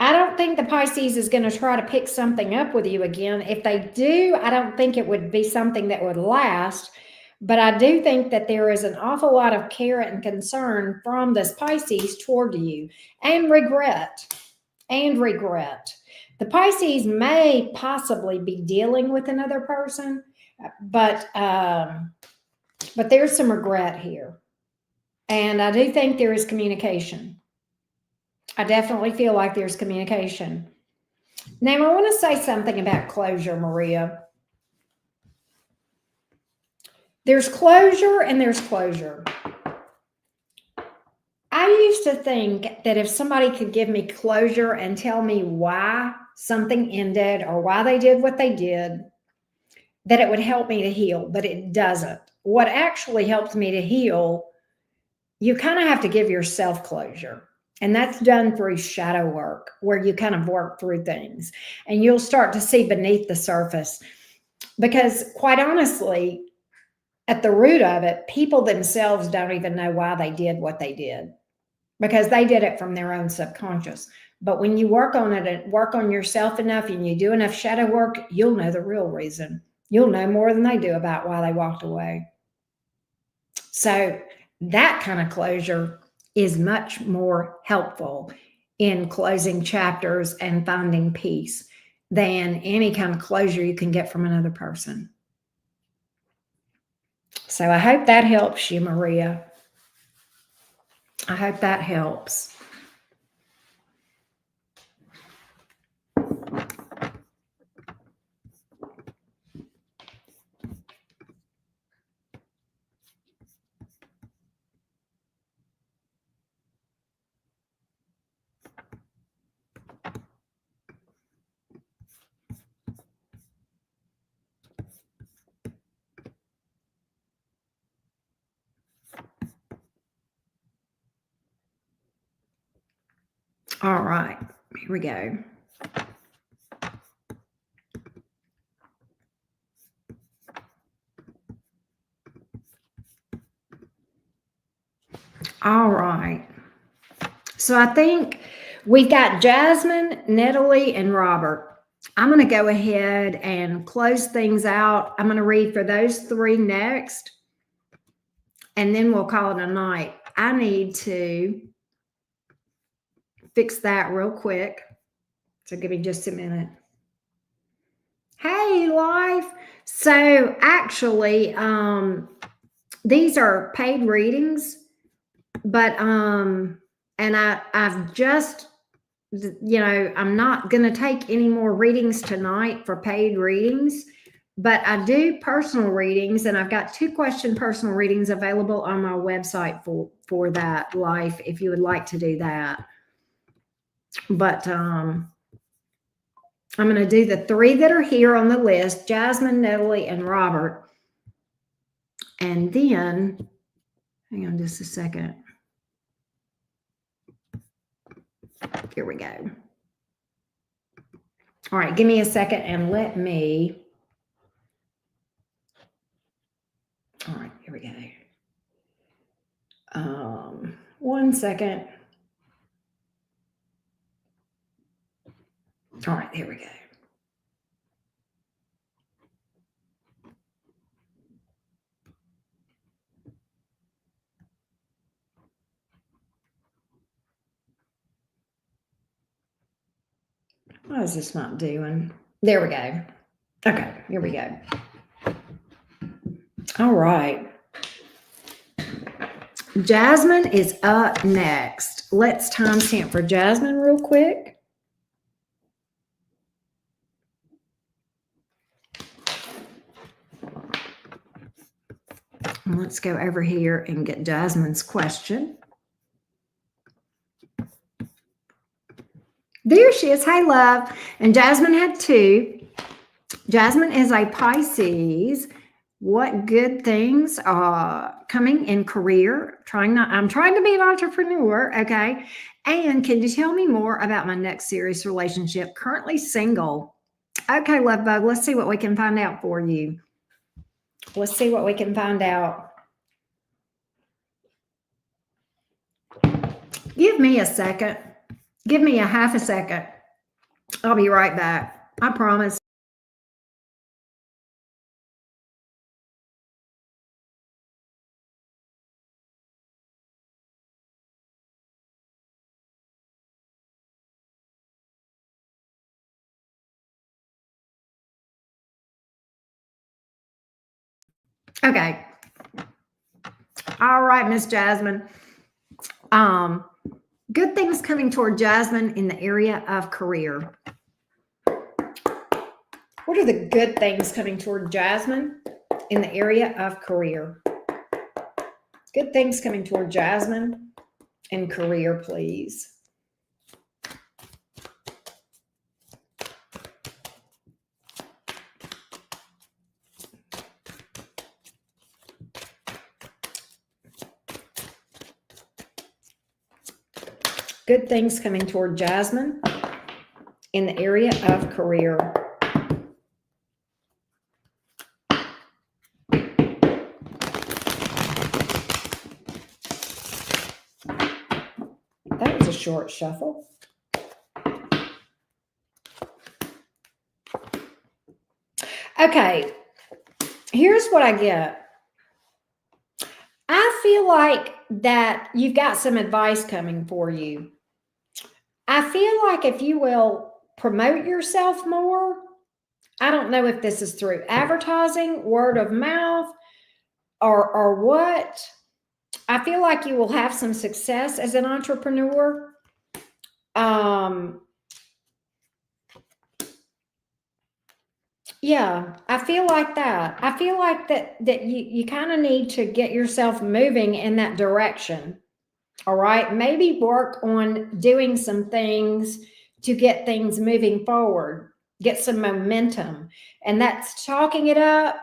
I don't think the Pisces is going to try to pick something up with you again. If they do, I don't think it would be something that would last. But I do think that there is an awful lot of care and concern from this Pisces toward you, and regret. And regret. The Pisces may possibly be dealing with another person, but there's some regret here. And I do think there is communication. I definitely feel like there's communication. Now, I want to say something about closure, Maria. There's closure and there's closure. I used to think that if somebody could give me closure and tell me why something ended or why they did what they did, that it would help me to heal, but it doesn't. What actually helps me to heal, you kind of have to give yourself closure. And that's done through shadow work, where you kind of work through things and you'll start to see beneath the surface. Because quite honestly, at the root of it, people themselves don't even know why they did what they did, because they did it from their own subconscious. But when you work on it and work on yourself enough and you do enough shadow work, you'll know the real reason. You'll know more than they do about why they walked away. So that kind of closure is much more helpful in closing chapters and finding peace than any kind of closure you can get from another person. So I hope that helps you, Maria. I hope that helps. All right, here we go. All right. So I think we've got Jasmine, Natalie, and Robert. I'm going to go ahead and close things out. I'm going to read for those three next, and then we'll call it a night. I need to fix that real quick. So give me just a minute. Hey, life. So actually, these are paid readings, but and I've just, I'm not going to take any more readings tonight for paid readings But I do personal readings, and I've got 2-question personal readings available on my website for that life if you would like to do that. But I'm going to do the 3 that are here on the list: Jasmine, Natalie, and Robert. And then, hang on just a second. Here we go. All right, give me a second and let me. All right, here we go. 1 second. All right, here we go. What is this not doing? There we go. Okay, here we go. All right. Jasmine is up next. Let's timestamp for Jasmine real quick. And let's go over here and get Jasmine's question. There she is. Hey, love. And Jasmine had 2. Jasmine is a Pisces. What good things are coming in career? I'm trying to be an entrepreneur, okay? And can you tell me more about my next serious relationship? Currently single. Okay, love bug. Let's see what we can find out for you. Let's see what we can find out. Give me a second. Give me a half a second. I'll be right back. I promise. Okay. All right, Miss Jasmine. Good things coming toward Jasmine in the area of career. What are the good things coming toward Jasmine in the area of career? Good things coming toward Jasmine in career, please. Good things coming toward Jasmine in the area of career. That was a short shuffle. Okay, here's what I get. I feel like that you've got some advice coming for you. I feel like if you will promote yourself more, I don't know if this is through advertising, word of mouth, or what. I feel like you will have some success as an entrepreneur. Yeah, I feel like that. I feel like that you kind of need to get yourself moving in that direction. All right. Maybe work on doing some things to get things moving forward, get some momentum. And that's talking it up,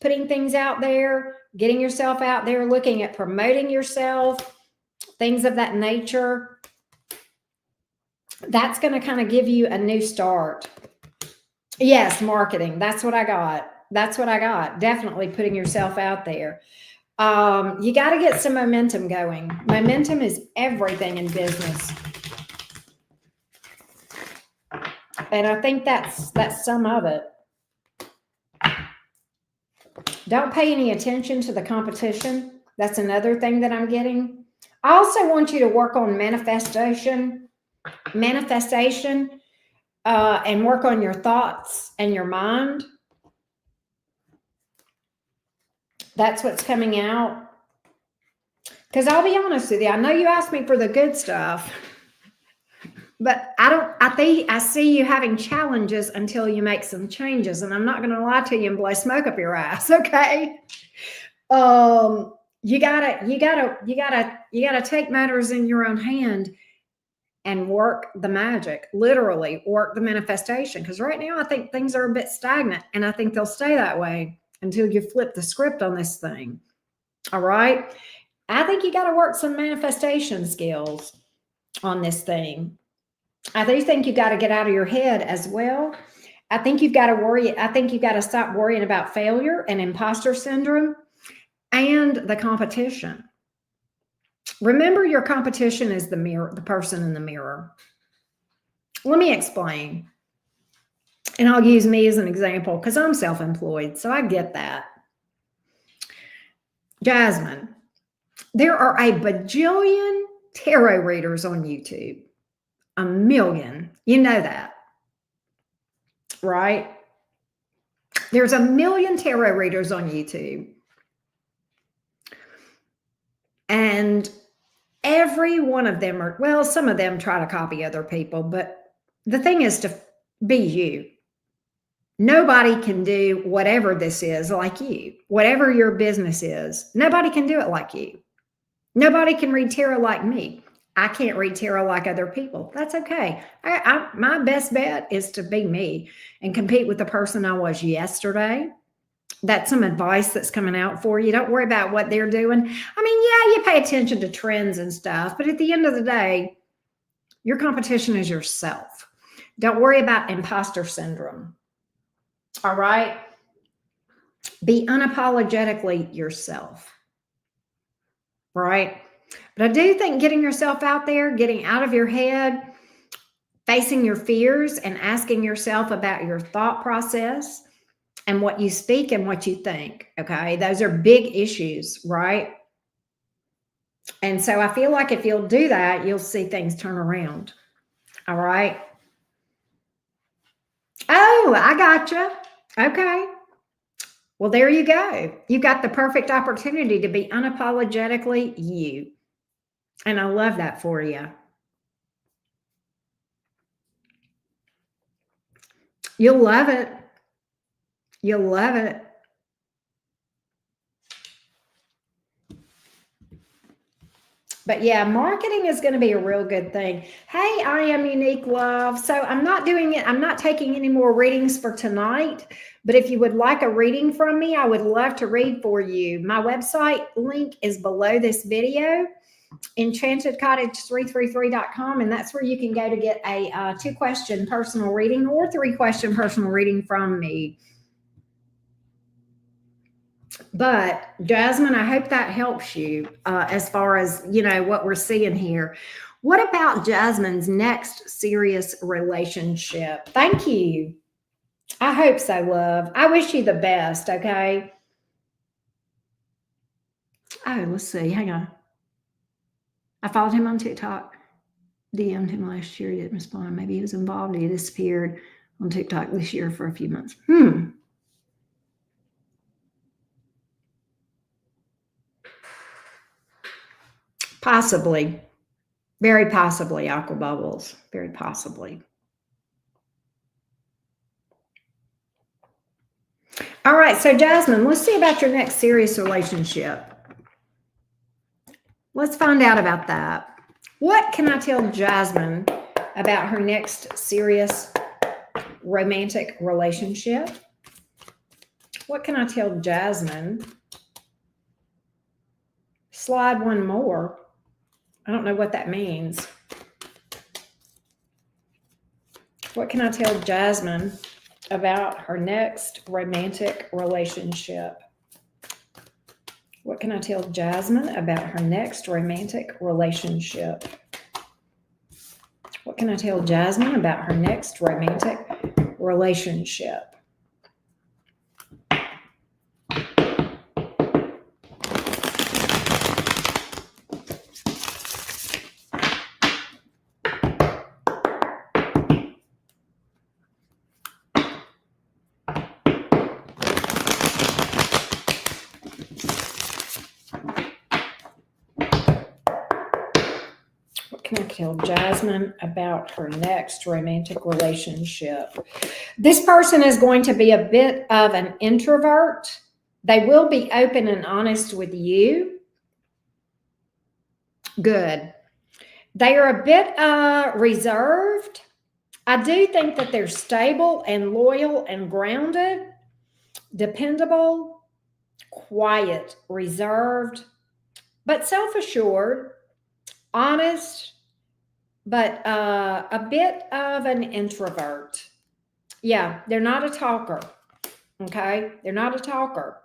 putting things out there, getting yourself out there, looking at promoting yourself, things of that nature. That's going to kind of give you a new start. Yes, marketing. That's what I got. That's what I got. Definitely putting yourself out there. You got to get some momentum going. Momentum is everything in business. And I think that's some of it. Don't pay any attention to the competition. That's another thing that I'm getting. I also want you to work on manifestation, and work on your thoughts and your mind. That's what's coming out. Because I'll be honest with you, I know you asked me for the good stuff. But I see you having challenges until you make some changes. And I'm not going to lie to you and blow smoke up your ass. Okay. You gotta take matters in your own hand and work the magic, literally work the manifestation. Because right now I think things are a bit stagnant, and I think they'll stay that way until you flip the script on this thing. All right. I think you got to work some manifestation skills on this thing. I do think you got to get out of your head as well. I think you've got to worry. I think you've got to stop worrying about failure and imposter syndrome and the competition. Remember, your competition is the mirror, the person in the mirror. Let me explain. And I'll use me as an example because I'm self-employed, so I get that. Jasmine, there are a bajillion tarot readers on YouTube. A million. You know that, right? There's a million tarot readers on YouTube. And every one of them are, well, some of them try to copy other people, but the thing is to be you. Nobody can do whatever this is like you. Whatever your business is, nobody can do it like you. Nobody can read tarot like me. I can't read tarot like other people. That's okay. My best bet is to be me and compete with the person I was yesterday. That's some advice that's coming out for you. Don't worry about what they're doing. I mean, yeah, you pay attention to trends and stuff, but at the end of the day, your competition is yourself. Don't worry about imposter syndrome. All right? Be unapologetically yourself. Right? But I do think getting yourself out there, getting out of your head, facing your fears and asking yourself about your thought process and what you speak and what you think, okay? Those are big issues, right? And so I feel like if you'll do that, you'll see things turn around, all right? Oh, I gotcha. Okay. Well, there you go. You got the perfect opportunity to be unapologetically you. And I love that for you. You'll love it. You'll love it. But yeah, marketing is going to be a real good thing. Hey, I am Unique Love. So I'm not doing it. I'm not taking any more readings for tonight. But if you would like a reading from me, I would love to read for you. My website link is below this video, enchantedcottage333.com. And that's where you can go to get a 2-question personal reading or 3-question personal reading from me. But Jasmine, I hope that helps you as far as, you know, what we're seeing here. What about Jasmine's next serious relationship? Thank you. I hope so, love. I wish you the best, okay? Oh, let's see. Hang on. I followed him on TikTok. DM'd him last year. He didn't respond. Maybe he was involved. He disappeared on TikTok this year for a few months. Possibly. Very possibly, Aqua Bubbles. Very possibly. All right, so Jasmine, let's see about your next serious relationship. Let's find out about that. What can I tell Jasmine about her next serious romantic relationship? What can I tell Jasmine? Slide one more. I don't know what that means. What can I tell Jasmine about her next romantic relationship? What can I tell Jasmine about her next romantic relationship? What can I tell Jasmine about her next romantic relationship? What can to tell Jasmine about her next romantic relationship. This person is going to be a bit of an introvert. They will be open and honest with you. Good. They are a bit reserved. I do think that they're stable and loyal and grounded, dependable, quiet, reserved, but self-assured, honest, but a bit of an introvert. Yeah, they're not a talker. Okay, they're not a talker.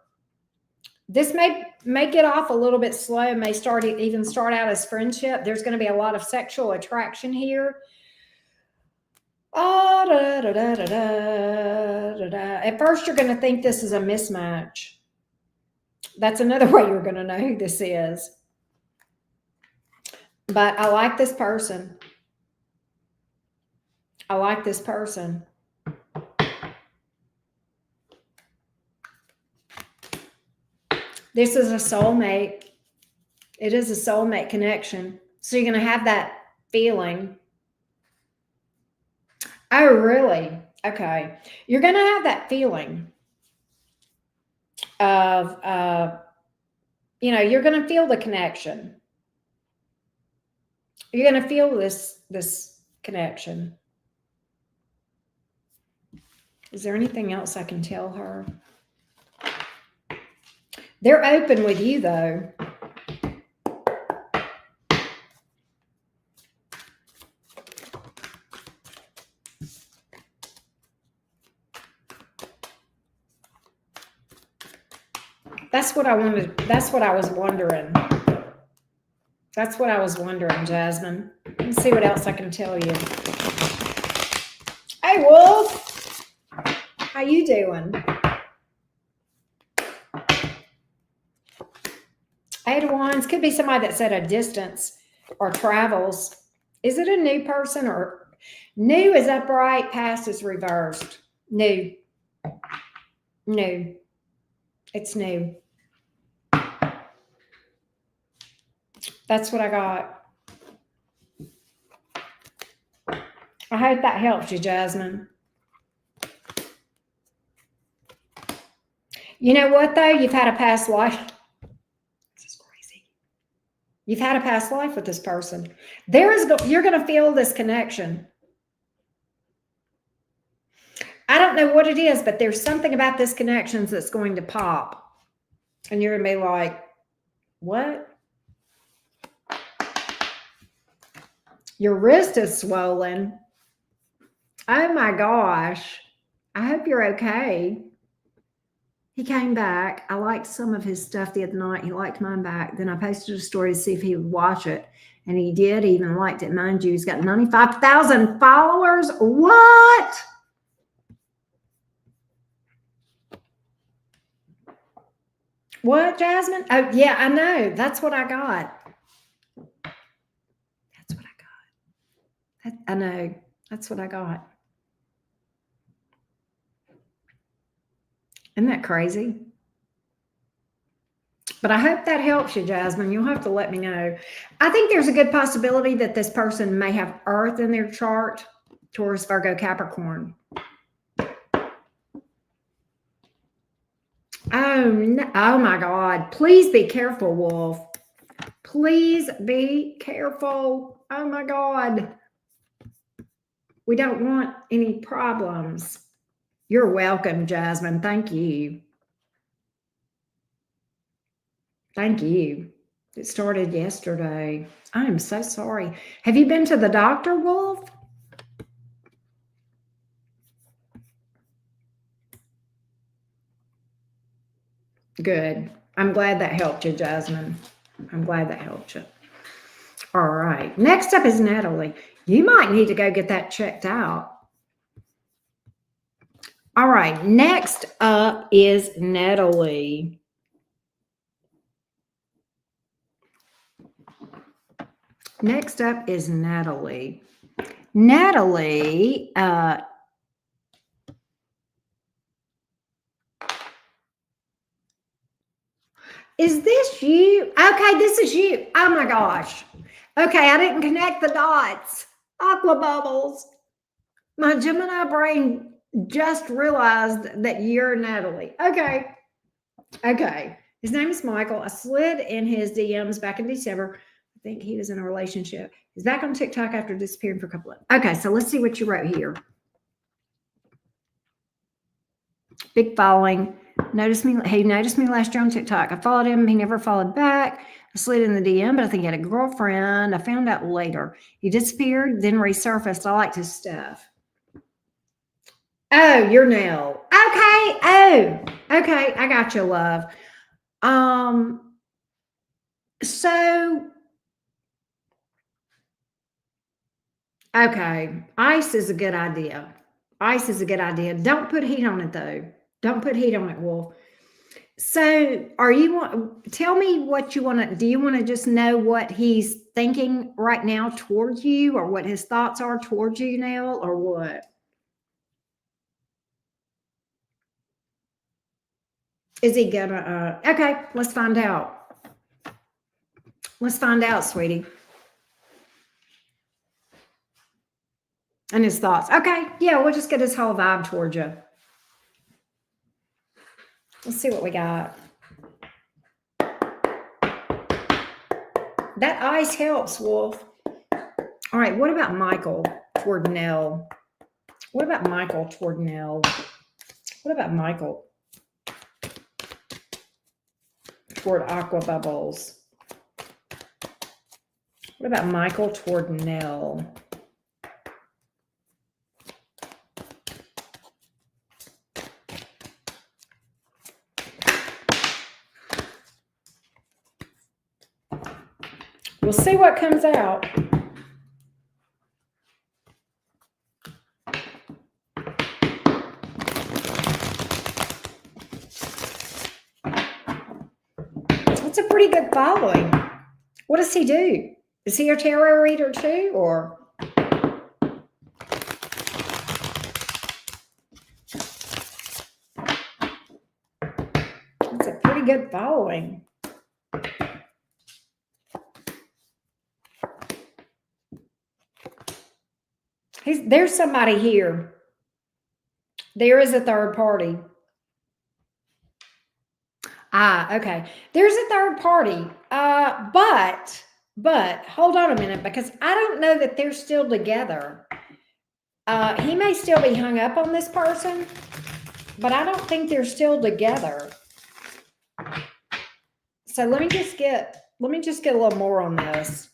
This may get off a little bit slow, may even start out as friendship. There's going to be a lot of sexual attraction here. Oh, da, da, da, da, da, da. At first, you're going to think this is a mismatch. That's another way you're going to know who this is. But I like this person. I like this person. This is a soulmate. It is a soulmate connection. So you're going to have that feeling. Oh, really? Okay. You're going to have that feeling of, you're going to feel the connection. You're going to feel this connection. Is there anything else I can tell her? They're open with you, though. That's what I wanted. That's what I was wondering. That's what I was wondering, Jasmine. Let's see what else I can tell you. Hey, Wolf. How you doing? Eight of Wands. Could be somebody that's at a distance or travels. Is it a new person or new is upright, past is reversed? New. New. It's new. That's what I got. I hope that helps you, Jasmine. You know what, though? You've had a past life. This is crazy. You've had a past life with this person. You're going to feel this connection. I don't know what it is, but there's something about this connection that's going to pop. And you're going to be like, what? Your wrist is swollen. Oh my gosh. I hope you're okay. He came back. I liked some of his stuff the other night. He liked mine back. Then I posted a story to see if he would watch it. And he did. He even liked it. Mind you, he's got 95,000 followers. What? What, Jasmine? Oh, yeah, I know. That's what I got. That's what I got. I know. That's what I got. Isn't that crazy? But I hope that helps you, Jasmine. You'll have to let me know. I think there's a good possibility that this person may have Earth in their chart. Taurus, Virgo, Capricorn. Oh, no. Oh my God. Please be careful, Wolf. Please be careful. Oh my God. We don't want any problems. You're welcome, Jasmine. Thank you. Thank you. It started yesterday. I am so sorry. Have you been to the doctor, Wolf? Good. I'm glad that helped you, Jasmine. I'm glad that helped you. All right. Next up is Natalie. You might need to go get that checked out. All right. Next up is Natalie. Next up is Natalie. Natalie, is this you? Okay, this is you. Oh my gosh. Okay, I didn't connect the dots. Aqua bubbles. My Gemini brain just realized that you're Natalie. Okay. Okay. His name is Michael. I slid in his DMs back in December. I think he was in a relationship. He's back on TikTok after disappearing for a couple of. Okay, so let's see what you wrote here. Big following. He noticed me last year on TikTok. I followed him. He never followed back. I slid in the DM, but I think he had a girlfriend. I found out later. He disappeared, then resurfaced. I liked his stuff. Oh, you're Nell. Okay. Oh, okay. I got you, love. So okay, ice is a good idea. Ice is a good idea. Don't put heat on it though. Don't put heat on it, Wolf. So, tell me what you want to do you want to just know what he's thinking right now towards you or what his thoughts are towards you now or what? Is he gonna okay, let's find out. Let's find out, sweetie. And his thoughts. Okay, yeah, we'll just get his whole vibe towards you. Let's see what we got. That ice helps, Wolf. All right, what about Michael toward Nell? What about Michael toward Nell? What about Michael toward Aqua Bubbles? What about Michael toward Nell? We'll see what comes out. That's a pretty good following. What does he do? Is he a tarot reader too, or? That's a pretty good following. There's somebody here. There is a third party. Okay. There's a third party. But hold on a minute because I don't know that they're still together. He may still be hung up on this person, but I don't think they're still together. So let me just get a little more on this.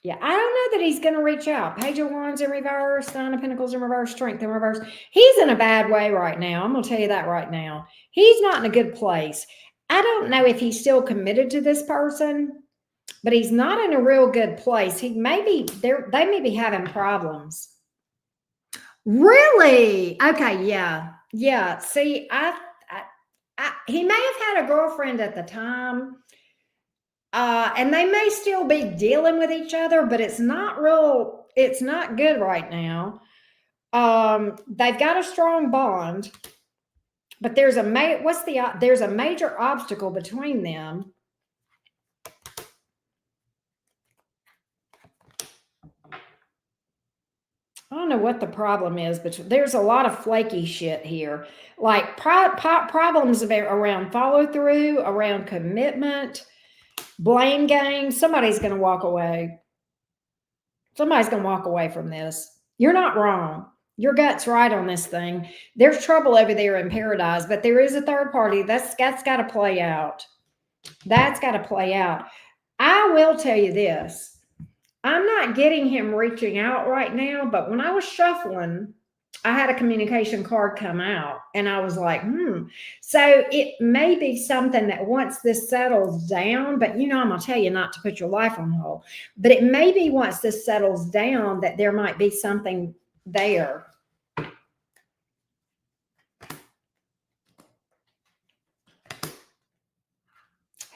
Yeah, I don't know that he's going to reach out. Page of Wands in reverse, Nine of Pentacles in reverse, Strength in reverse. He's in a bad way right now. I'm going to tell you that right now. He's not in a good place. I don't know if he's still committed to this person, but he's not in a real good place. They may be having problems. Really? Okay, yeah. Yeah, see, he may have had a girlfriend at the time. And they may still be dealing with each other, but it's not good right now. They've got a strong bond, but there's a major obstacle between them. I don't know what the problem is, but there's a lot of flaky shit here. Like problems around follow through, around commitment, blame game. Somebody's going to walk away. Somebody's going to walk away from this. You're not wrong. Your gut's right on this thing. There's trouble over there in paradise, but there is a third party. That's got to play out. That's got to play out. I will tell you this. I'm not getting him reaching out right now, but when I was shuffling, I had a communication card come out and I was like, So it may be something that once this settles down, but I'm going to tell you not to put your life on hold, but it may be once this settles down that there might be something there.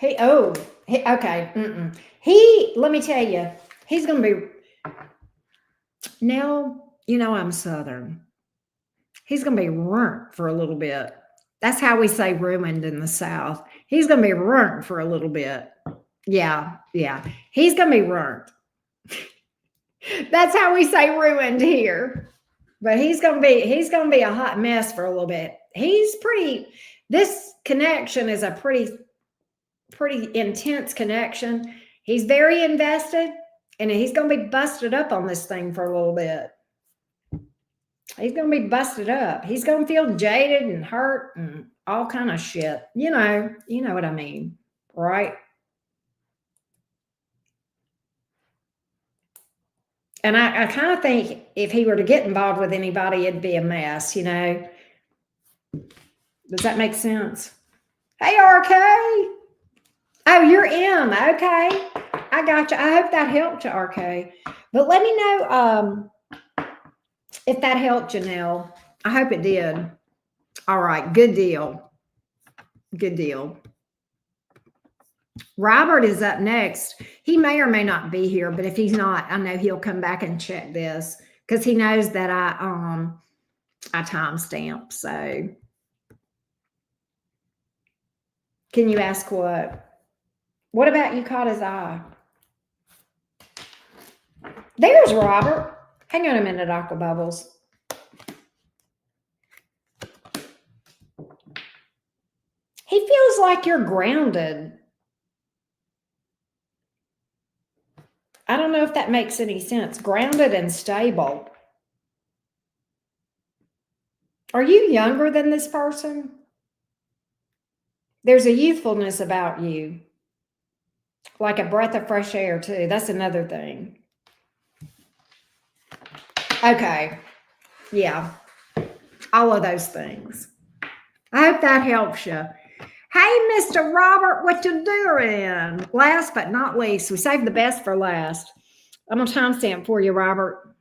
Okay. Let me tell you, he's going to be, now, I'm Southern. He's going to be ruined for a little bit. That's how we say ruined in the South. He's going to be ruined for a little bit. Yeah, yeah. He's going to be ruined. That's how we say ruined here. But he's going to be a hot mess for a little bit. This connection is a pretty intense connection. He's very invested, and he's going to be busted up on this thing for a little bit. He's going to be busted up. He's going to feel jaded and hurt and all kind of shit. You know what I mean, right? And I kind of think if he were to get involved with anybody, it'd be a mess, Does that make sense? Hey, RK. Oh, you're in. Okay. I got you. I hope that helped you, RK. But let me know if that helped you, Nell. I hope it did. All right. Good deal. Good deal. Robert is up next. He may or may not be here, but if he's not, I know he'll come back and check this because he knows that I timestamp. So can you ask what? What about you caught his eye? There's Robert. Hang on a minute, Aqua Bubbles. He feels like you're grounded. I don't know if that makes any sense. Grounded and stable. Are you younger than this person? There's a youthfulness about you. Like a breath of fresh air, too. That's another thing. Okay. Yeah. All of those things. I hope that helps you. Hey, Mr. Robert, what you doing? Last but not least, we saved the best for last. I'm going to timestamp for you, Robert.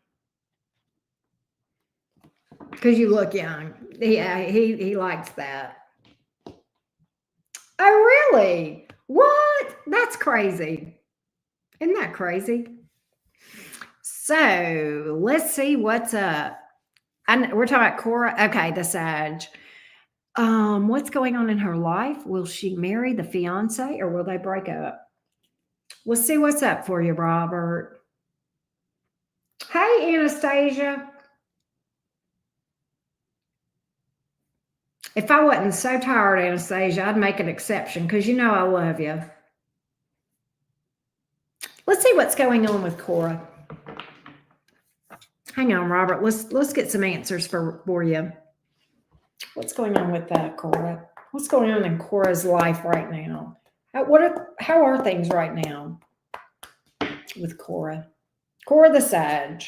Because you look young. Yeah, he likes that. Oh, really? What? That's crazy. Isn't that crazy? So let's see what's up. We're talking about Cora. Okay, the Sag. What's going on in her life? Will she marry the fiance or will they break up? We'll see what's up for you, Robert. Hey, Anastasia. If I wasn't so tired, Anastasia, I'd make an exception because I love you. Let's see what's going on with Cora. Hang on, Robert. Let's get some answers for you. What's going on with Cora? What's going on in Cora's life right now? How are things right now with Cora? Cora the Sag.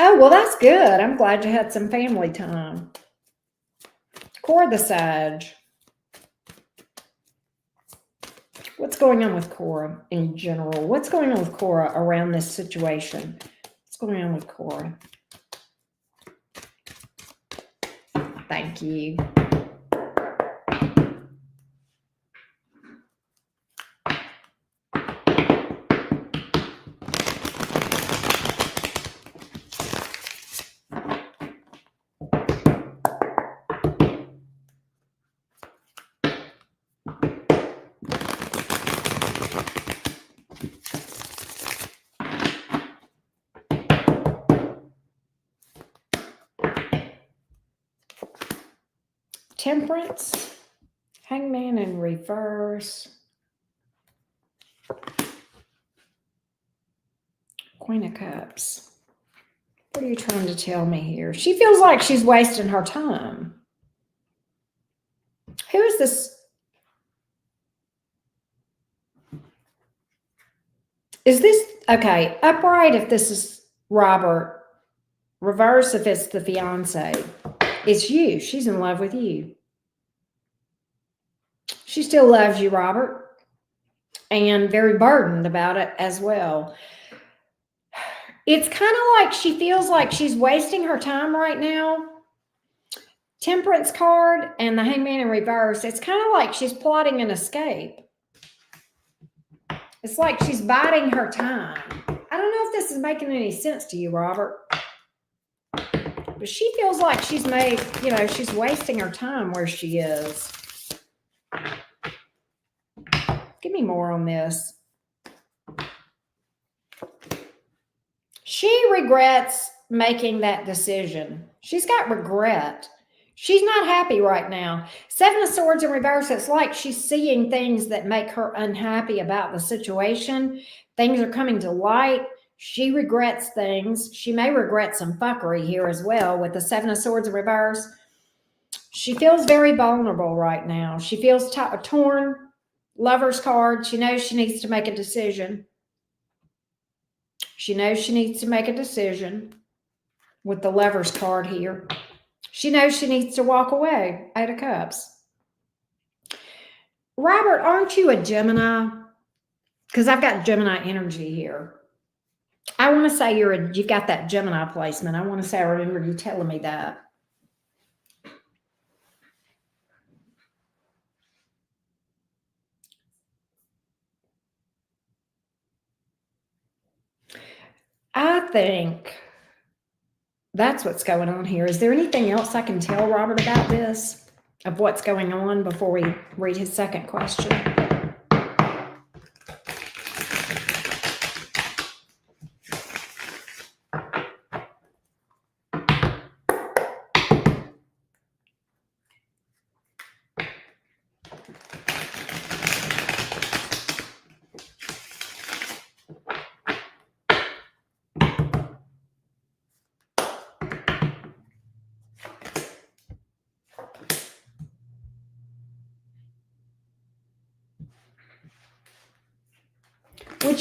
Oh, well, that's good. I'm glad you had some family time. Cora the Sag. What's going on with Cora in general? What's going on with Cora around this situation? What's going on with Cora? Thank you. Temperance, Hangman in reverse, Queen of Cups. What are you trying to tell me here? She feels like she's wasting her time. Who is this? Is this, okay, upright if this is Robert, reverse if it's the fiance. It's you. She's in love with you. She still loves you, Robert, and very burdened about it as well. It's kind of like she feels like she's wasting her time right now. Temperance card and the Hangman in reverse. It's kind of like she's plotting an escape. It's like she's biding her time. I don't know if this is making any sense to you, Robert. But she feels like she's made, you know, she's wasting her time where she is. Give me more on this. She regrets making that decision. She's got regret. She's not happy right now. Seven of Swords in reverse, it's like she's seeing things that make her unhappy about the situation. Things are coming to light. She regrets things. She may regret some fuckery here as well with the Seven of Swords in reverse. She feels very vulnerable right now. She feels torn. Lover's card. She knows she needs to make a decision. She knows she needs to make a decision with the Lover's card here. She knows she needs to walk away. Eight of Cups. Robert, aren't you a Gemini? Because I've got Gemini energy here. I want to say you've got that Gemini placement. I want to say I remember you telling me that. I think that's what's going on here. Is there anything else I can tell Robert about this, of what's going on, before we read his second question? Would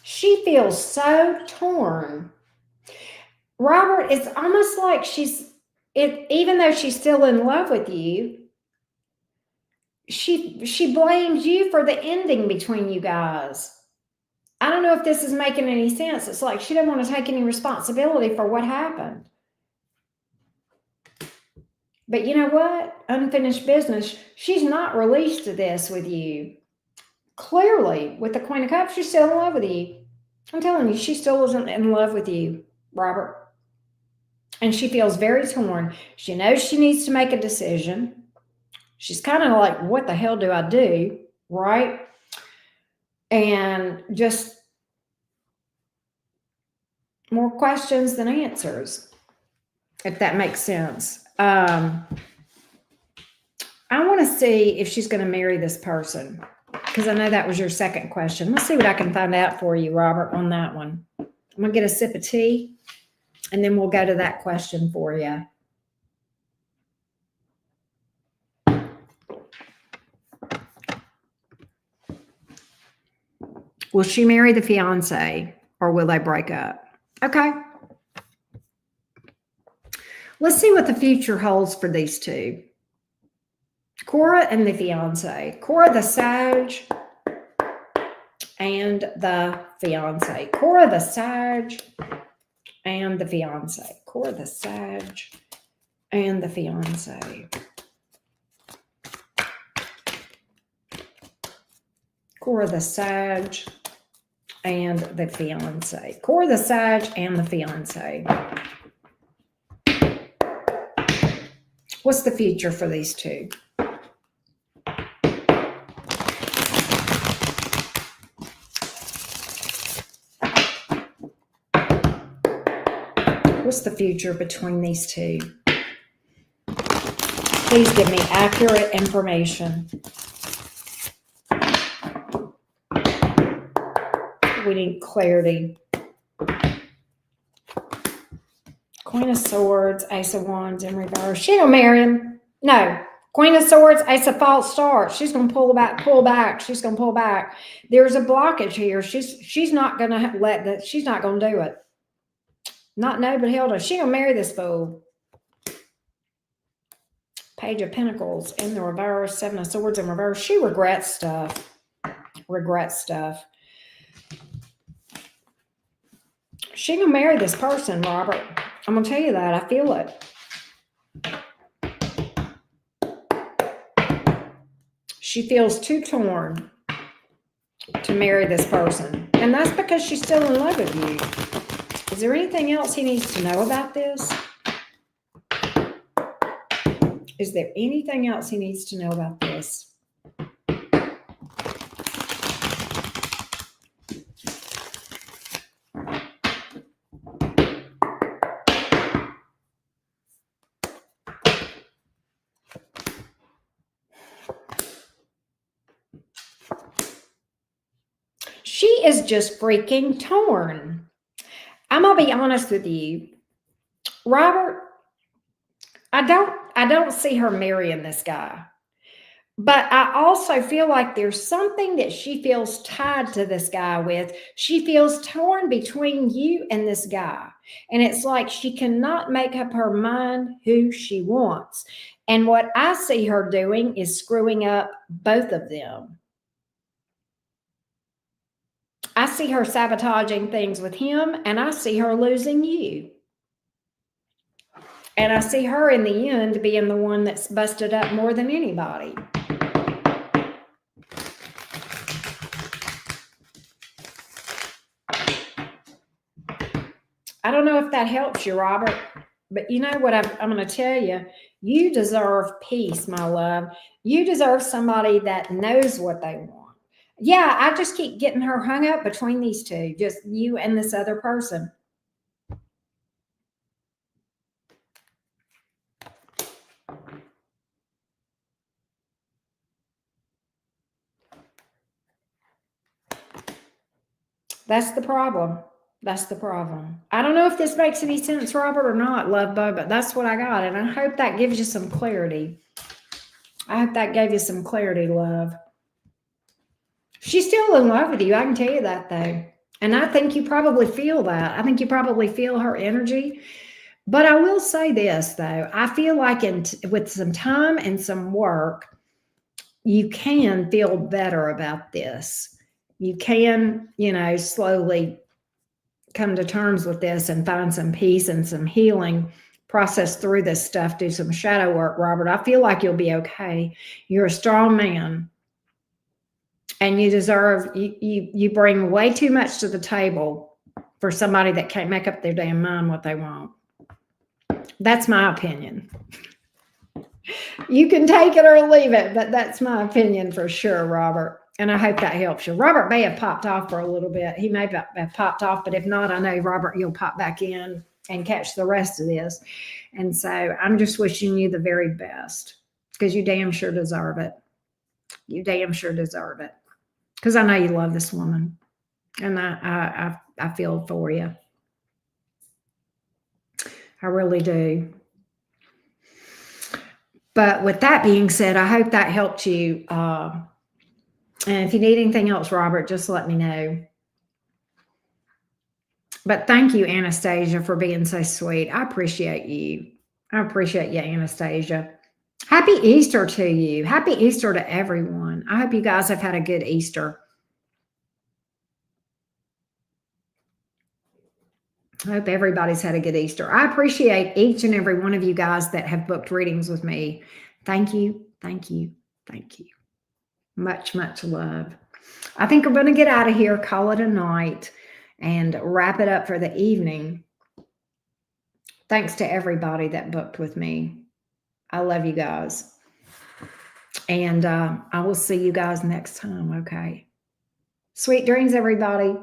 she feels so torn. Robert, it's almost like even though she's still in love with you, she blames you for the ending between you guys. I don't know if this is making any sense. It's like she doesn't want to take any responsibility for what happened. But you know what? Unfinished business. She's not released to this with you. Clearly, with the Queen of Cups, she's still in love with you. I'm telling you, she still isn't in love with you, Robert. And she feels very torn. She knows she needs to make a decision. She's kind of like, what the hell do I do? Right? And just more questions than answers, if that makes sense. I want to see if she's going to marry this person, because I know that was your second question. Let's see what I can find out for you, Robert, on that one. I'm going to get a sip of tea, and then we'll go to that question for you. Will she marry the fiance, or will they break up? Okay. Let's see what the future holds for these two. Cora and the fiance. Cora the Sag and the fiance. Cora the Sag and the fiance. Cora the Sag and the fiance. Cora the Sag and the fiance. Cora the Sag and the fiance. What's the future for these two? What's the future between these two? Please give me accurate information. We need clarity. Queen of Swords, Ace of Wands in reverse. She don't marry him. No. Queen of Swords, Ace of false start. She's going to pull back. She's going to pull back. There's a blockage here. She's not going to let that. She's not going to do it. Not no, but hell no. She going to marry this fool. Page of Pentacles in the reverse. Seven of Swords in reverse. She regrets stuff. She going to marry this person, Robert. I'm going to tell you that. I feel it. She feels too torn to marry this person. And that's because she's still in love with you. Is there anything else he needs to know about this? Is there anything else he needs to know about this? She is just freaking torn. I'm going to be honest with you. Robert, I don't see her marrying this guy. But I also feel like there's something that she feels tied to this guy with. She feels torn between you and this guy. And it's like she cannot make up her mind who she wants. And what I see her doing is screwing up both of them. I see her sabotaging things with him, and I see her losing you. And I see her in the end being the one that's busted up more than anybody. I don't know if that helps you, Robert, but you know what I'm going to tell you? You deserve peace, my love. You deserve somebody that knows what they want. Yeah, I just keep getting her hung up between these two, just you and this other person. That's the problem. That's the problem. I don't know if this makes any sense, Robert, or not, love bug, but that's what I got. And I hope that gives you some clarity. I hope that gave you some clarity, love. She's still in love with you. I can tell you that, though. And I think you probably feel that. I think you probably feel her energy. But I will say this, though. I feel like with some time and some work, you can feel better about this. You can, slowly come to terms with this and find some peace and some healing, process through this stuff, do some shadow work, Robert. I feel like you'll be okay. You're a strong man. And you deserve, you bring way too much to the table for somebody that can't make up their damn mind what they want. That's my opinion. You can take it or leave it, but that's my opinion for sure, Robert. And I hope that helps you. Robert may have popped off for a little bit. He may have popped off, but if not, I know, Robert, you'll pop back in and catch the rest of this. And so I'm just wishing you the very best because you damn sure deserve it. You damn sure deserve it. Because I know you love this woman. And I feel for you. I really do. But with that being said, I hope that helped you. And if you need anything else, Robert, just let me know. But thank you, Anastasia, for being so sweet. I appreciate you. I appreciate you, Anastasia. Happy Easter to you. Happy Easter to everyone. I hope you guys have had a good Easter. I hope everybody's had a good Easter. I appreciate each and every one of you guys that have booked readings with me. Thank you. Thank you. Thank you. Much, much love. I think we're going to get out of here, call it a night, and wrap it up for the evening. Thanks to everybody that booked with me. I love you guys. And I will see you guys next time, okay? Sweet dreams, everybody.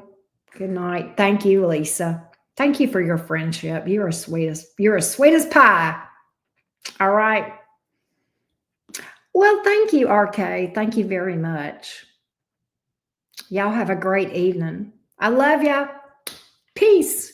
Good night. Thank you, Lisa. Thank you for your friendship. You're as sweet as pie. All right. Well, thank you, RK. Thank you very much. Y'all have a great evening. I love y'all. Peace.